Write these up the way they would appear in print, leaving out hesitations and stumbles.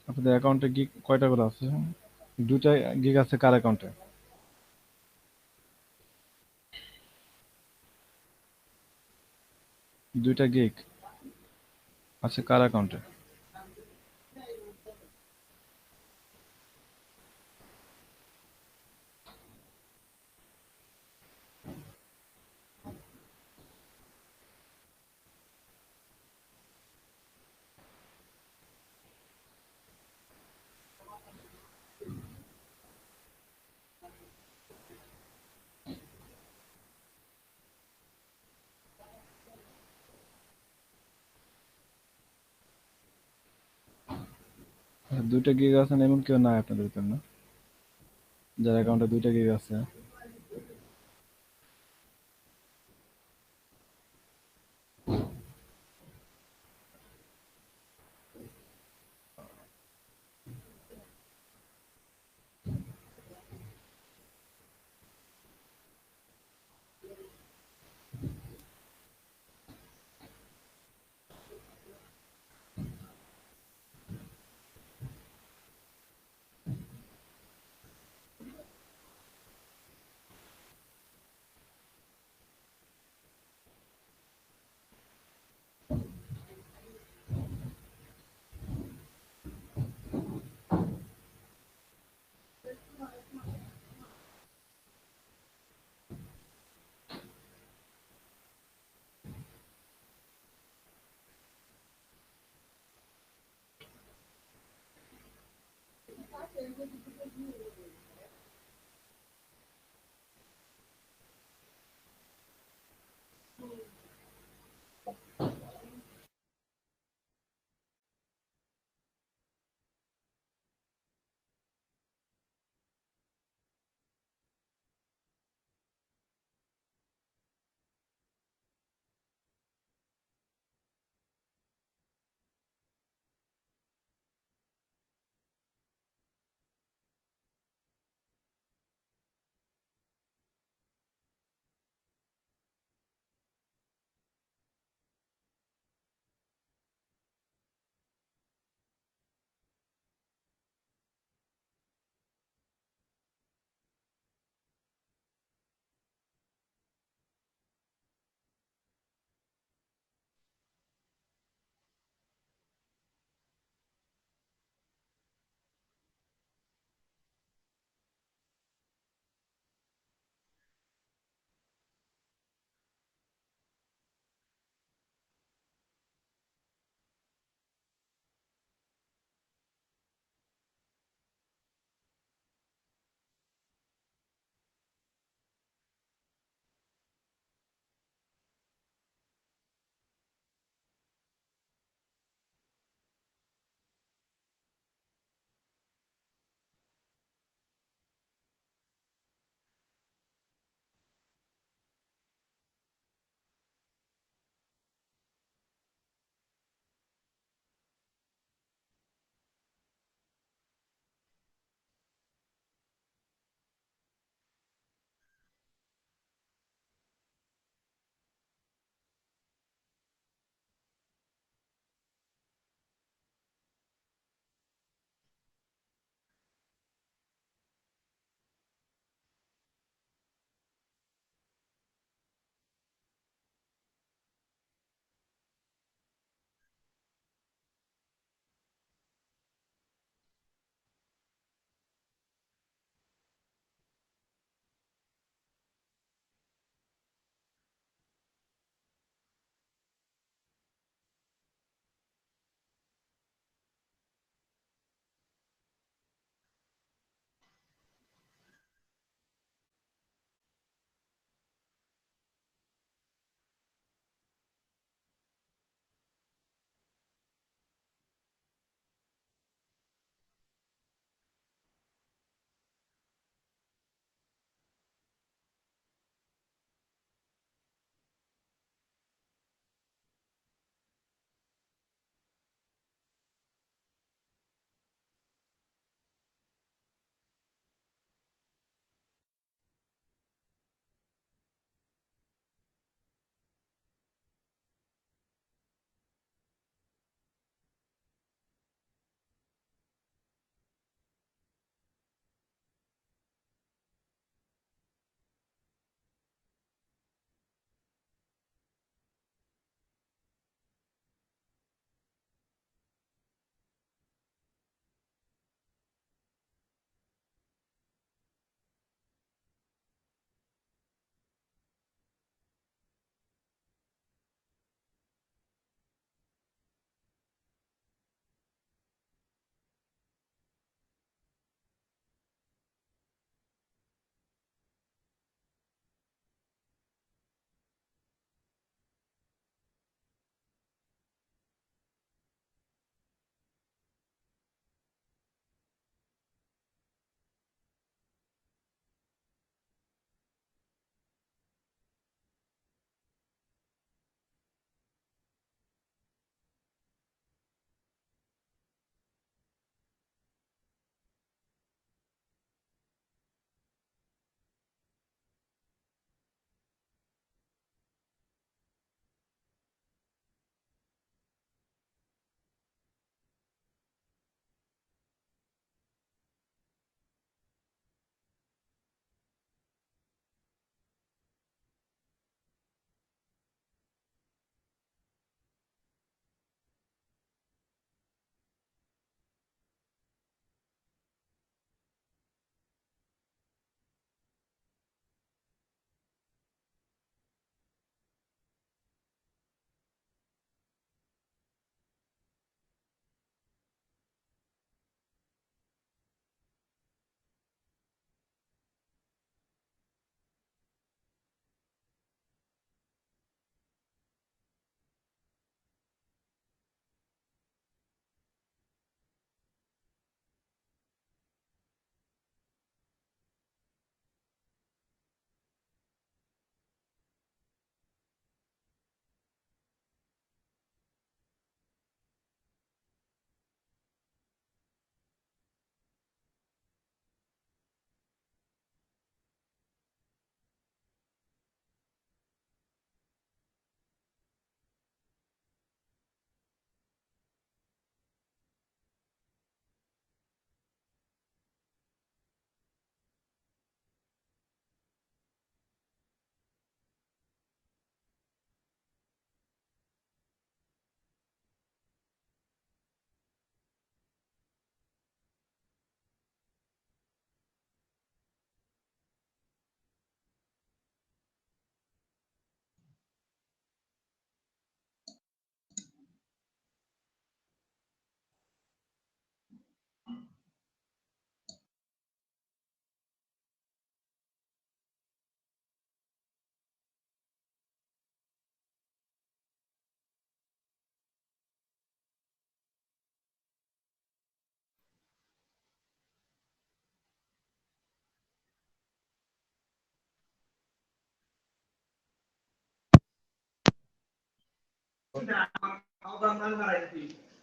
আপনাদের অ্যাকাউন্টে গিগ কয়টা করে আছে? 2টা গিগ আছে কার অ্যাকাউন্টে? 2টা গিগ আছে কার অ্যাকাউন্টে? আচ্ছা, 2টা গিগ আছেন এমন কেউ নাই আপনাদের ভিতর না? যার অ্যাকাউন্টে 2টা গিগ আছে?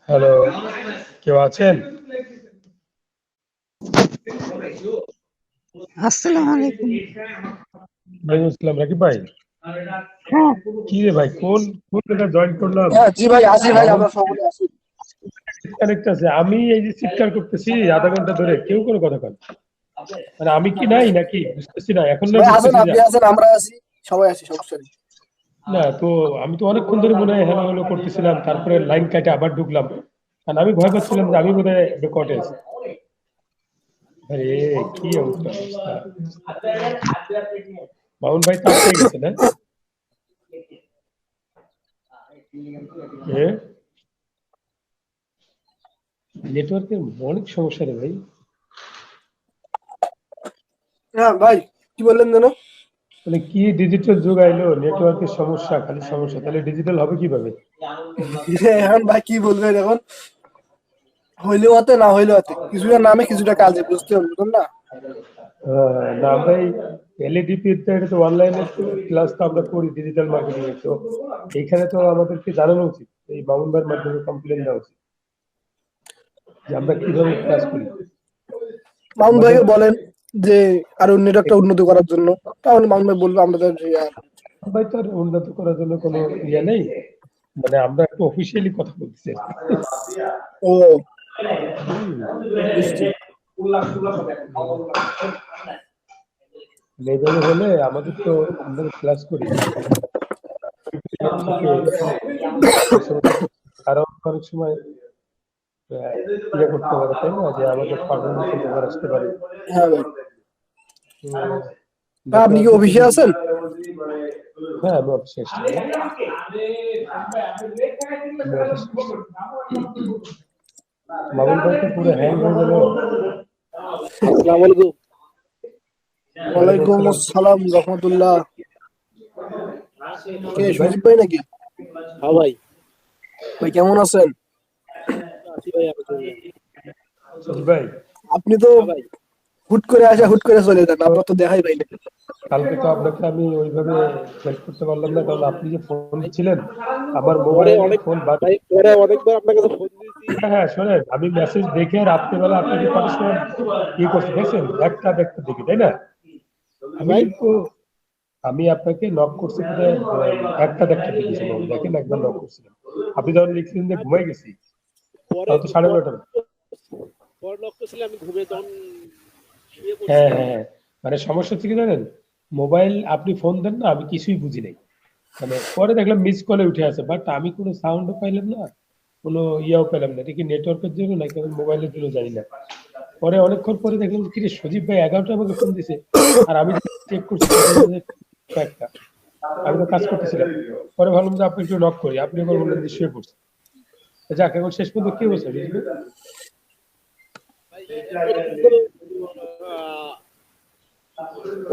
হ্যালো, কেউ আছেন? আসসালামু আলাইকুম। ওয়ালাইকুম আসসালাম। রাকিব ভাই, হ্যাঁ কি রে ভাই, কোন জায়গায় জয়েন করলাম? হ্যাঁ জি ভাই আসি ভাই, আমরা সকলে আসি। ডিসকানেক্ট আছে। আমি এই যে চিৎকার করতেছি আধা ঘন্টা ধরে, কেউ কোনো কথা কয় না। মানে আমি কি নাই নাকি বুঝতেছি না, এখন না ভাই আসেন, বুঝতেছি আপনি আসেন, আমরা আসি, সবাই আসি, সমস্যা নেই। না। তো আমি তো অনেকক্ষণ ধরে মনে হয় হ্যালো হ্যালো করতেছিলাম, তারপরে লাইন কাটে আবার ঢুকলাম, কারণ আমি ভয় পাচ্ছিলাম যে আমি বোধহয় রেকর্ডে আছি। আরে কি অবস্থা! মামুন ভাই তো আটকে গেছে না? নেটওয়ার্কের অনেক সমস্যা রে ভাই। হ্যাঁ ভাই, কি বললেন যেন? মানে কি ডিজিটাল যুগ আইলো, নেটওয়ার্কের সমস্যা, খালি সমস্যা, তাহলে ডিজিটাল হবে কিভাবে? এখন ভাই কি বলবেন, এখন হইলেও হতে না হইলেও হতে, কিছুটা নামে কিছুটা কাজে, বুঝতে পারবেন না? না আমরা এই এলইডিপি এটা তো অনলাইনে ক্লাস তো আমরা করি, ডিজিটাল মার্কেটিং এর। তো এইখানে তো আমাদেরকে জানানো উচিত, এই মামুন ভাইয়ের মাধ্যমে কমপ্লেন দেওয়া উচিত যে আমরা কিভাবে ক্লাস করি। মামুন ভাইকে বলেন যে আরো নেটওয়ার্কটা উন্নত করার জন্য, তাহলে মামুন ভাই বলবে আমাদের ভাই তো আর উন্নত করার জন্য কোনো ইয়ে নেই, মানে আমরা একটু অফিসিয়ালি কথা বলতেছি। ও বুঝছি। এইভাবে হলে আমাদের তো, আমরা ক্লাস করি কারণ অনেক সময় ইয়ে করতে পারে, তাই না, যে আমাদের পারফরমেন্স ব্যাপার আসতে পারে। হ্যাঁ ভাই, আপনি কি অফিসে আছেন? হ্যাঁ আমি অফিসে আসছি। মামুন ভাই তো পুরো হ্যাং হয়ে গেল। আসসালামু আলাইকুম। ওয়ালাইকুম আসসালাম রহমতুল্লাহ। কে সুজিত ভাই নাকি? হ্যাঁ ভাই। ভাই কেমন আছেন? ভাই আপনি তো হুট করে আসা হুট করে চলে যান, আমরা তো দেখাই পাই না। কালকে তো আপনাকে আমি ওইভাবে হেল্প করতে পারলাম না, কারণ আপনি যে ফোন ছিলেন আমার মোবাইলে ফোন পরে অনেকবার আপনার কাছে ফোন দিয়েছি। হ্যাঁ শোনেন, আমি মেসেজ দেখে রাত্রেবেলা আপনাকে কত সময় কি করছি দেখছেন, একটা দেখতে দেখি, তাই না? আমি আপনাকে নক করছি বোধহয় একটা দেখতে দেখেছি, দেখেন একবার নক করছিলাম, আপনি যখন লিখছিলেন যে ঘুমাই গেছি, তাও তো 12:30। পরে নক করছিলাম, আমি ঘুমিয়ে তখন শুয়ে পড়ছি। হ্যাঁ হ্যাঁ, মানে সমস্যা হচ্ছে কি জানেন, মোবাইল আপনি ফোন দেন না, আমি কিছুই বুঝি নাই, মানে পরে দেখলাম মিস কলে উঠে আছে, বাট আমি কোনো সাউন্ডও পাইলাম না, কোনো ইয়াও পেলাম না। এটা কি নেটওয়ার্কের জন্য নাকি আমি মোবাইলের জন্য জানি না। পরে অনেকক্ষণ পরে দেখলাম কি রে, সজীব ভাই 11টা আমাকে ফোন দিছে, আর আমি চেক করছি একটা, আমি তো কাজ করতেছিলাম। পরে ভাবলাম যে আপনি একটু নক করি, আপনি এবার বললেন যে শুয়ে পড়ছে। যাক, এখন শেষ পর্যন্ত কি বলছে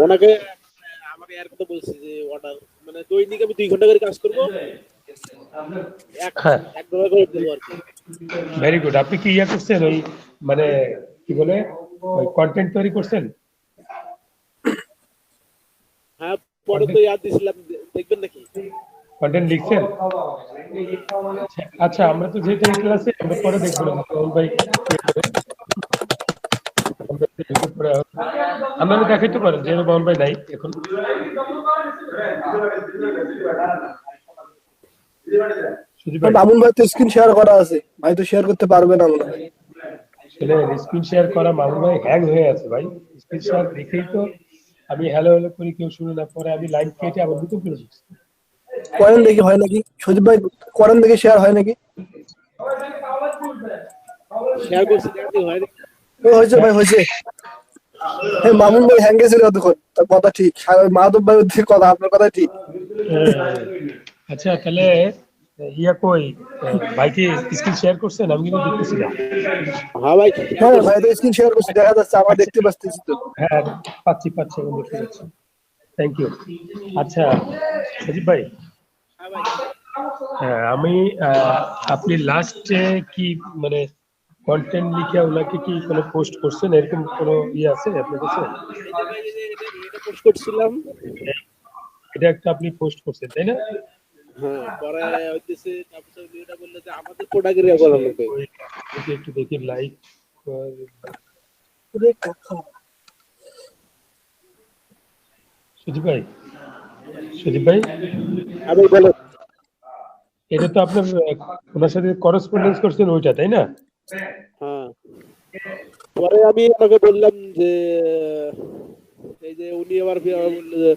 ওনাকে আমাকে এর কথা বলছি যে অর্ডার মানে দৈনিক আমি 2 ঘন্টা করে কাজ করবো, হ্যাঁ $1 করে দেবো আর কি। Very good. আপনি কি ইয়া করছেন, ওই মানে কি বলে ওই কন্টেন্ট তৈরি করছেন? হ্যাঁ পরে তো ইয়াদ দিছিলাম, দেখবেন নাকি? কন্টেন্ট লিখছেন? আচ্ছা, আমরা তো যেহেতু এই ক্লাসে, আমরা পরে দেখবো না ভাই, আপনারা দেখাইতে পারেন যে বাউল ভাই নাই এখন। মামুন ভাই তো স্ক্রিন শেয়ার করা আছে, ভাই তো শেয়ার করতে পারবে না মনে হয়। স্ক্রিন শেয়ার করা মামুন ভাই হ্যাং হয়ে আছে ভাই, স্ক্রিন শেয়ার দেখেই তো আমি হ্যালো হ্যালো করি, কেউ শুনে না, পরে আমি লাইন কেটে আবার নতুন করে দিচ্ছি। করেন দেখি হয় নাকি, সজীব ভাই করেন দেখি, শেয়ার হয় নাকি? শেয়ার করছি, দেখতে হয় নাকি? হয়েছে ভাই, হয়েছে। হ্যাঁ মামুন ভাই হ্যাং গেছিল এতক্ষণ, তার কথা ঠিক। মাধব ভাই কথা, আপনার কথা ঠিক। আচ্ছা তাহলে ইয়া কই, ভাই কি স্ক্রিন শেয়ার করছেন? আমি কিন্তু দেখতেছি না। হ্যাঁ ভাই, হ্যাঁ ভাই তো স্ক্রিন শেয়ার করছি, দেখা যাচ্ছে, আমরা দেখতে পাচ্ছি তো। হ্যাঁ পাচ্ছি এখন দেখতে পাচ্ছি। Thank you. আচ্ছা সজীব ভাই, হ্যাঁ আমি আপনি লাস্টে কি মানে কন্টেন্ট লিখে ওনাকে কি কোনো পোস্ট করছেন, এরকম কোনো ইয়ে আছে আপনার কাছে? এটা পোস্ট করছিলাম, এটা একটা আপনি পোস্ট করছেন তাই না? হ্যাঁ পরে হইতেছে তারপর ভিডিওটা বললো যে আমাদের প্রোডাক্টের ইয়া করা লাগবে। একটু দেখি লাইক ওরে কাকা সুদীপ ভাই, সুদীপ ভাই, আমি বলো এটা তো আপনার ওনার সাথে করেসপন্ডেন্স করছেন ওইটা, তাই না? হ্যাঁ পরে আমি ওনাকে বললাম যে এই যে উনি আবার বললো যে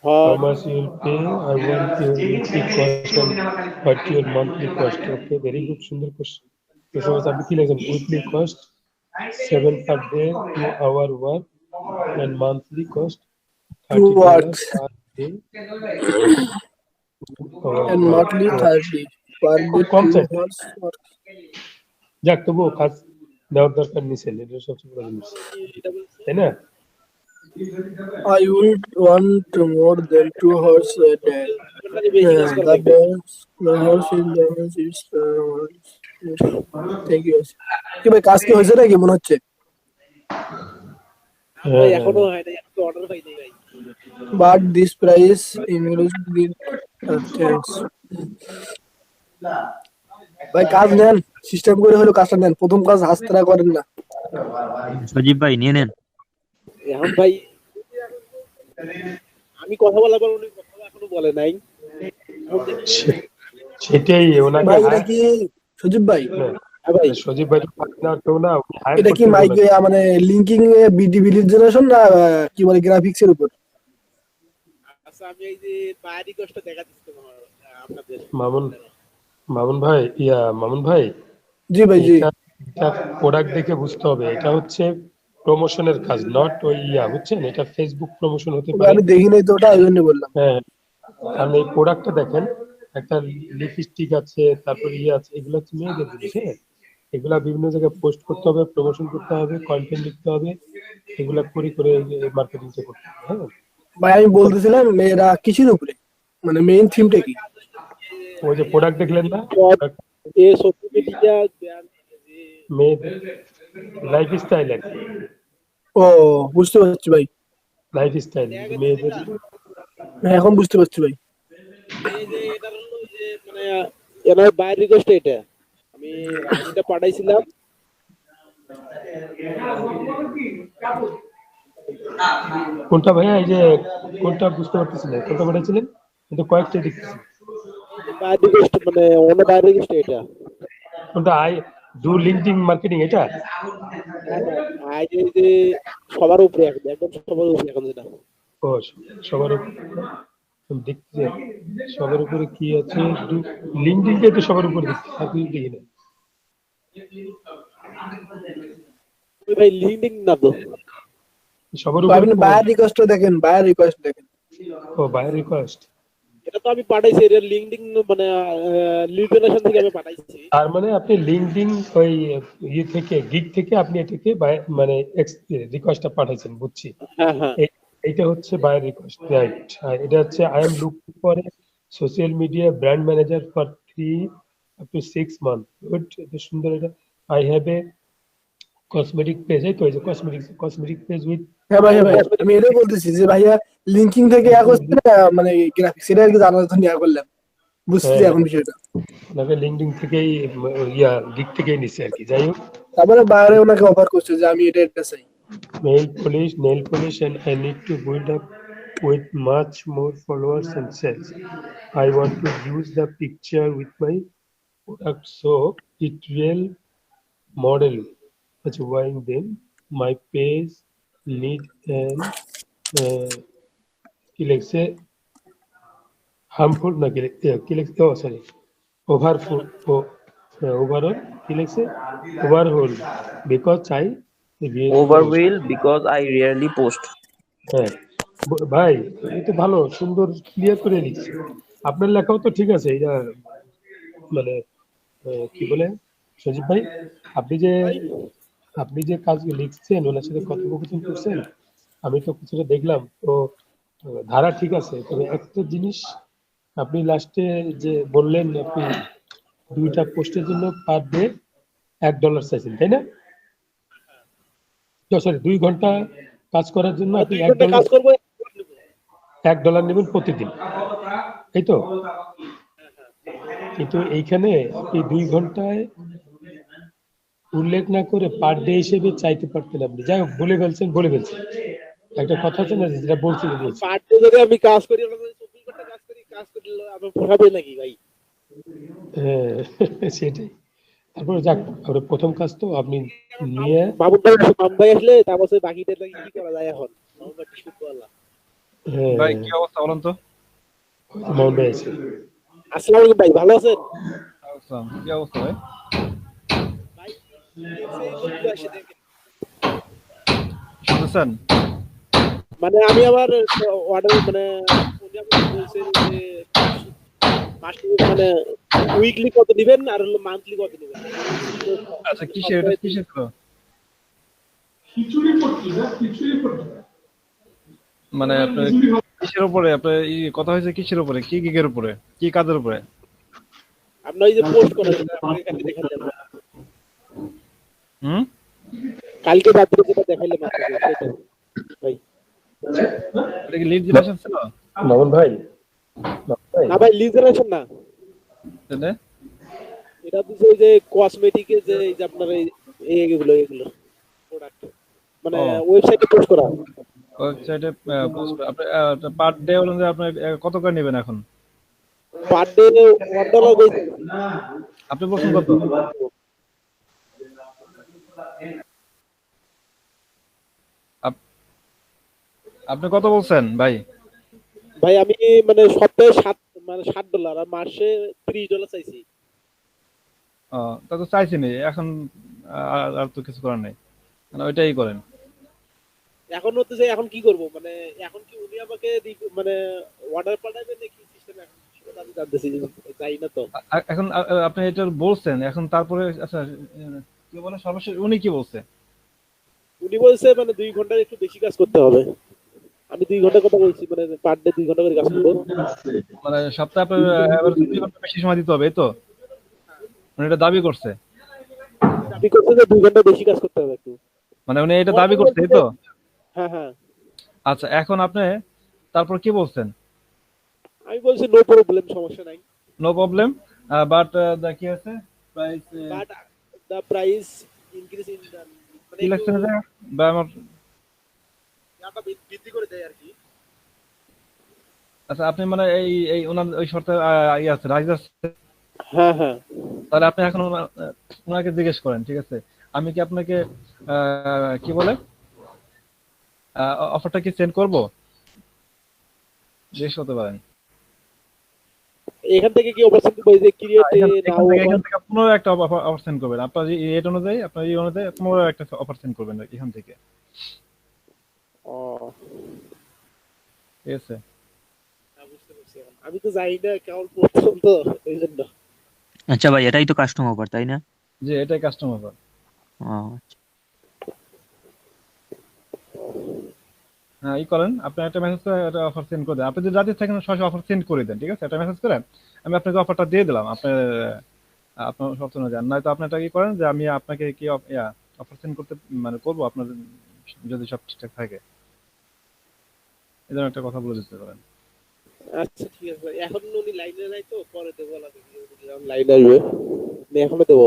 How হ্যাঁ much you will pay? I want your weekly cost and what your monthly cost. Okay, very good, সুন্দর question. তো suppose আপনি কি লিখেন? Weekly cost 7 per day, 2 hour work, and monthly cost Two $30 works per day. and monthly 30 per day, কম 2 চাই, hours work. যাক তবুও কাজ দেওয়ার দরকার নিছেন, এটা সবচেয়ে বড় জিনিস, এটা বলছে তাই না? I would want more than 2 hours a day. বেশি কাজ করা The লাগবে। house in the house is thank you. কি ভাই কাজ কি হয়েছে নাকি মনে হচ্ছে? ভাই এখনো হয় নাই, আমি অর্ডার পাই নাই ভাই। But this price includes the thanks. ভাই কাজ নেন, সিস্টেম করে হলো কাজটা নেন, প্রথম কাজ হাতছাড়া করেন না। সজীব ভাই নিয়ে নেন। এখন ভাই আমি কথা বলার পর উনি কথা এখনো বলে নাই। সেটাই ওনাকে ভাই এটা কি সজীব ভাই? হ্যাঁ ভাই সজীব ভাই তো পার্টনার কেউ না, উনি hire এটা কি করতে মাইক বলেন। মানে লিঙ্কিং বিডি জেনারেশন না কি বলে গ্রাফিক্স এর উপর? আচ্ছা আমি এই যে বাইরে কষ্টটা দেখা দিচ্ছি তোমার আপনাদের মামুন ভাই, মামুন ভাই, জি ভাই জি। এটা প্রোডাক্ট দেখে বুঝতে হবে এটা হচ্ছে প্রমোশনের কাজ, নট ওই বুঝছেন, এটা ফেসবুক প্রমোশন হতে পারে। আমি দেখি নাই তো ওটা ওই জন্য বললাম। হ্যাঁ, কারণ এই প্রোডাক্টটা দেখেন, একটা লিপস্টিক আছে, তারপর আছে, এগুলো হচ্ছে মেয়েদের জিনিস। হ্যাঁ, এগুলা বিভিন্ন জায়গায় পোস্ট করতে হবে, প্রমোশন করতে হবে, কন্টেন্ট লিখতে হবে, এগুলা করে মার্কেটিংটা করতে হবে। হ্যাঁ, ভাই আমি বলতেছিলাম মেয়েরা কিসের উপরে, মানে মেইন থিমটা কি? ওই যে প্রোডাক্ট দেখলেন না, এ সোশ্যাল মিডিয়া মেয়েদের লাইফ স্টাইল আর কি, ও বুঝতে পারছি ভাই, লাইফ স্টাইল মেয়েদের। হ্যাঁ এখন বুঝতে পারছি ভাই। এই যে এটা হলো যে মানে এনার বাইরে রিকোয়েস্ট এটা আমি এটা পাঠাইছিলাম। কোনটা ভাইয়া, এই যে কোনটা বুঝতে পারতেছি না, কোনটা পাঠাইছিলেন? কিন্তু কয়েকটা দেখতেছি। বাইরে রিকোয়েস্ট মানে ওনার বাইরে রিকোয়েস্ট এটা কোনটা ডু লিঙ্কডিন মার্কেটিং এটা? আই যে সবার উপরে একদম সবার উপরে এখন যেটা ও সবার উপরে আমি দেখতেছি, সবার উপরে কি আছে? লিঙ্কডিনটা তো সবার উপরে দেখছি, আপনি দেখি না। ওই ভাই লিঙ্কডিন না তো সবার আপনি উপরে বায়ার রিকোয়েস্ট দেখেন, বায়ার রিকোয়েস্ট দেখেন। ও বাই রিকোয়েস্ট। এটা তো আমি পাঠাইছি, এটা লিঙ্কডিন মানে লিড জেনারেশন থেকে আমি পাঠাইছি। তার মানে আপনি লিঙ্কডিন ওই থেকে গিগ থেকে আপনি এটাকে মানে রিকোয়েস্টটা পাঠাইছেন, বুঝছি। হ্যাঁ হ্যাঁ এইটা হচ্ছে বায়ার রিকোয়েস্ট, রাইট। এটা হচ্ছে I am looking for a social media brand manager for 3 up to 6 months। Good, এটা সুন্দর। এটা I have a cosmetic page, এই তো এই যে কসমেটিক পেজ উইথ। হ্যাঁ ভাই, হ্যাঁ ভাই, আমি এটাই বলতেছি যে ভাইয়া লিঙ্কিং থেকে করছে না মানে গ্রাফিক্স, এটা আর কি জানার জন্য করলাম, বুঝছি এখন বিষয়টা। ওনাকে লিঙ্কডিন থেকেই গিগ থেকেই নিচ্ছে আর কি। যাই হোক, তারপরে বাইরে ওনাকে অফার করছে যে আমি এটা চাই। nail polish and I need to build up with much more followers and sales. I want to use the picture with my product so it real model buying them. My page need an কি লিখছে, harmful না কি লিখছে, ও sorry, overfull, overall কি লিখছে, overhaul, because I really Overwhelmed because I rarely post. হ্যাঁ ভাই, এই তো ভালো সুন্দর ক্লিয়ার করে লিখছে। আপনার লেখাও তো ঠিক আছে। এটা মানে কি বলে সজীব ভাই, আপনি যে কাজ লিখছেন, ওনার সাথে কথোপকথন করছেন, আমি তো কিছুটা দেখলাম তো, ধারা ঠিক আছে। তবে একটা জিনিস আপনি লাস্টে যে বললেন, আপনি 2টা পোস্টের জন্য পার ডে $1 চাইছেন, তাই না? সরি, 2 ঘন্টা কাজ করার জন্য আপনি কাজ করবো $1 নেবেন প্রতিদিন, এই তো? কিন্তু এইখানে আপনি 2 ঘন্টায় উল্লেখ না করে পার ডে হিসেবে চাইতে পারতেন আপনি। যাই হোক, বলে ফেলছেন। একটা কথা আছে না, যেটা বলতে বলছি। পার ডে যদি আমি কাজ করি, আমরা যদি 24 ঘন্টা কাজ করলে আমি পোষাবে নাকি ভাই? হ্যাঁ, সেটাই। তারপরে যাক, আমরা প্রথম কাজ তো আপনি নিয়ে মামুন ভাই আসলে তারপর বাকিটা কি করা যায় এখন? মামুন ভাই ঠিক করলাম। ভাই কি অবস্থা বলেন তো? মাউন্ট ভাই আছে। আসসালামু আলাইকুম ভাই, ভালো আছেন? আসসালাম, কি অবস্থা ভাই? ভাই এই বন্ধু আসে দেখেন। শুনতেছেন? মানে আমি আবার অর্ডার মানে উনি আমাকে বলছেন যে মাসে মানে উইকলি কত দিবেন আর হলো মান্থলি কত দিবেন। আচ্ছা, এটা কিসের ছিল? মানে আপনার কিসের উপরে আপনার কথা হয়েছে, কিসের উপরে, কি গিগের উপরে, কি কাজের উপরে? আপনার এই যে পোস্ট করেন আপনাকে কালকে দেখাইলাম। হুম? কালকে রাত্রে যেটা দেখাইলাম আপনাকে সেটা ভাই। এটা কি লিড জেনারেশন ছিল? মামুন ভাই, না ভাই লিড জেনারেশন না, তাহলে এটা হচ্ছে ওই যে কসমেটিকের যে এই যে আপনার এগুলো প্রোডাক্ট মানে ওয়েবসাইটে পোস্ট করা। ওয়েবসাইটে পোস্ট আপনি পার ডে অনুযায়ী আপনি কত করে নেবেন এখন? পার ডে $1 বলতে আপনি বলছেন কত? আপনি কত বলছেন ভাই? ভাই আমি মানে সপ্তাহে $7 আর মাসে $30 চাইছি। তা তো চাইছিনি এখন, আর তো কিছু করার নেই, মানে ওইটাই করেন। এখন হচ্ছে যে এখন কি করব, মানে এখন কি উনি আমাকে মানে অর্ডার পাঠাবে নাকি সিস্টেম, এখন সেটা আমি জানতেছি যাই না তো। এখন আপনি এটা বলছেন, এখন তারপরে আচ্ছা কি বলে সর্বশেষ উনি কি বলছে? উনি বলছে মানে 2 ঘন্টার একটু বেশি কাজ করতে হবে। আমি 2 ঘন্টার কথা বলছি, মানে পার ডে 2 ঘন্টা করে কাজ করব। মানে সপ্তাহে আপনার এবার 2 ঘন্টা বেশি সময় দিতে হবে, এই তো উনি এটা দাবি করছে। দাবি করছে যে 2 ঘন্টা বেশি কাজ করতে হবে একটু। মানে উনি এটা দাবি করছে, এই তো? হ্যাঁ হ্যাঁ। আচ্ছা, এখন আপনি তারপর কি বলছেন? আমি বলছি নো প্রবলেম, সমস্যা নাই। নো প্রবলেম, বাট কি আছে price, but the price increase in the মানে কি লাগছে না বা আমার? দামটা বৃদ্ধি করে দেয় আর কি। আচ্ছা, আপনি মানে এই ওনার ওই শর্তে ইয়ে আছে, রাইজ আছে। হ্যাঁ হ্যাঁ। তাহলে আপনি এখন ওনাকে জিজ্ঞেস করেন, ঠিক আছে? আমি কি আপনাকে কি বলে অফারটা কি সেন্ড করব? জিজ্ঞেস করতে পারেন। এখান থেকে কি অপারেশন করব, এই যে ক্রিয়েট নাও এখান থেকে 15 একটা অফার সেন্ড করবেন, আপনার রেট অনুযায়ী, আপনার অনুযায়ী 15 একটা অফার সেন্ড করবেন এখান থেকে, ও ঠিক আছে? বুঝতে পারছি এখন। আমি তো জানি না কেমন প্রথম তো এই জন্য। আচ্ছা ভাই, এটাই তো কাস্টম অফার তাই না? যে এটাই কাস্টমার অফার। আচ্ছা। হ্যাঁ, করেন, আপনি একটা মেসেজ করে একটা অফার সেন্ড করে দেন। আপনি যদি রাতে থাকেন সরাসরি অফার সেন্ড করে দেন, ঠিক আছে? একটা মেসেজ করে আমি আপনাকে অফারটা দিয়ে দিলাম, আপনার শর্ত অনুযায়ী। নয়তো আপনি এটা কি করেন যে আমি আপনাকে কি অফার সেন্ড করতে মানে করবো, আপনার যদি সব ঠিকঠাক থাকে, এই ধরনের একটা কথা বলে দিতে পারেন। আচ্ছা ঠিক আছে ভাই, এখন উনি লাইনে নাই তো, পরে দেবো লাগবে, লাইনে আসবে আমি এখনো দেবো।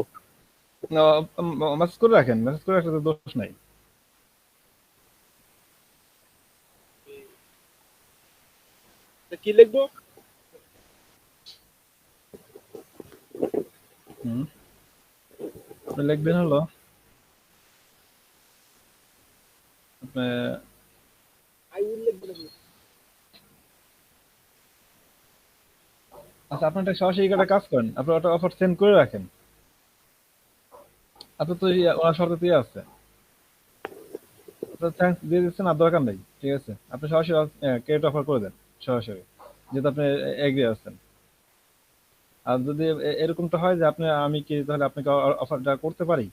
মেসেজ করে রাখেন, মেসেজ করে রাখলে তো দোষ নাই। কি লিখবো? আপনি লিখবেন হলো আপনি আই উইল লিখবো নাকি? আচ্ছা, আপনি একটা সরাসরি একটা কাজ করেন, আপনি ওটা অফার সেন্ড করে রাখেন। আপনি তো ওনার শর্তে দিয়ে আছে, থ্যাঙ্কস দিয়ে দিচ্ছেন, আর দরকার নেই, ঠিক আছে? আপনি সরাসরি ক্রেডিট অফার করে দেন সরাসরি, যেহেতু আপনি এগ্রি আছেন। আর যদি এরকমটা হয় যে আমি কি তাহলে আপনাকে অফারটা করতে পারি,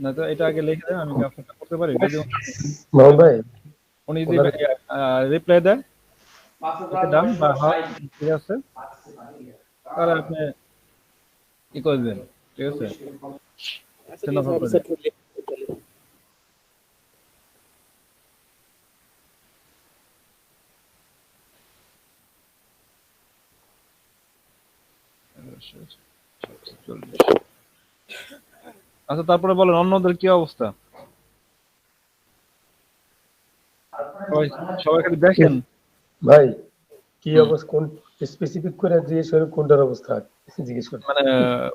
না তো এটা আগে লিখে দেন, আমি কি অফারটা করতে পারি। যদি মামুন ভাই, উনি যদি রিপ্লাই দেয় ডান বা হ্যাঁ ঠিক আছে, তাহলে আপনি কি করে দেবেন, ঠিক আছে? আচ্ছা ঠিক আছে, আমি সেট করে 40। আচ্ছা, তারপরে বলেন অন্যদের কি অবস্থা? সবাই সবাই খালি দেখেন। ভাই কি হুম। অবস্থা, কোন স্পেসিফিক করে জিজ্ঞেস করে কোনটার অবস্থা জিজ্ঞেস করতে? মানে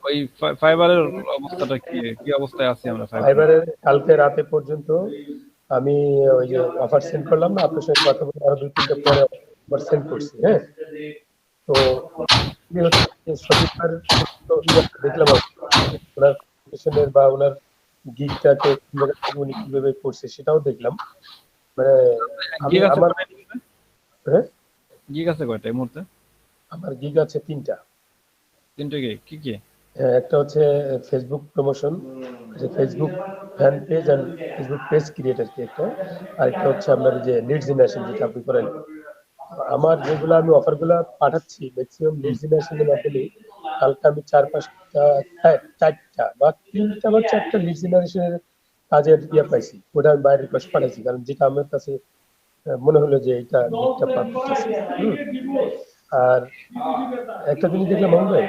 ওই ফাইবারের অবস্থাটা কি, কি অবস্থায় আছি আমরা ফাইবারে? ফাইবারের কালকে রাতে পর্যন্ত আমি ওই যে অফার সেন্ড করলাম না আপনার সঙ্গে কথা বলে, আরো 2-3টা পরে অফার সেন্ড করছি। হ্যাঁ, তো কি হচ্ছে যে সবিতার তো দেখলাম আর কি, ওনার কম্পিটিশনের বা ওনার গিগটাকে উনি কিভাবে করছে সেটাও দেখলাম। মানে আমি গিগ আছে আমার কয়টা এই মুহূর্তে? হ্যাঁ, গিগ আছে কয়টা এই মুহূর্তে? আমার গিগ আছে 3টা। 3টে গিগ কি কি? একটা হচ্ছে Facebook promotion, Facebook fan page and Facebook page creator কি একটা, আর একটা হচ্ছে আপনার যে লিড জেনারেশন যেটা আপনি করেন। আমার যেগুলো আমি অফারগুলো পাঠাচ্ছি ম্যাক্সিমাম লিড জেনারেশনের মাধ্যমে কালকে আমি 4-5টা, হ্যাঁ 4টা বা 3টা বা 4টা লিড জেনারেশনের কাজের ইয়ে পাইছি। ওটা আমি বাইরে রিকোয়েস্ট পাঠাইছি, কারণ যেটা আমার কাছে মনে হলো যে এটা দিকটা পারফেক্ট আছে। আর একটা জিনিস দেখলাম ভাই,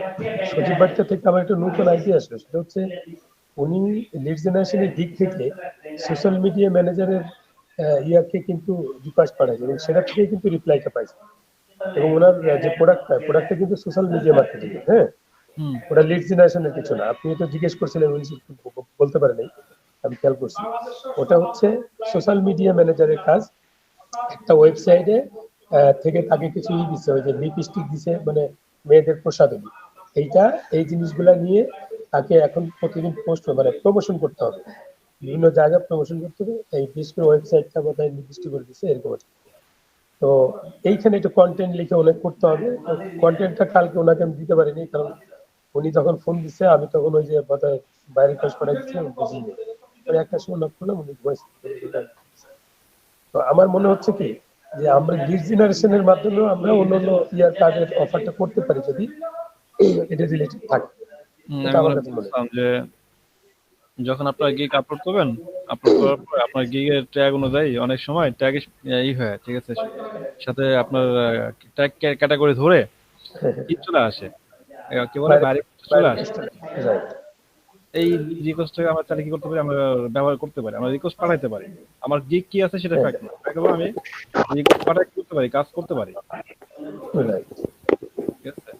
সজীব বার্তা থেকে আমার একটা নতুন আইডিয়া আসলো, সেটা হচ্ছে উনি লিড জেনারেশনের দিক থেকে সোশ্যাল মিডিয়া ম্যানেজারের ইয়াকে কিন্তু রিকোয়েস্ট পাঠাইছে এবং সেটা থেকে কিন্তু রিপ্লাইটা পাইছে। এবং ওনার যে প্রোডাক্টটা কিন্তু সোশ্যাল মিডিয়া মার্কেটিং। হ্যাঁ, হুম। ওটা লিড জেনারেশনের কিছু না। আপনি তো জিজ্ঞেস করছিলেন, উনি বলতে পারেন নাই, আমি খেয়াল করছি। ওটা হচ্ছে সোশ্যাল মিডিয়া ম্যানেজারের কাজ। একটা ওয়েবসাইটে থেকে তাকে কিছু দিচ্ছে, ওই যে লিপস্টিক দিছে, মানে মেয়েদের প্রসাধনী, এইটা এই জিনিসগুলা নিয়ে তাকে এখন প্রতিদিন পোস্ট মানে প্রমোশন করতে হবে, বিভিন্ন জায়গায় প্রমোশন করতে হবে। এই বিশেষ করে ওয়েবসাইটটা বোধহয় নির্দিষ্ট করে দিচ্ছে এরকম আছে। তো এইখানে একটু কন্টেন্ট লিখে অনেক করতে হবে। কন্টেন্টটা কালকে ওনাকে আমি দিতে পারিনি, কারণ উনি যখন ফোন দিচ্ছে আমি তখন ওই যে বোধহয় বাইরে কাজ করা দিচ্ছে বুঝিনি। একটা সময় নক করলাম, উনি ভয়েস। তো আমার মনে হচ্ছে কি যে আমরা লিড জেনারেশনের মাধ্যমেও আমরা অন্যান্য ইয়ার কাজের অফারটা করতে পারি যদি এটা রিলেটেড থাকে। এটা আমি আমার মনে কাছে মনে হয়। করছিলাম যে যখন আপনার গিগ আপলোড করবেন, আপলোড করার পরে আপনার গিগের ট্যাগ অনুযায়ী অনেক সময় ট্যাগ ই হয়, ঠিক আছে, সাথে আপনার ট্যাগ ক্যাটাগরি ধরে ই চলে আসে, কি বলে, বাইরে বাইরে চলে বাইরে আসে। রাইট। এই রিকোয়েস্টটাকে আমরা চাইলে কি করতে পারি, আমরা ব্যবহার করতে পারি, আমরা রিকোয়েস্ট পাঠাইতে পারি। আমার গিগ কি আছে সেটা ফ্যাক্ট না, ফ্যাক্ট হলো আমি রিকোয়েস্ট পাঠাই কি করতে পারি, কাজ করতে পারি, রাইট। ঠিক আছে।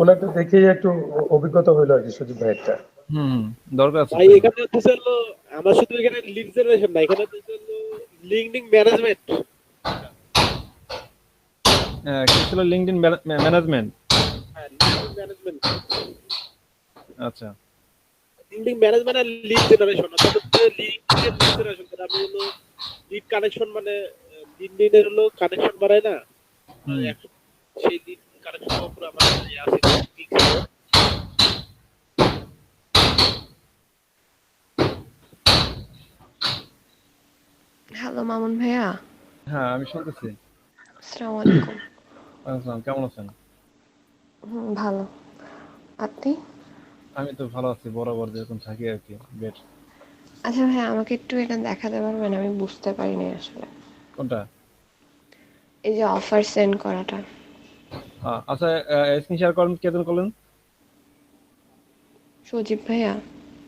ওনাকে দেখে একটু অভিজ্ঞতা হইলো আর কি সজীব ভাইয়েরটা। হুম, দরকার আছে ভাই তো। এখানে হচ্ছে হলো আমার শুধু এখানে লিড জেনারেশন না, এখানে হচ্ছে হলো লিঙ্কডিন ম্যানেজমেন্ট। কি ছিল লিঙ্কডইন ম্যানেজমেন্ট? হ্যাঁ, লিঙ্কডিন ম্যানেজমেন্ট, আচ্ছা। লিঙ্কডিন ম্যানেজমেন্ট আর লিড জেনারেশন। অর্থাৎ হচ্ছে লিঙ্কডিন লিড জেনারেশন করে আমি হলো লিড কানেকশন, মানে লিঙ্কডিনের হলো কানেকশন বাড়ায় না, হুম। এখন সেই লিড কানেকশন উপরে আমার ইয়ে আছে, link ছিল। হ্যালো মামুন ভাইয়া, হ্যাঁ, আমি শুনতেছি। আসসালামু আলাইকুম। আসসালাম, কেমন আছেন? ভালো, আপনি? আমি তো ভালো আছি, বরাবর যেরকম থাকি আর কি, বেট। আচ্ছা ভাইয়া, আমাকে একটু এটা দেখাতে পারবেন? আমি বুঝতে পারিনি আসলে, কোনটা? এই যে অফার সেন্ড করাটা। আচ্ছা, স্ক্রিন শেয়ার করেন, কে যেন করলেন? সজীব ভাইয়া।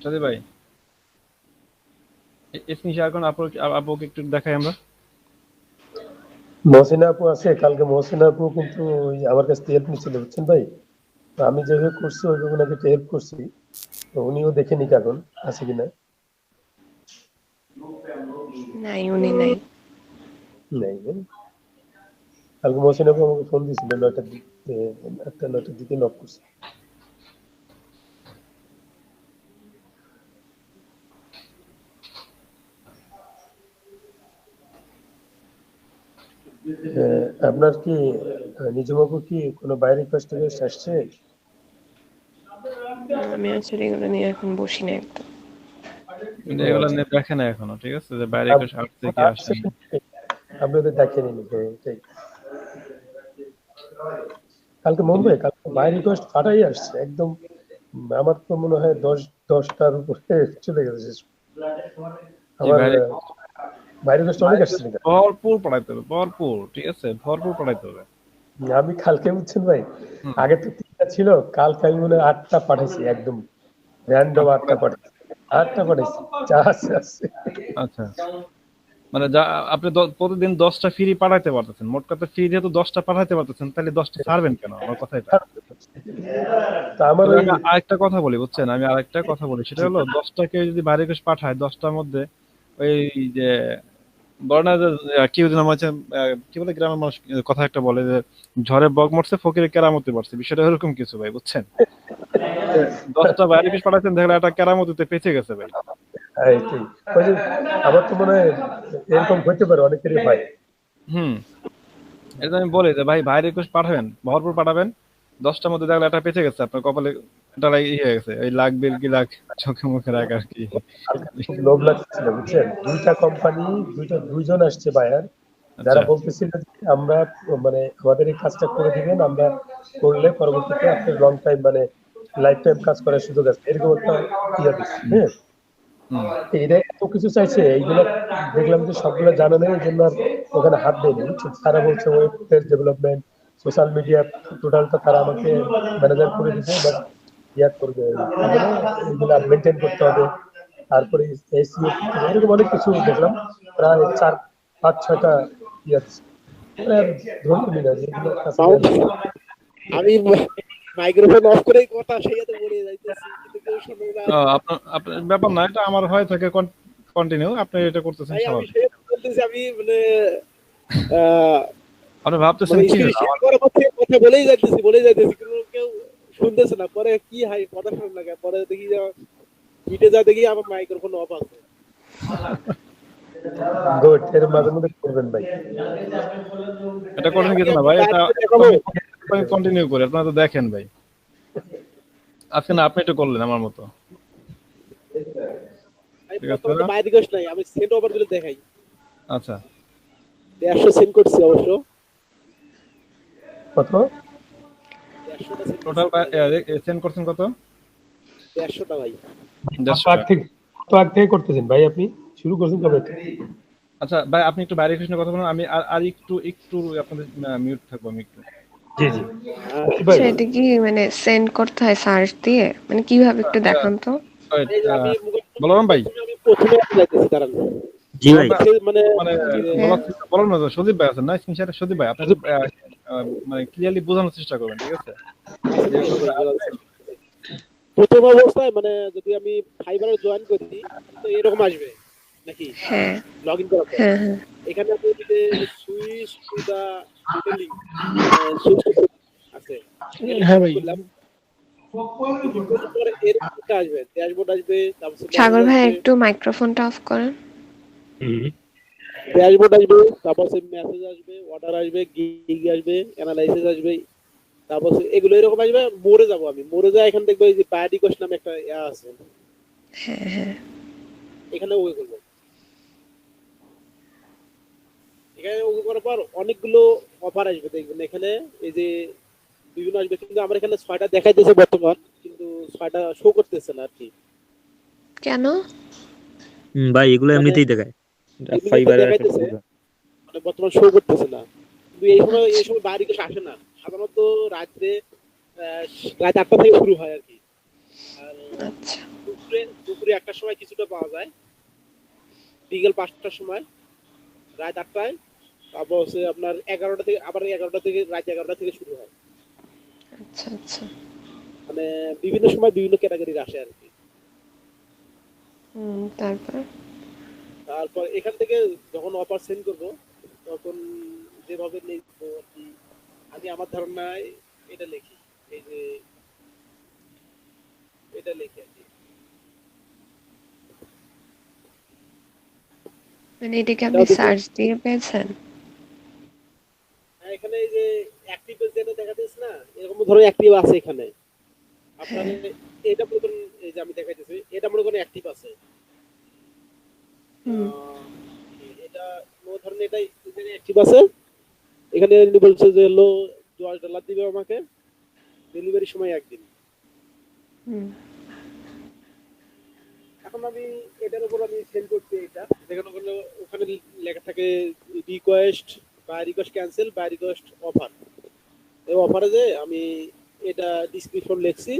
সাদি ভাই, স্ক্রিন শেয়ার করেন, আপুকে একটু দেখাই আমরা। মহসিনা আপু আছে, কালকে মহসিনা আপু কিন্তু ওই আমার কাছ থেকে হেল্প নিচ্ছিল, বুঝছেন ভাই। তো আমি যেভাবে করছি ওইভাবে ওনাকে হেল্প করছি, তো উনিও দেখে নিক এখন আছে কিনা। নাই, উনি নাই। নাই না? কালকে মহসিনা আপু আমাকে ফোন দিয়েছিল 9টার দিকে, 9টার দিকে নক করছে। আপনার কি নিজবাবু কি কোনো বাইরে রিকোয়েস্ট আসছে? আমি আসলে এগুলো নিয়ে এখন বসি না একদম। কিন্তু এগুলো নিয়ে দেখে না এখনো, ঠিক আছে, যে বাইরে কেউ আসছে কি আসেনি। আপনাদের দেখেনি, এটাই। কালকে মুম্বাই কালকে বাইরে রিকোয়েস্ট ফাটাই আসছে একদম। আমার তো মনে হয় 10টার উপরে চলে গেছে শেষ। আমার বাইরে রিকোয়েস্ট অনেক আসছে। ভরপুর পড়াইতে হবে, ভরপুর, ঠিক আছে, ভরপুর পড়াইতে হবে। আমি কালকে বুঝছেন ভাই, আগে তো 3টা ছিল কালকে আমি মনে হয় 8টা পাঠাইছি, একদম র্যান্ডম 8টা পাঠাইছি, 8টা পাঠাইছি, যা আছে। আচ্ছা, মানে যা আপনি প্রতিদিন 10টা ফ্রি পাঠাইতে পারতেছেন, মোট কথা ফ্রি যেহেতু 10টা পাঠাইতে পারতেছেন, তাহলে 10টা ছাড়বেন কেন? আমার কথা এটা। তা আমার তবে ওই আমি আরেকটা কথা বলি, বুঝছেন, আমি আরেকটা কথা বলি, সেটা হলো 10টা কেউ যদি বাইরে রিকোয়েস্ট পাঠায়, 10টার মধ্যে ওই যে বলে না যে কেউ যেন হচ্ছে কি বলে গ্রামের মানুষ কথা একটা বলে যে ঝড়ে বক মরছে ফকিরে কেরামতি পড়ছে, বিষয়টা এরকম কিছু ভাই, বুঝছেন। 10টা বাইরে রিকোয়েস্ট পাঠাচ্ছেন, দেখলে একটা কেরামতিতে পেঁচে গেছে ভাই। এইটাই। ওই যে আমার তো মনে হয় এরকম হইতে পারে, অনেকেরই হয়। হুম, এটা আমি বলি যে ভাই বাইরে রিকোয়েস্ট পাঠাবেন, ভরপুর পাঠাবেন, 10টার মধ্যে দেখলে একটা পেঁচে গেছে, আপনার কপালে এটা হয়ে গেছে, এই লাখ বিল কি লাখ চোখে মুখে রাখ আর কি। কালকে খুব লোভ লাগছিল, বুঝছেন, দুইটা কোম্পানি, দুইজন আসছে বায়ার, যারা আচ্ছা, বলতেছিল যে আমরা মানে আমাদের এই কাজটা করে দিবেন, আমরা করলে পরবর্তীতে আপনার লং টাইম মানে লাইফ টাইম কাজ করার সুযোগ আছে, এরকম একটা ইয়ে দিচ্ছে। হুম, হ্যাঁ, হুম, এটা এত কিছু চাইছে, এইগুলো দেখলাম যে সবগুলো জানা নেই, এই জন্য আর ওখানে হাত দেয়নি, বুঝছেন। তারা বলছে web page development, social media, টোটালটা তারা আমাকে ম্যানেজার করে দিতে, বাট ইয়া করবে, এগুলো মেনটেন করতে হবে, তারপরে এসইও, এরকম অনেক কিছু দেখলাম, প্রায় 4, 5, 6টা ইয়ে আছে। মানে আর ধরতে না যে এগুলো কাছে সাউন্ড, দেওয়া আমি মাইক্রোফোন অফ করেই কথা সেই সাথে বলে যাইতেছি, কিন্তু কেউ শুনে না। আপনার আপনার ব্যাপার না, এটা আমার হয় থাকে কন্টিনিউ, আপনি এটা করতেছেন তাই আমি স্বাভাবিক। সেই বলতেছি, আমি মানে আহ, আপনি ভাবতেছেন মানে কি স্ক্রিন হলো শেয়ার আমার। করার মধ্যে কথা বলেই যাইতেছি, কিন্তু কেউ শুনতেছে না। পরে কি হয়, কথা শোনা লাগে, পরে দেখি যে মিটে যা, দেখি আমার মাইক্রোফোন অফ আছে। গুড, এর মাঝে মধ্যে করবেন ভাই। এটা করেন আমি কিছু না আমি ভাই, এটা বাইরে দেখাবো। আমি কন্টিনিউ করি, আপনারা তো দেখেন ভাই। আজকে না আপনি একটু করলেন আমার মতো, আমি ঠিক আছে বর্তমানে না? বাইরে রিকোয়েস্ট নাই, আমি সেন্ড ওভার গুলো দেখাই। আচ্ছা, 150 সেন্ড করছি অবশ্য, কত? 150টা সেন্ড করছি টোটাল আপনাদের। সেন্ড করছেন কত? 150টা ভাই। কত 150 আগ টাকা। থেকে, কত আগ থেকে করতেছেন ভাই? আপনি শুরু করছেন কবে থেকে? আচ্ছা ভাই, আপনি একটু বাইরে কৃষ্ণ কথা বলুন, আমি আর আর একটু একটু আপনাদের মিউট থাকবো আমি একটু। জি জি আর ভাই। আচ্ছা, এটা কি মানে সেন্ড করতে হয় সার্চ দিয়ে, মানে কিভাবে একটু দেখান তো? এই যে আমি বলরাম ভাই, প্রথমে যাইতেছি, দাঁড়ান। জি বলরাম ভাই। ভাই, মানে মানে হ্যাঁ, বলার না, সন্দীপ ভাই আছেন না স্ক্রিনশটে, সন্দীপ ভাই আপনি একটু, মানে ক্লিয়ারলি বোঝানোর চেষ্টা করবেন, ঠিক আছে? যে বিষয়টা আছে। প্রথম অবস্থায় মানে যদি আমি ফাইবারে জয়েন করি, তো এরকম আসবে নাকি হ্যাঁ, লগ ইন করার পর। হ্যাঁ, হ্যাঁ। এখানে আপনি যদি switch to the telling, switch আছে, এখানে হ্যাঁ ক্লিক ভাই। করলাম। ক্লিক করার পরে এরকমটা আসবে, ড্যাশবোর্ড আসবে, তারপর সাগর মেসেজ ভাই, আসবে, একটু মাইক্রোফোনটা অফ করেন। ড্যাশবোর্ড আসবে, তারপর মেসেজ আসবে, অর্ডার আসবে, গিগ আসবে, অ্যানালাইসিস আসবে, তারপর এগুলো এরকম আসবে। মোড়ে যাবো, আমি মোড়ে যাই, এখানে দেখবো এই যে বায়োডিকোস নামে একটা ইয়া আছে, হ্যাঁ, হ্যাঁ। এখানে ওকে করবো। এখানে ওকে করার পর অনেকগুলো অফার আসবে, দেখবেন এখানে এই যে বিভিন্ন আসবে, কিন্তু আমার এখানে 6টা দেখাইতেছে বর্তমান, কিন্তু 6টা শো করতেছে না আর কি। কেন? ভাই এগুলো মানে এমনিতেই দেখায়, এমনিতে ফাইবারের একটা দেখাইতেছে, প্রবলেম। মানে বর্তমান শো করতেছে না। কিন্তু এই আচ্ছা, সময় বায়োডিকোস আসে না, সাধারণত রাত্রে রাত 8টা থেকে শুরু হয় আর কি। আর আচ্ছা, দুপুরে 1টার সময় কিছুটা পাওয়া যায়, বিকেল 5টার সময়, রাত 8টায়, তারপর হচ্ছে আপনার 11টা থেকে, আবার 11টা থেকে রাত 11টা থেকে শুরু হয়। আচ্ছা, আচ্ছা। মানে বিভিন্ন সময় বিভিন্ন ক্যাটাগরির আসে আর কি। তারপর? তারপর এখান থেকে যখন অফার সেন্ড করবো, তখন যেভাবে লিখবো আর কি, আমি আমার ধারণায় এটা লিখি, এই যে এটা লিখি আর কি। মানে এটা কি আপনি এটাও দেখি, সার্চ দিয়ে পেয়েছেন? এখানে এই যে অ্যাক্টিভ যেটা দেখা যাচ্ছে না, এরকম ধরনের অ্যাক্টিভ আছে এখানে আপনার। হ্যাঁ। এটা মনে করেন, এই যে আমি দেখাইতেছি, এটা মনে করেন অ্যাক্টিভ আছে। হুম। আহ, এটা মনে ধরেন এটাই অ্যাক্টিভ আছে। এখানে বলছে যে হলো $10 দিবে আমাকে, ডেলিভারি সময় 1 দিন। হুম। এখন আমি এটার উপর আমি সেন্ড করছি, এটা যেখানে ওখানে লেখা থাকে রিকোয়েস্ট বা রিকোয়েস্ট ক্যান্সেল বা রিকোয়েস্ট অফার। এই অফারে যে আমি এটা ডিসক্রিপশন লিখছি,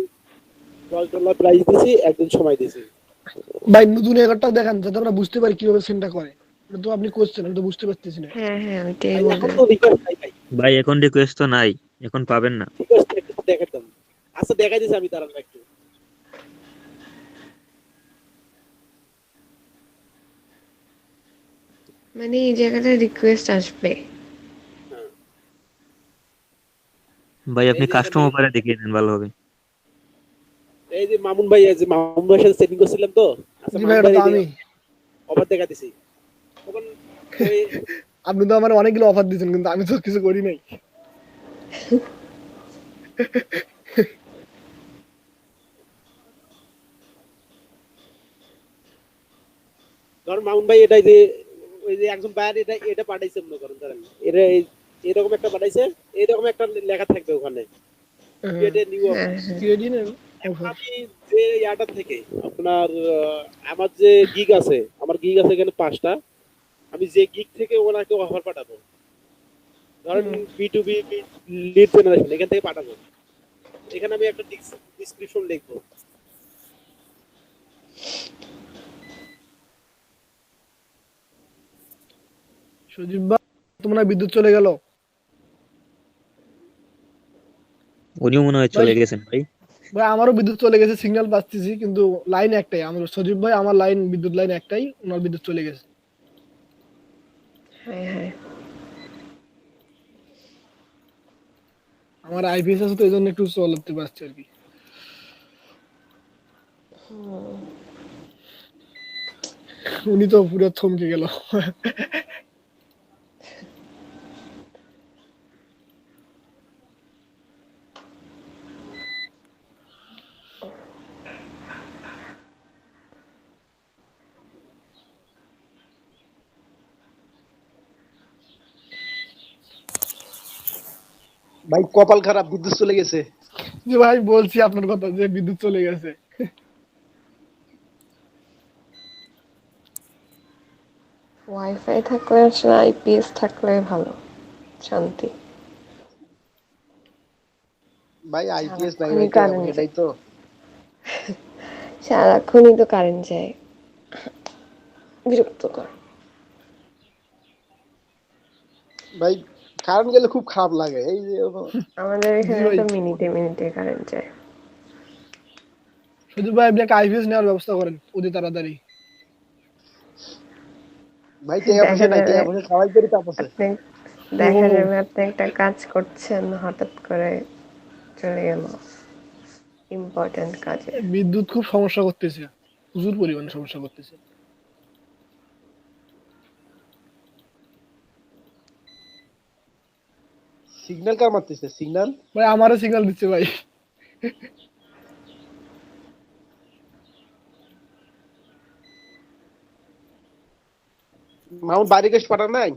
$10 প্রাইস দিছি, একদিন সময় দিছি। ভাই নতুন এগারটা দেখান যাতে আমরা বুঝতে পারি কিভাবে সিনটা করে। এটা তো আপনি করছেন, আমি তো বুঝতে পারতেছি না। হ্যাঁ হ্যাঁ ওইটাই ভাই এখন বললাম। তো রিকোয়েস্ট নাই ভাই, ভাই এখন রিকোয়েস্ট তো নাই, এখন পাবেন না। রিকোয়েস্ট একটু দেখাতাম। আচ্ছা দেখাই দিছি আমি, দাঁড়ান একটু। মানে এই জায়গাটা রিকোয়েস্ট আসবে। ভাই আপনি এই যে কাস্টমার এখানে- পারে দেখিয়ে দেন ভালোভাবে। এই যে মামুন ভাই, এই যে মামুন ভাইয়ের সাথে সেটিং করছিলাম তো। আচ্ছা জি ভাই, মামুন এটা তো ভাই আমি। অফার দেখা দিছি তখন ওই আপনি তো আমার অনেকগুলো অফার দিয়েছেন, কিন্তু আমি তো কিছু করি নাই। ধরুন মামুন ভাই এটাই যে ওই যে একজন বায়ার এটা পাঠাইছে মনে করেন, ধরেন এটা এরকম একটা পাঠাইছে, এরকম একটা লেখা থাকবে ওখানে ক্রিয়েট নিউ অফার। হ্যাঁ হ্যাঁ ক্রেডিট আমি যে ইয়াটা থেকে আপনার আমার যে গিগ আছে, আমার গিগ আছে এখানে 5টা, আমি যে গিগ থেকে ওনাকে অফার পাঠাবো, ধরেন B2B লিড জেনারেশন, এখান থেকে পাঠাবো। এখানে আমি একটা ডিসক্রিপশন লিখবো। সুজিব ভাই, তোমার বিদ্যুৎ চলে গেল। উনিও মনে হয় চলে গেছেন ভাই। ভাই আমারও বিদ্যুৎ চলে গেছে, সিগন্যাল পাচ্ছি কিন্তু লাইন একটাই। আমার সজীব ভাই, আমার লাইন বিদ্যুৎ লাইন একটাই, ওনার বিদ্যুৎ চলে গেছে। হ্যাঁ হ্যাঁ আমার আইপিএস আছে তো এই জন্য একটু চলতে পারছে আর কি। উনি তো পুরো থমকে গেল। ভাই কপাল খারাপ, বিদ্যুৎ চলে গেছে। যে ভাই বলছি আপনার কথা যে বিদ্যুৎ চলে গেছে। ওয়াইফাই থাকলে আসলে আইপিএস থাকলে ভালো, শান্তি। ভাই আইপিএস নাই সারাক্ষণই ভাই, কারেন্ট এটাই তো। সারাক্ষণই তো কারেন্ট যায়, বিরক্তকর। ভাই কারেন্ট গেলে খুব খারাপ লাগে, এই যে আমাদের এখানে ভাই। তো মিনিটে মিনিটে কারেন্ট যায়। সুজিব ভাই, আপনি একটা আইপিএস নেওয়ার ব্যবস্থা করেন অতি তাড়াতাড়ি। ভাই টাকা পয়সা নাই, টাকা পয়সা খাওয়াই করি তাপসে। আপনি দেখা যাবে আপনি একটা কাজ করছেন, হঠাৎ করে চলে গেল ইম্পর্টেন্ট কাজে। বিদ্যুৎ খুব সমস্যা করতেছে, প্রচুর পরিমাণে সমস্যা করতেছে। সিগন্যাল কার মারতেছে সিগন্যাল? ভাই আমারও সিগন্যাল দিচ্ছে ভাই। মাউন্ট বাড়ি গেছ পাঠান নাই?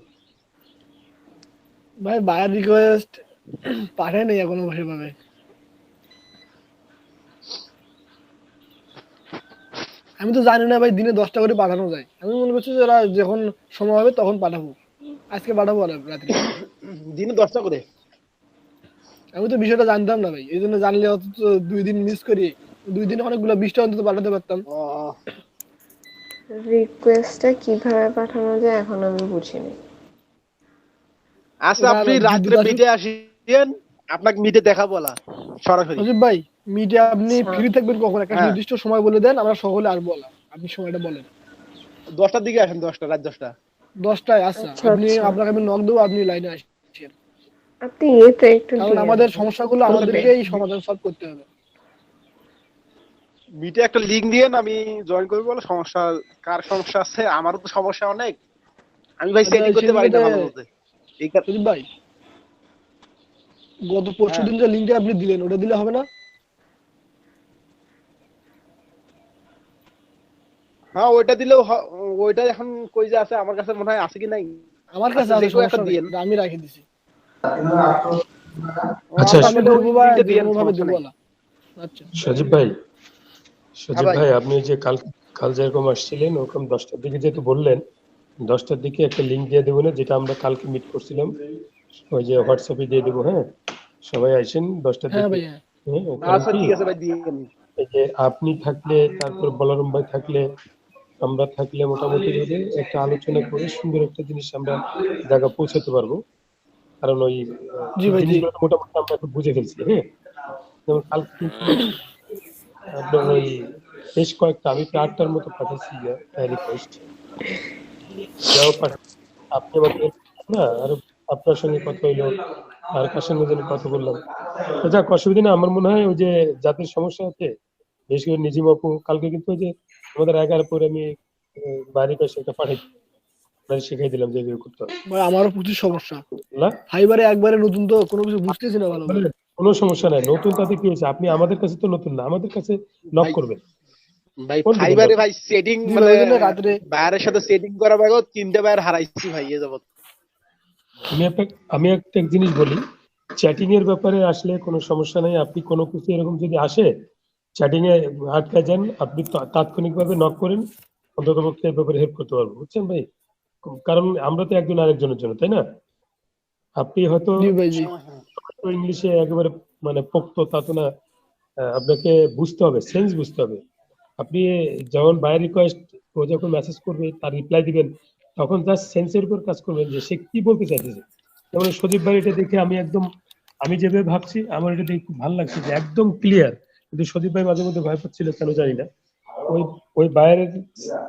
ভাই বায়ার রিকোয়েস্ট পাঠায় নাই এখনো সেভাবে। আমি তো জানি না ভাই দিনে 10টা করে পাঠানো যায়। আমি মনে করছি যে ওরা যখন সময় হবে তখন পাঠাবো। আজকে পাঠাবো রাত্রে। দিনে 10টা করে? আমি তো বিষয়টা জানতাম না ভাই, এই জন্য জানলে অন্তত 2 দিন মিস করি, 2 দিনে অনেকগুলো 20টা অন্তত পাঠাতে পারতাম। ও রিকোয়েস্টটা কিভাবে পাঠানো যায় এখন আমি বুঝিনি। আচ্ছা আপনি রাত্রে মিটে আসেন, আপনাকে মিটে দেখা বলা সরাসরি। সজীব ভাই, মিটে আপনি আচ্ছা। ফ্রি থাকবেন কখন? একটা হ্যাঁ। নির্দিষ্ট সময় বলে দেন, আমরা সকলে আসবো। আপনি সময়টা বলেন। 10টার দিকে আসেন, 10টা, রাত 10টা। 10টায়? আচ্ছা, আচ্ছা, আপনি আচ্ছা। আপনাকে আমি নক দেবো, আপনি লাইনে আসছেন। আপনি এতে একটু কারণ দিয়ে আমাদের দেন। সমস্যাগুলো আমাদেরকে এই সমাধান সলভ করতে হবে। মিটে একটা লিংক দিয়েন, আমি জয়েন করবো। বলে সমস্যা, কার সমস্যা আছে? আমারও তো সমস্যা অনেক, আমি ভাই সেটিং করতে পারি না ভালো মতো। এই সজীব ভাই, গত পরশুদিন যে লিঙ্কটা আপনি দিলেন ওটা দিলে হবে না? হ্যাঁ ওইটা দিলেও ওইটা এখন কই যে আছে, আমার কাছে মনে হয় আছে কি নাই। আমার কাছে আচ্ছা, আছে, যে কেউ একটা সমস্যা নেই, দিয়েন। এটা আমি রাখে দিছি। আচ্ছা, আমি দেখবো ভাই, লিংকটা দিয়েন, যেকোনো ভাবে সমস্যা দেবো নাই। না। আচ্ছা সজীব ভাই, সজীব ভাই। ভাই, আপনি যে কাল যেরকম আসছিলেন ওরকম 10টার দিকে যেহেতু বললেন, 10টার দিকে একটা লিংক দিয়ে দেবো না, যেটা আমরা কালকে মিট করছিলাম, ওই যে হোয়াটসঅ্যাপে দিয়ে দেবো। হ্যাঁ, সবাই আইসেন 10টার হ্যাঁ দিকে। ভাইয়া। হ্যাঁ, কারণ আচ্ছা কি ঠিক আছে ভাই দিয়ে দিন। এই যে আপনি থাকলে, তারপর বলরাম ভাই থাকলে, আমরা থাকলে মোটামুটি ভাবে একটা আলোচনা করে সুন্দর একটা জিনিস আমরা জায়গা পৌঁছাতে পারবো। কারণ ওই জি ভাই, জি। জিনিসগুলো মোটামুটি আমরা এখন বুঝে ফেলছি। হ্যাঁ, যেমন কালকে কিন্তু আপনার ওই বেশ কয়েকটা, আমি প্রায় 8টার মতো পাঠাচ্ছি রিকোয়েস্ট। যাও আপনি আমাকে না, আর আপনার সঙ্গে কথা হইলো, আর কার সঙ্গে যেন কথা বললাম। তো যাক, অসুবিধা নেই। আমার মনে হয় ওই যে যাদের সমস্যা আছে, বিশেষ করে নিজিম আপু, কালকে কিন্তু ওই যে আমাদের 11 পরে আমি বাড়ির পাশে একটা পাঠাই শিখাই দিলাম যে এভাবে করতে হবে। ভাই আমারও প্রচুর সমস্যা, না ফাইবারে একবারে নতুন তো কোনো কিছু বুঝতেছি না ভালো। মানে কোনো সমস্যা নাই, নতুন তাতে কি হয়েছে? আপনি আমাদের কাছে তো নতুন না, আমাদের কাছে নক ভাই করবেন। ভাই কোন দিবেন ফাইবারে knock? ভাই সেটিং জি মানে ভাই, ওই জন্য রাত্রে বাইরের সাথে সেটিং করা ভাই 3টে বাইর হারাইছি ভাই এ যাবত। আমি একটা জিনিস বলি, চ্যাটিং এর ব্যাপারে আসলে কোনো সমস্যা নাই। আপনি কোনো কিছু এরকম যদি আসে, চ্যাটিং এ আটকা যান, আপনি তাৎক্ষণিকভাবে নক করেন, অন্ততপক্ষে এই ব্যাপারে হেল্প করতে পারবো, বুঝছেন ভাই? কারণ আমরা তো একজন আরেকজনের জন্য, তাই না? আপনি হয়তো জি ভাই, জি। ইংলিশে একেবারে মানে পোক্ত তা তো না। আপনাকে বুঝতে হবে, সেন্স বুঝতে হবে। আপনি যেমন বাই রিকোয়েস্ট, ও যখন মেসেজ করবে তার রিপ্লাই দিবেন, তখন জাস্ট সেন্সের উপর কাজ করবেন যে সে কি বলতে চাইতেছে। যেমন সজীব ভাই এটা দেখে আমি যেভাবে ভাবছি, আমার এটা দেখে খুব ভালো লাগছে যে একদম ক্লিয়ার। কিন্তু সজীব ভাই মাঝে মধ্যে ভয় পাচ্ছিল কেন জানি না। ওই ওই বাইরের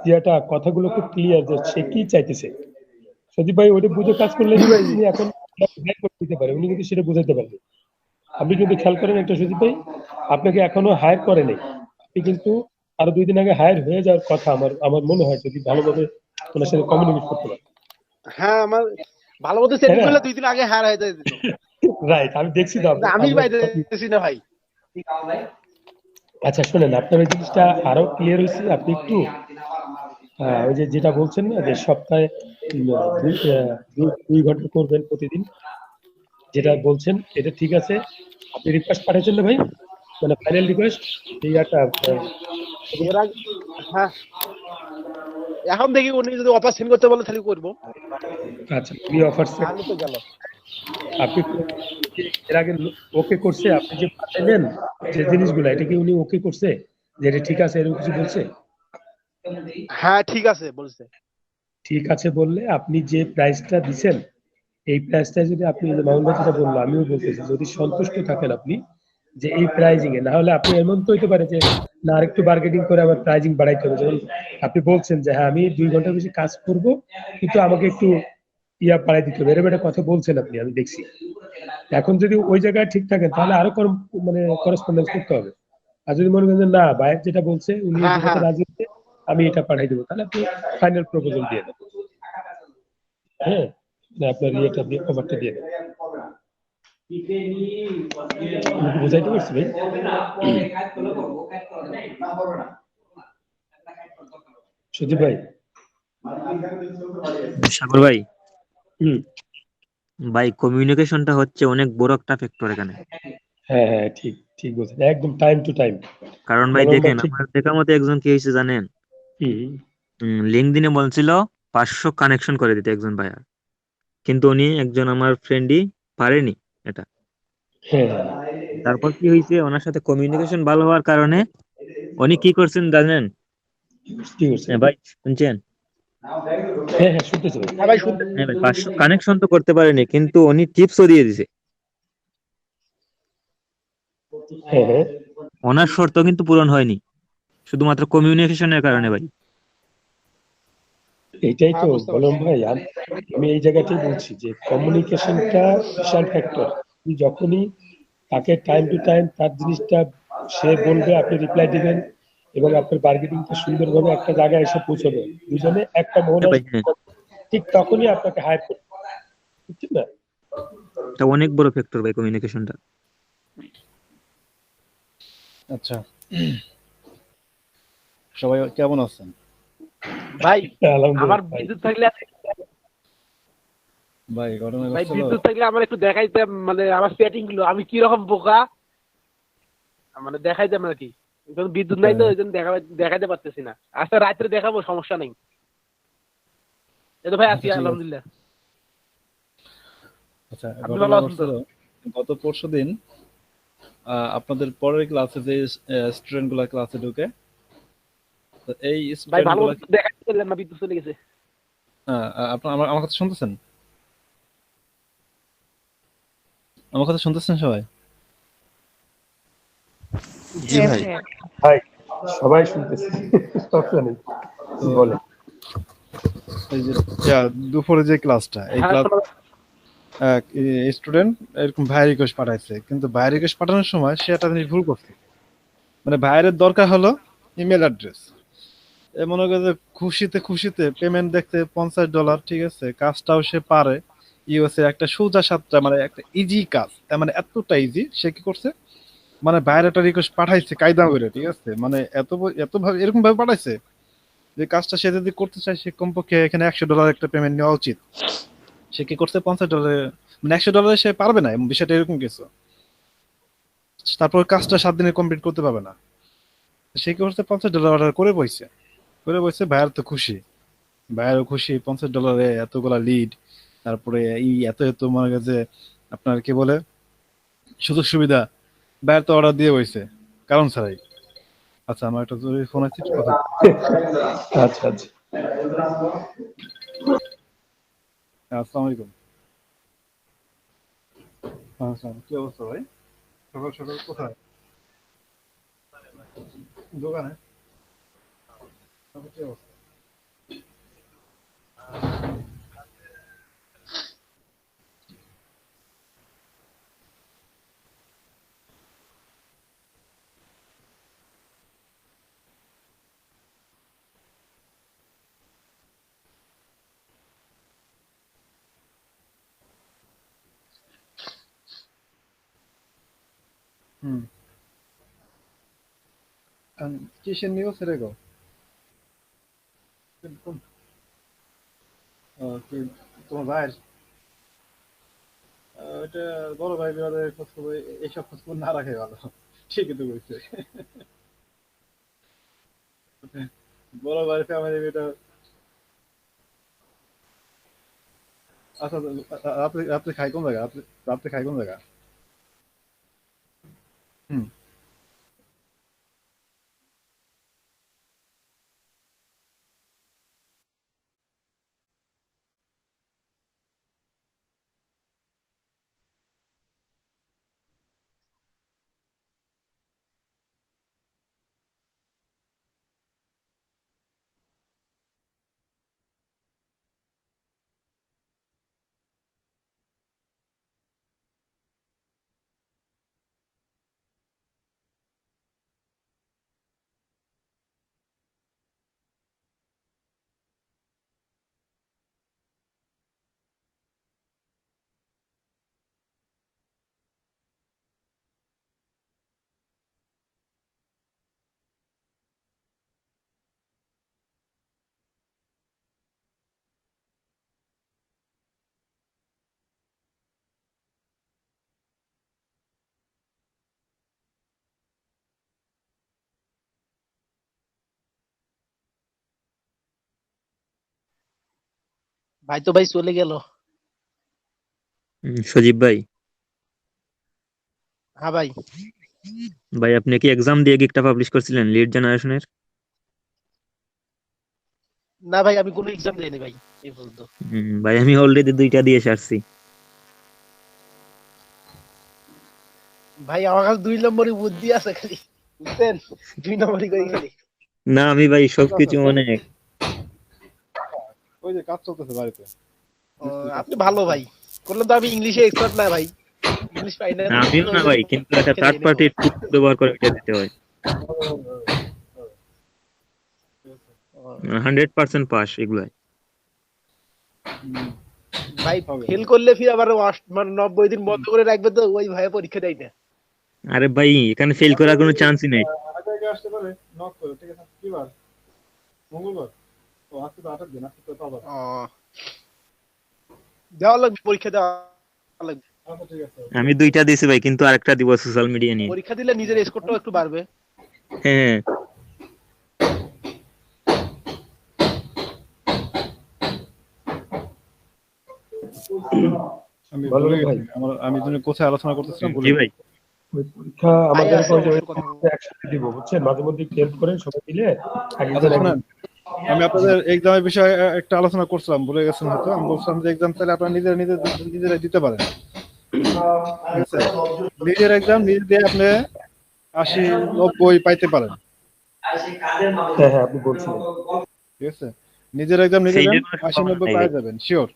ইয়াটা কথাগুলো খুব ক্লিয়ার যে সে কি চাইতেছে। সজীব ভাই ওটা বুঝে কাজ করলে জি ভাই, জি। উনি এখন ব্যাক করে দিতে পারে, উনি কিন্তু সেটা বুঝাইতে পারবে। আপনি কিন্তু খেয়াল করেন একটা সজীব ভাই, আপনাকে এখনো হায়ার করে নাই, আপনি কিন্তু আরো 2 দিন আগে হায়ার হয়ে যাওয়ার কথা। আমার আমার মনে হয় যদি ভালোভাবে ওনার সাথে কমিউনিকেট করতে পারেন, হ্যাঁ আমার ভালো মতো তাই সেটিং না? করলে 2 দিন আগে হার হয়ে যেত। রাইট, আমি দেখছি তো কিন্তু আমি পাইতেছি না ভাই। আচ্ছা শোনেন, আপনার ওই জিনিসটা আরো ক্লিয়ার হয়েছে। আপনি একটু ওই যে যেটা বলছেন না যে সপ্তাহে 2 ঘন্টা করবেন প্রতিদিন, যেটা বলছেন এটা ঠিক আছে। আপনি রিকোয়েস্ট পাঠাচ্ছেন না ভাই, মানে ফাইনাল রিকোয়েস্ট এই একটা এর আগে হ্যাঁ এখন দেখি উনি যদি অফার সেন্ড করতে বলে তাহলে করবো, আচ্ছা উনি অফার তাহলে তো গেল। আপনি এর আগে ওকে করছে? আপনি যে পাঠাইলেন যে জিনিসগুলো, এটা কি উনি ওকে করছে যে এটা ঠিক আছে, এরকম কিছু বলছে? হ্যাঁ ঠিক আছে বলছে। ঠিক আছে বললে আপনি যে প্রাইসটা দিছেন, এই প্রাইসটা যদি আপনি মামুন ভাই যেটা বললো, আমিও বলতেছি, যদি সন্তুষ্ট থাকেন আপনি যে এই প্রাইজিং এ, না হলে আপনি এমন তো হইতে পারে যে না আরেকটু বার্গেনিং করে আবার প্রাইজিং বাড়াইতে হবে। যেমন আপনি বলছেন যে হ্যাঁ আমি 2 ঘন্টা বেশি কাজ করব, কিন্তু আমাকে একটু ইয়া বাড়াই দিতে হবে, এরকম একটা কথা বলছেন আপনি, আমি দেখছি। এখন যদি ওই জায়গায় ঠিক থাকেন তাহলে আরো মানে করেসপন্ডেন্স করতে হবে। আর যদি মনে করেন যে না ভাই যেটা বলছে উনি হ্যাঁ যেটাতে হ্যাঁ রাজি হচ্ছে, আমি এটা পাঠাই দেবো, তাহলে আপনি ফাইনাল প্রপোজাল দিয়ে দেন। হ্যাঁ, মানে আপনার ইয়েটা দিয়ে কভারটা দিয়ে দেন। আমি কি বুঝাইতে পারছি ভাই? সজীব ভাই। সাগর ভাই, হুম। ভাই কমিউনিকেশনটা হচ্ছে অনেক বড় একটা ফ্যাক্টর এখানে। হ্যাঁ হ্যাঁ, ঠিক ঠিক বলছেন, একদম টাইম টু টাইম। কারণ ভাই বলরাম ভাই দেখেন, ঠিক। আমার দেখা মতো একজন কি হয়েছে জানেন, হুম। লিঙ্কডইনে বলছিল 500 কানেকশন করে দিতে একজন ভাইয়া, কিন্তু উনি একজন আমার ফ্রেন্ডই পারেনি এটা। হ্যাঁ হ্যাঁ, তারপর কি হয়েছে, ওনার সাথে কমিউনিকেশন ভালো হওয়ার কারণে উনি কি করছেন জানেন? কি করছে? হ্যাঁ ভাই, শুনছেন? হ্যাঁ হ্যাঁ, শুনতেছি ভাই। হ্যাঁ ভাই শুনতে হ্যাঁ ভাই, 500 কানেকশন তো করতে পারেনি, কিন্তু উনি টিপসও দিয়ে দিছে। হ্যাঁ হ্যাঁ, ওনার শর্ত কিন্তু পূরণ হয়নি, শুধুমাত্র কমিউনিকেশনের কারণে ভাই। এটাই হ্যাঁ তো বুঝতে পারছি। বলরাম ভাই, আমি এই জায়গাতেই বলছি যে কমিউনিকেশনটা বিশাল ফ্যাক্টর। আপনি যখনই তাকে টাইম টু টাইম তার জিনিসটা সে বলবে, আপনি রিপ্লাই দিবেন, এবং আপনার বার্গেনিংটা সুন্দরভাবে একটা জায়গায় এসে পৌঁছবে, দুজনে একটা হ্যাঁ মহলে ভাই, হ্যাঁ, ঠিক তখনই আপনাকে হায়ার করবে, বুঝছেন না? এটা অনেক বড় ফ্যাক্টর ভাই কমিউনিকেশনটা। আচ্ছা, সবাই কেমন আছেন? ভাই আমার আলহামদুলিল্লাহ ভাই। বিদ্যুৎ থাকলে ভাই ঘটনা ভাই হচ্ছিল, বিদ্যুৎ থাকলে আমার একটু দেখাইতে, মানে আমার সেটিং গুলো আমি কি রকম বোকা, মানে দেখাইতাম আর কি। কিন্তু বিদ্যুৎ নাই তো ওই জন্য দেখাইতে পারতেছি না। আচ্ছা রাত্রে দেখাবো, সমস্যা নেই। এই তো ভাই আছি আচ্ছা ঠিক আছে। আলহামদুলিল্লাহ। আচ্ছা, আপনি ঘটনা ভালো আছেন তো? ঘটছিল গত পরশুদিন আপনাদের পরের ক্লাসে যে স্টুডেন্ট গুলা ক্লাসে ঢুকে, তো এই ভাই স্টুডেন্ট ভালো গুলা, মতো দেখাতে পারলেন না, বিদ্যুৎ চলে গেছে। আপনার আমার কথা শুনতেছেন? আমার কথা শুনতেছেন সবাই? জি হ্যাঁ ভাই। ভাইয়া। ভাই সবাই শুনতেছে, সমস্যা নেই, তো বলে। এই যে দুপুরে যে ক্লাসটা, এই হ্যাঁ ক্লাস শোনা যাচ্ছে। স্টুডেন্ট এরকম ভাই রিকোয়েস্ট পাঠাইছে, কিন্তু ভাই রিকোয়েস্ট পাঠানোর সময় সে একটা জিনিস ভুল করছে। মানে ভাইয়ের দরকার হলো ইমেল অ্যাড্রেস। এ মনে করে যে খুশিতে খুশিতে পেমেন্ট দেখতে $50, ঠিক আছে, কাজটাও সে পারে। ইউএসএ একটা সোজা সাপটা, মানে একটা ইজি কাজ, তার মানে এতটা ইজি, সে কি করছে, মানে ভাইয়ের একটা রিকোয়েস্ট পাঠাইছে কায়দা করে, ঠিক আছে, মানে এত ভাবে এরকম ভাবে পাঠাইছে যে কাজটা সে যদি করতে চায়, সে কমপক্ষে এখানে $100 একটা পেমেন্ট নেওয়া উচিত। সে কি করছে, $50, মানে $100 সে পারবে না, বিষয়টা এরকম কিছু। তারপর কাজটা 7 দিনে কমপ্লিট করতে পারবে না। সে কি করছে, $50 অর্ডার করে বসছে। ভাইয়ার তো খুশি, ভাইয়ারও খুশি, $50 এতগুলা লিড, তারপরে এই এত এত মনে গেছে আপনার কি বলে সুযোগ সুবিধা, ভাইয়ার তো অর্ডার দিয়ে বসছে কারণ ছাড়াই। আচ্ছা, আমার একটা জরুরি ফোন আছে, একটু কথা বলি। আচ্ছা আচ্ছা। হ্যাঁ, আসসালামু আলাইকুম। হ্যাঁ, আসসালাম। কি অবস্থা ভাই? সকাল সকাল কোথায়? দোকানে? তারপর কি অবস্থা? হুম। কিসের নিউজ রে গো? কোন- কি তোমার ভাইয়ের? ওইটা বড় ভাই বিবাদের খোঁজ খবর, এইসব খোঁজ খবর না রাখে ভালো। ঠিকই তো বলছে। বড় ভাইয়ের ফ্যামিলি এটা। আচ্ছা, রাত্রে রাত্রে খাই কোন জায়গা? রাত্রে খাই কোন জায়গা? হুম। ভাই তো ভাই চলে গেল। সজীব ভাই, হ্যাঁ ভাই। ভাই আপনি কি এক্সাম দিয়ে গিগটা পাবলিশ করছিলেন লিড জেনারেশনের? না ভাই আমি কোনো এক্সাম দিইনি ভাই এই পর্যন্ত। ভাই আমি অলরেডি 2টা দিয়ে সারছি। ভাই আমার কাছে 2 নম্বরই বুদ্ধি আছে খালি, বুঝছেন? 2 নম্বরই করি খালি। না আমি ভাই আচ্ছা, সবকিছু মানে ওই যে কাজ চলতেছে বাড়িতে। ও, আপনি ভালো ভাই। করলাম তো আমি ইংলিশে এক্সপার্ট না ভাই, ইংলিশ পাই না আমিও তো, না ওই ভাই, জন্য কিন্তু একটা পরীক্ষা থার্ড দেয়নি পার্টির কোনো। টুল ব্যবহার করে এটা দিতে হয়। ও, 100% পাস এগুলো। ভাই হবে। ফেল করলে ফির আবার মানে 90 দিন বন্ধ করে রাখবে, তো ওই ভাই পরীক্ষা দেয় না। আরে ভাই এখানে ফেল করার কোনো চান্সই নেই। আগে আগে আসতে পারে, নক করে, ঠিক আছে। কি বার? মঙ্গলবার। ও, আজকে তো 8 দিন, আজকে তো পাবো। ও, দেওয়া লাগবে, পরীক্ষা দেওয়া লাগবে। আচ্ছা, ঠিক আছে। আমি 2টা দিয়েছি ভাই, কিন্তু আরেকটা দিব সোশ্যাল মিডিয়া নিয়ে। পরীক্ষা দিলে নিজের স্কোরটাও একটু বাড়বে। হ্যাঁ আমি বলো ভুলে ভাই। গেছি, আমি তুমি কোথায় আলোচনা করতেছিলাম জি ভুলে ভাই। গেছি। ওই পরীক্ষা ভাই আমাদের আছে ওই যে অবশ্যই কথা বলবো। একসাথে দিব বুঝছেন, মাঝে মধ্যে একটু হেল্প করেন সবাই মিলে আচ্ছা একজন শোনেন, আমি আপনাদের এক্সামের বিষয়ে একটা আলোচনা করছিলাম, ভুলে গেছেন হয়তো। আমি বলছিলাম যে এক্সাম চাইলে আপনারা নিজেরা দিতে পারেন, ঠিক আছে? নিজের এক্সাম নিজে দিয়ে আপনি 80-90 পাইতে পারেন, হ্যাঁ হ্যাঁ আপনি বলছিলেন। ঠিক আছে? নিজের এক্সাম নিজে দেন, সেইটার কোনো সম্ভাবনা 80-90 নাই পাই ভাই। যাবেন শিওর।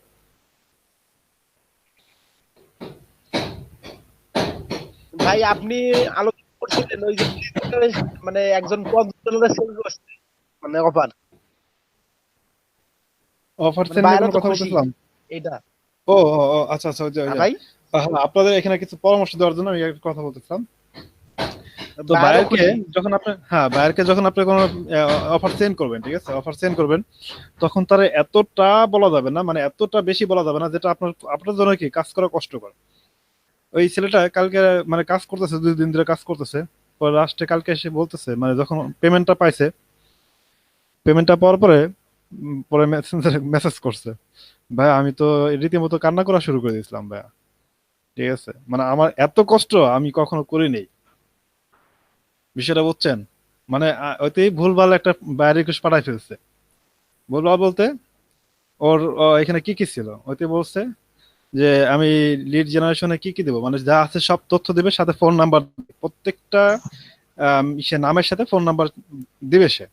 ভাই আপনি আলোচনা করছিলেন ওই যে মানে একজন 50 জনের সেল করছে মানে অফার, অফার মানে সেন্ড নিয়ে বাইরে কোনো তো কথা খুশি বলতেছিলাম। এটা। ও ও ও, আচ্ছা আচ্ছা, ওই যে হ্যাঁ ভাই, হ্যাঁ, আপনাদের এখানে কিছু পরামর্শ দেওয়ার জন্য আমি একটা কথা বলতেছিলাম। তো বাইরেও খুশি। বায়ারকে যখন আপনি কোনো অফার সেন্ড করবেন, ঠিক আছে, অফার সেন্ড করবেন, তখন তার এতটা বলা যাবে না, মানে এতটা বেশি বলা যাবে না যেটা আপনার আপনার জন্য কি কাজ করা কষ্টকর। ওই ছেলেটা কালকে মানে কাজ করতেছে, 2 দিন ধরে কাজ করতেছে, পরে লাস্টে কালকে এসে বলতেছে, মানে যখন পেমেন্টটা পাইছে, পেমেন্টটা পাওয়ার পরে পরে মেসেঞ্জারে মেসেজ করছে, ভাই আমি তো রীতিমতো কান্না করা শুরু করে দিয়েছিলাম ভাইয়া, ঠিক আছে? মানে আমার এত কষ্ট আমি কখনো করিনি, বিষয়টা বুঝছেন? মানে ওইতেই ভুলভাল একটা বায়ার রিকোয়েস্ট পাঠাই ফেলছে। ভুলভাল বলতে ও এখানে কি কি ছিল, ওইতে বলছে যে আমি লিড জেনারেশনে কি কি দেবো, মানে যা আছে সব তথ্য দিবে, সাথে ফোন নাম্বার, প্রত্যেকটা সে নামের সাথে ফোন নাম্বার দিবে সে,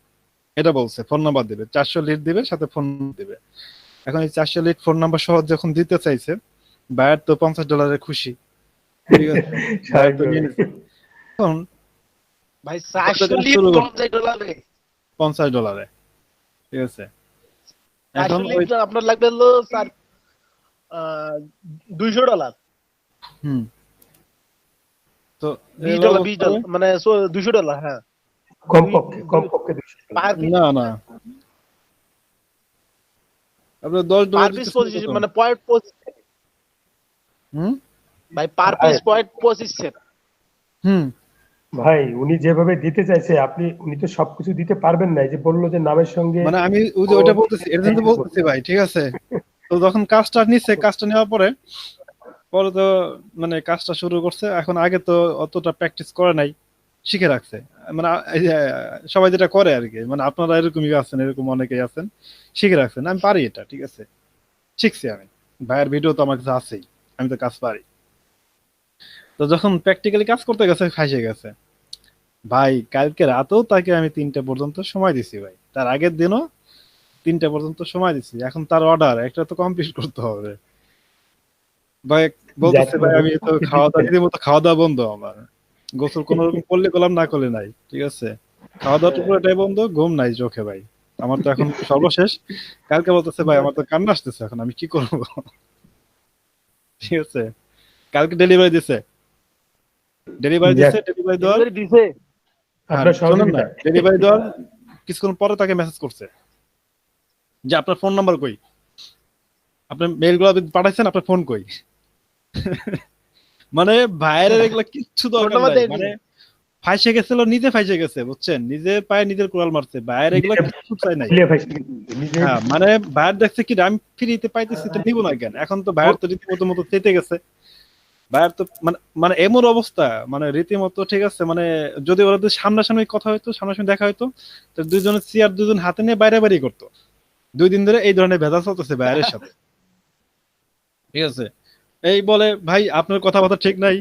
এটা বলছে। ফোন নাম্বার দিবে, 400 লিড দিবে, সাথে ফোন দিবে। এখন এই 400 লিড ফোন নাম্বার সহ যখন দিতে চাইছে, বায়ার তো $50 খুশি, ঠিক আছে? বায়ার তো নিয়ে নিছে। এখন ভাই কত 400 কাজ লিড শুরু $50, $50, ঠিক আছে? এখন 400 ওই লিড আপনার লাগবে হলো স্যার $200, হুম, তো এই $20 অবস্থা $20 মানে $200, হ্যাঁ কমপক্ষে 200 পার পিস, না না, আপনার $10 পার পিস দিতেছেন 25 কত? মানে পয়েন্ট 25 হুম ভাই, পার পিস পয়েন্ট 25 সেন্ট। হুম ভাই উনি যেভাবে দিতে চাইছে উনি তো সবকিছু দিতে পারবেন না, এই যে বললো যে নামের সঙ্গে মানে আমি ওই যে ওইটা বলতেছি, এর জন্য তো বলতেছি ভাই, ঠিক আছে? তো যখন কাজটা নিচ্ছে, কাজটা নেওয়ার পরে পরে তো মানে কাজটা শুরু করছে। এখন আগে তো অতটা প্র্যাকটিস করে নাই, শিখে রাখছে। মানে এই যে সবাই যেটা করে আর কি, মানে আপনারা এরকমই আছেন, এরকম অনেকেই আছেন, শিখে রাখছেন। আমি পারি এটা, ঠিক আছে, শিখছি আমি। ভাইয়ের ভিডিও তো আমার কাছে আছেই, আমি তো কাজ পারি। তো যখন প্র্যাকটিক্যালি কাজ করতে গেছে, ফাঁসে গেছে ভাই। কালকে রাতেও তাকে আমি 3টা পর্যন্ত সময় দিছি ভাই, তার আগের দিনও 3টা পর্যন্ত সময় দিছি। এখন তার অর্ডার একটা তো কমপ্লিট করতে হবে ভাই। বলতেছে ভাই আমি তো খাওয়া দাওয়া, রীতিমতো খাওয়া দাওয়া বন্ধ আমার, গোসল কোন রকম করলে করলাম, না করলে নাই, ঠিক আছে? খাওয়া দাওয়া পুরোটাই বন্ধ, ঘুম নাই চোখে ভাই। আমার তো এখন সর্বশেষ কালকে বলতেছে ভাই আমার তো কান্না আসতেছে, এখন আমি কি করবো? ঠিক আছে, কালকে ডেলিভারি দিছে, ডেলিভারি দেওয়ার ডেলিভারি দিছে। হ্যাঁ আপনার শোনেন সহযোগিতা না, ডেলিভারি দেওয়ার কিছুক্ষণ পরে তাকে মেসেজ করছে যে আপনার ফোন নাম্বার কই, আপনার মেইল গুলো পাঠাইছেন, আপনার ফোন কই? মানে ভাইয়ের এগুলা কিচ্ছু দরকার ফোন নাম্বার নাই, দেয়নি। মানে ফাইসে গেছিল, নিজে ফাইসে গেছে, বুঝছেন? নিজের পায়ে নিজের কুড়াল মারছে, ভাইয়ের এগুলা কিচ্ছু চাই নাই। হ্যাঁ মানে ভাইয়ের দেখছে কি আমি ফ্রিতে পাইতেছি, তো নিব না কেন? এখন তো ভাইয়ের তো রীতিমতো মতো চেতে গেছে। ভাইয়ের তো মানে মানে এমন অবস্থা, মানে রীতিমতো, ঠিক আছে? মানে যদি ওরা যদি সামনাসামনি কথা হইতো, সামনাসামনি দেখা হইতো, তো দুইজনের চেয়ার দুজন হাতে নিয়ে বাইরে বাইরে করতো। 2 দিন ধরে এই ধরনের ভেজাল চলতেছে ভাইয়ের সাথে, ঠিক আছে? এই বলে ভাই আপনার কথাবার্তা ঠিক নাই।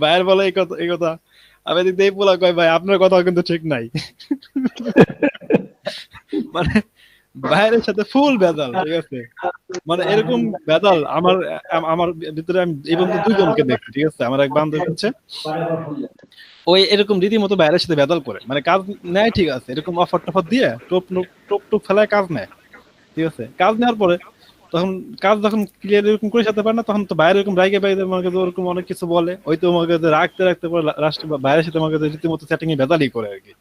ভাইয়ের বলে এই কথা, আমি এদিক দিয়ে পোলা কয় ভাই আপনার কথা কিন্তু ঠিক নাই। মানে ভাইয়ের সাথে ফুল ভেজাল, ঠিক আছে? মানে এরকম ভেজাল আমার আমার ভিতরে আমি এই পর্যন্ত 2 জনকে দেখছি, ঠিক আছে? আমার এক বান্ধবী হচ্ছে ওই এরকম রীতিমতো বাইরের সাথে ভেজাল করে, মানে কাজ নেয়, ঠিক আছে, এরকম অফার টফার দিয়ে টোপ ফেলায় কাজ নেয়, ঠিক আছে? কাজ নেওয়ার পরে তখন কাজ যখন ক্লিয়ার এরকম করে সাথে পারে না, তখন তো বাইরে এরকম রাইগে বাইরে আমাকে ওরকম অনেক কিছু বলে, ওই তো আমাকে রাখতে রাখতে পরে লাস্ট বাইরের সাথে আমাকে রীতিমতো সেটিং এ ভেজালই করে আর কি।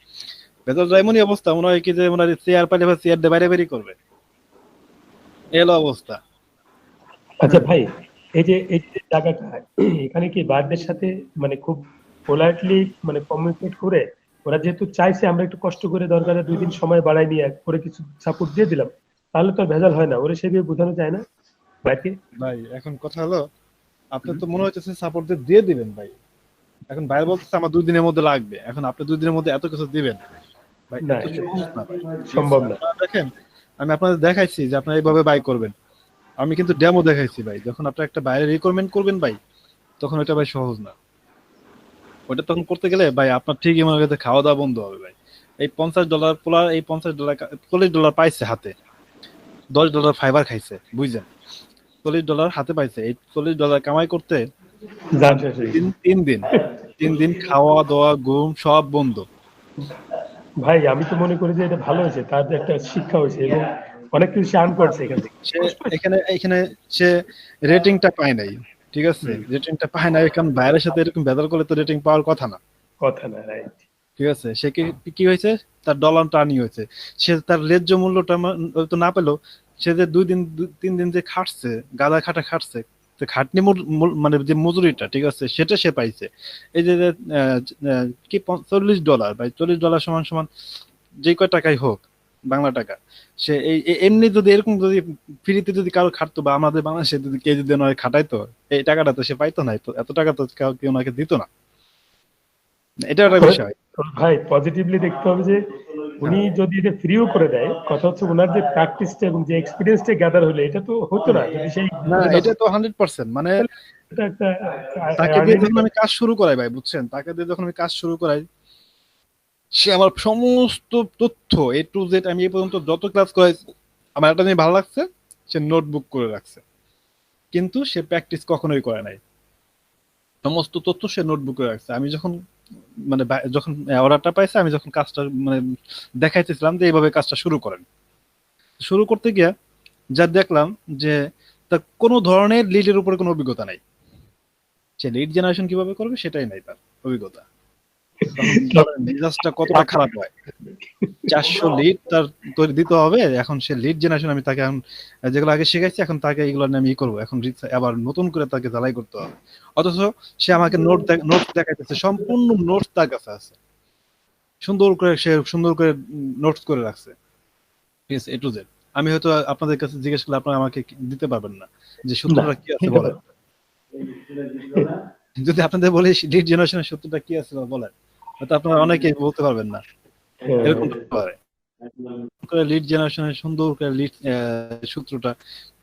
ভেজালটা এমনই অবস্থা, মনে হয় কি যে মনে হয় চেয়ার পাইলে চেয়ার দিয়ে বাইরে বেরিয়ে করবে, এলো অবস্থা। আচ্ছা ভাই, এই যে জায়গাটা, এখানে কি বারদের সাথে মানে খুব পোলাইটলি মানে কমিউনিকেট করে, ওরা যেহেতু চাইছে আমরা একটু কষ্ট করে দরকারে 2 দিন সময় বাড়াই নিয়ে করে কিছু সাপোর্ট দিয়ে দিলাম, তাহলে তো আর ভেজাল হয় না, ওরা সেভাবে বোঝানো যায় না ভাইকে? ভাই এখন কথা হলো, আপনার তো মনে হচ্ছে সাপোর্ট দিয়ে দিবেন ভাই, এখন ভাই বলতেছে আমার 2 দিনের মধ্যে লাগবে, এখন আপনি 2 দিনের মধ্যে এত কিছু দিবেন ভাই, না এত সহজ না ভাই। সম্ভব না। আপনারা দেখেন, আমি আপনাদের দেখাইছি যে আপনারা এইভাবে বাই করবেন, আমি কিন্তু ডেমো দেখাইছি ভাই। যখন আপনি একটা বাইরে রিকমেন্ড করবেন ভাই, তখন ওটা ভাই সহজ না। ওটা তখন করতে গেলে ভাই আপনার ঠিকই মনে করতে খাওয়া দাওয়া বন্ধ হবে ভাই। এই $50 পোলার, এই $50 $40 পাইছে হাতে, $10 ফাইবার খাইছে, বুঝছেন? $40 হাতে পাইছে, এই $40 কামাই করতে জান শেষ হয়ে গেছে। 3 দিন খাওয়া দাওয়া ঘুম সব বন্ধ। ভাই আমি তো মনে করি যে এটা ভালো হয়েছে, তার যে একটা শিক্ষা হয়েছে এবং অনেক কিছু সে আর্ন করছে এখান থেকে। সে এখানে সে রেটিংটা পায় নাই, ঠিক আছে, রেটিংটা পায় নাই, কারণ বাইরের সাথে এরকম ভেজাল করলে তো রেটিং পাওয়ার কথা না, কথা না, রাইট। ঠিক আছে। সে কি হয়েছে, তার ডলার টার্নিং হয়েছে, সে তার ন্যায্য মূল্যটা তো না পেলো। সে যে 3 দিন যে খাটছে, গাদা খাটা খাটছে, তো খাটনি মানে যে মজুরিটা, ঠিক আছে, সেটা সে পাইছে। এই যে কি $40 ভাই, $40 সমান সমান যে কয় টাকাই হোক বাংলা টাকা, সে এমনি যদি এরকম যদি ফ্রিতে যদি কারো খাটতো, বা আমাদের বাংলাদেশে যদি কেউ যদি ওনাকে খাটাইতো, এই টাকাটা তো সে পাইতো না, তো এত টাকা তো কেউ ওনাকে দিত না। এটা একটা বিষয়। ভাই পজিটিভলি দেখতে হবে যে উনি যদি এটা ফ্রিও করে দেয়, কথা হচ্ছে ওনার যে প্র্যাকটিসটা এবং যে এক্সপিরিয়েন্সটা গ্যাদার হলো, এটা তো হতো না যদি সেই না, এটা তো 100%, মানে এটা একটা তাকে দিয়ে যখন আমি কাজ শুরু করাই ভাই, বুঝছেন, তাকে দিয়ে যখন আমি কাজ শুরু করাই, সে আমার সমস্ত তথ্য A to Z, আমি এই পর্যন্ত যত ক্লাস করাইছি, আমার একটা জিনিস ভালো লাগছে, সে নোটবুক করে রাখছে, কিন্তু সে প্র্যাকটিস কখনোই করে নাই। সমস্ত তথ্য সে নোটবুক করে রাখছে। আমি যখন মানে যখন অর্ডারটা পাইছে, আমি যখন কাজটা মানে দেখাইতেছিলাম যে এইভাবে কাজটা শুরু করেন, শুরু করতে গিয়া যা দেখলাম যে তার কোনো ধরনের লিডের উপরে কোনো অভিজ্ঞতা নাই। সে লিড জেনারেশন কিভাবে করবে সেটাই নাই তার অভিজ্ঞতা। তখন মেজাজটা কতটা খারাপ হয়। 400 লিড তার তৈরি দিতে হবে, এখন সে লিড জেনারেশন, আমি তাকে এখন যেগুলো আগে শিখাইছি, এখন তাকে এগুলো নিয়ে আমি করবো, এখন আবার নতুন করে তাকে জ্বালাই করতে হবে। অথচ সে আমাকে নোট দেখাইতেছে, সম্পূর্ণ নোটস তার কাছে আছে, সুন্দর করে নোটস করে রাখছে, ঠিক আছে, A to Z। আমি হয়তো আপনাদের কাছে জিজ্ঞেস করলে আপনারা আমাকে দিতে পারবেন না যে সূত্রটা কি আছে বলেন। যদি আপনাদের বলি লিড জেনারেশনের সূত্রটা কি আছে বলেন, হয়তো আপনারা অনেকেই বলতে পারবেন না। এরকম পারে লিড জেনারেশনের সুন্দর করে লিড সূত্রটা,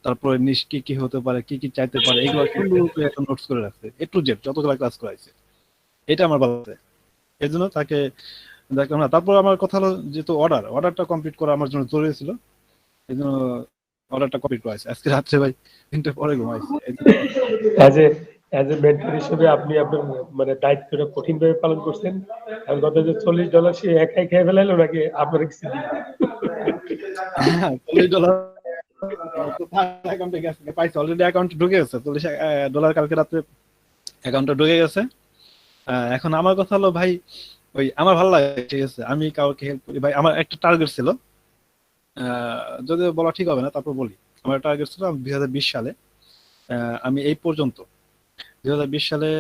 তারপরে কি কি হতে পারে, কি কি চাইতে পারে, এগুলো সুন্দর করে একটা নোটস করে রাখছে, A to Z যতগুলো ক্লাস করাইছে। এটা আমার ভালো লাগে, এই জন্য তাকে দেখলাম না। তারপর আমার কথা হলো, যেহেতু অর্ডারটা কমপ্লিট করা আমার জন্য জরুরি ছিল, এই জন্য অর্ডারটা কমপ্লিট করাইছে। আজকে রাত্রে ভাই 3টা পরে ঘুমাইছি। অ্যাজ এ মেন্টর হিসেবে আপনি আপনার মানে দায়িত্বটা কঠিন ভাবে পালন করছেন। আর গত যে $40 সে একাই খেয়ে ফেলাইলো নাকি আপনার কিছু দিল? $40 অ্যাকাউন্টে গেছে, পাইছে অলরেডি, অ্যাকাউন্টে ঢুকে গেছে $40 কালকে রাতে অ্যাকাউন্টে ঢুকে গেছে। এখন আমার কথা হলো ভাই, ওই আমার ভালো লাগে, ঠিক আছে, আমি কাউকে হেল্প করি ভাই। আমার একটা টার্গেট ছিল, যদি বলা ঠিক হবে না, তারপর বলি। আমার টার্গেট ছিল 2020 সালে, আমি এই পর্যন্ত 2020 সালে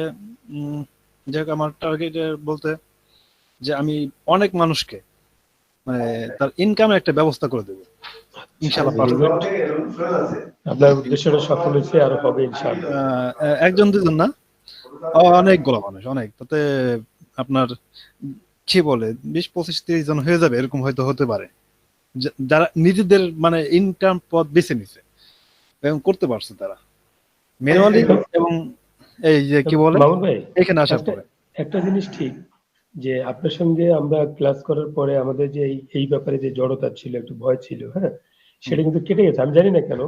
যাই হোক, আমার টার্গেট বলতে যে আমি অনেক মানুষকে মানে তার ইনকামের একটা ব্যবস্থা করে দেবো ইনশাআল্লাহ, পারবো। আপনার উদ্দেশ্যটা সফল হয়েছে, আর হবে ইনশাআল্লাহ। একজন দুজন না, অনেকগুলো মানুষ, অনেক, তাতে আপনার কি বলে 20-25-30 জন হয়ে যাবে, এরকম হয়তো হতে পারে, যারা নিজেদের মানে ইনকাম পথ বেছে নিছে এবং করতে পারছে তারা ম্যানুয়ালি, এবং এই যে কি বলে মামুন ভাই, এখানে আসার পরে একটা জিনিস ঠিক যে আপনার সঙ্গে আমরা ক্লাস করার পরে আমাদের যে এই ব্যাপারে যে জড়তা ছিল, একটু ভয় ছিল, হ্যাঁ, সেটা কিন্তু কেটে গেছে। আমি জানি না কেন,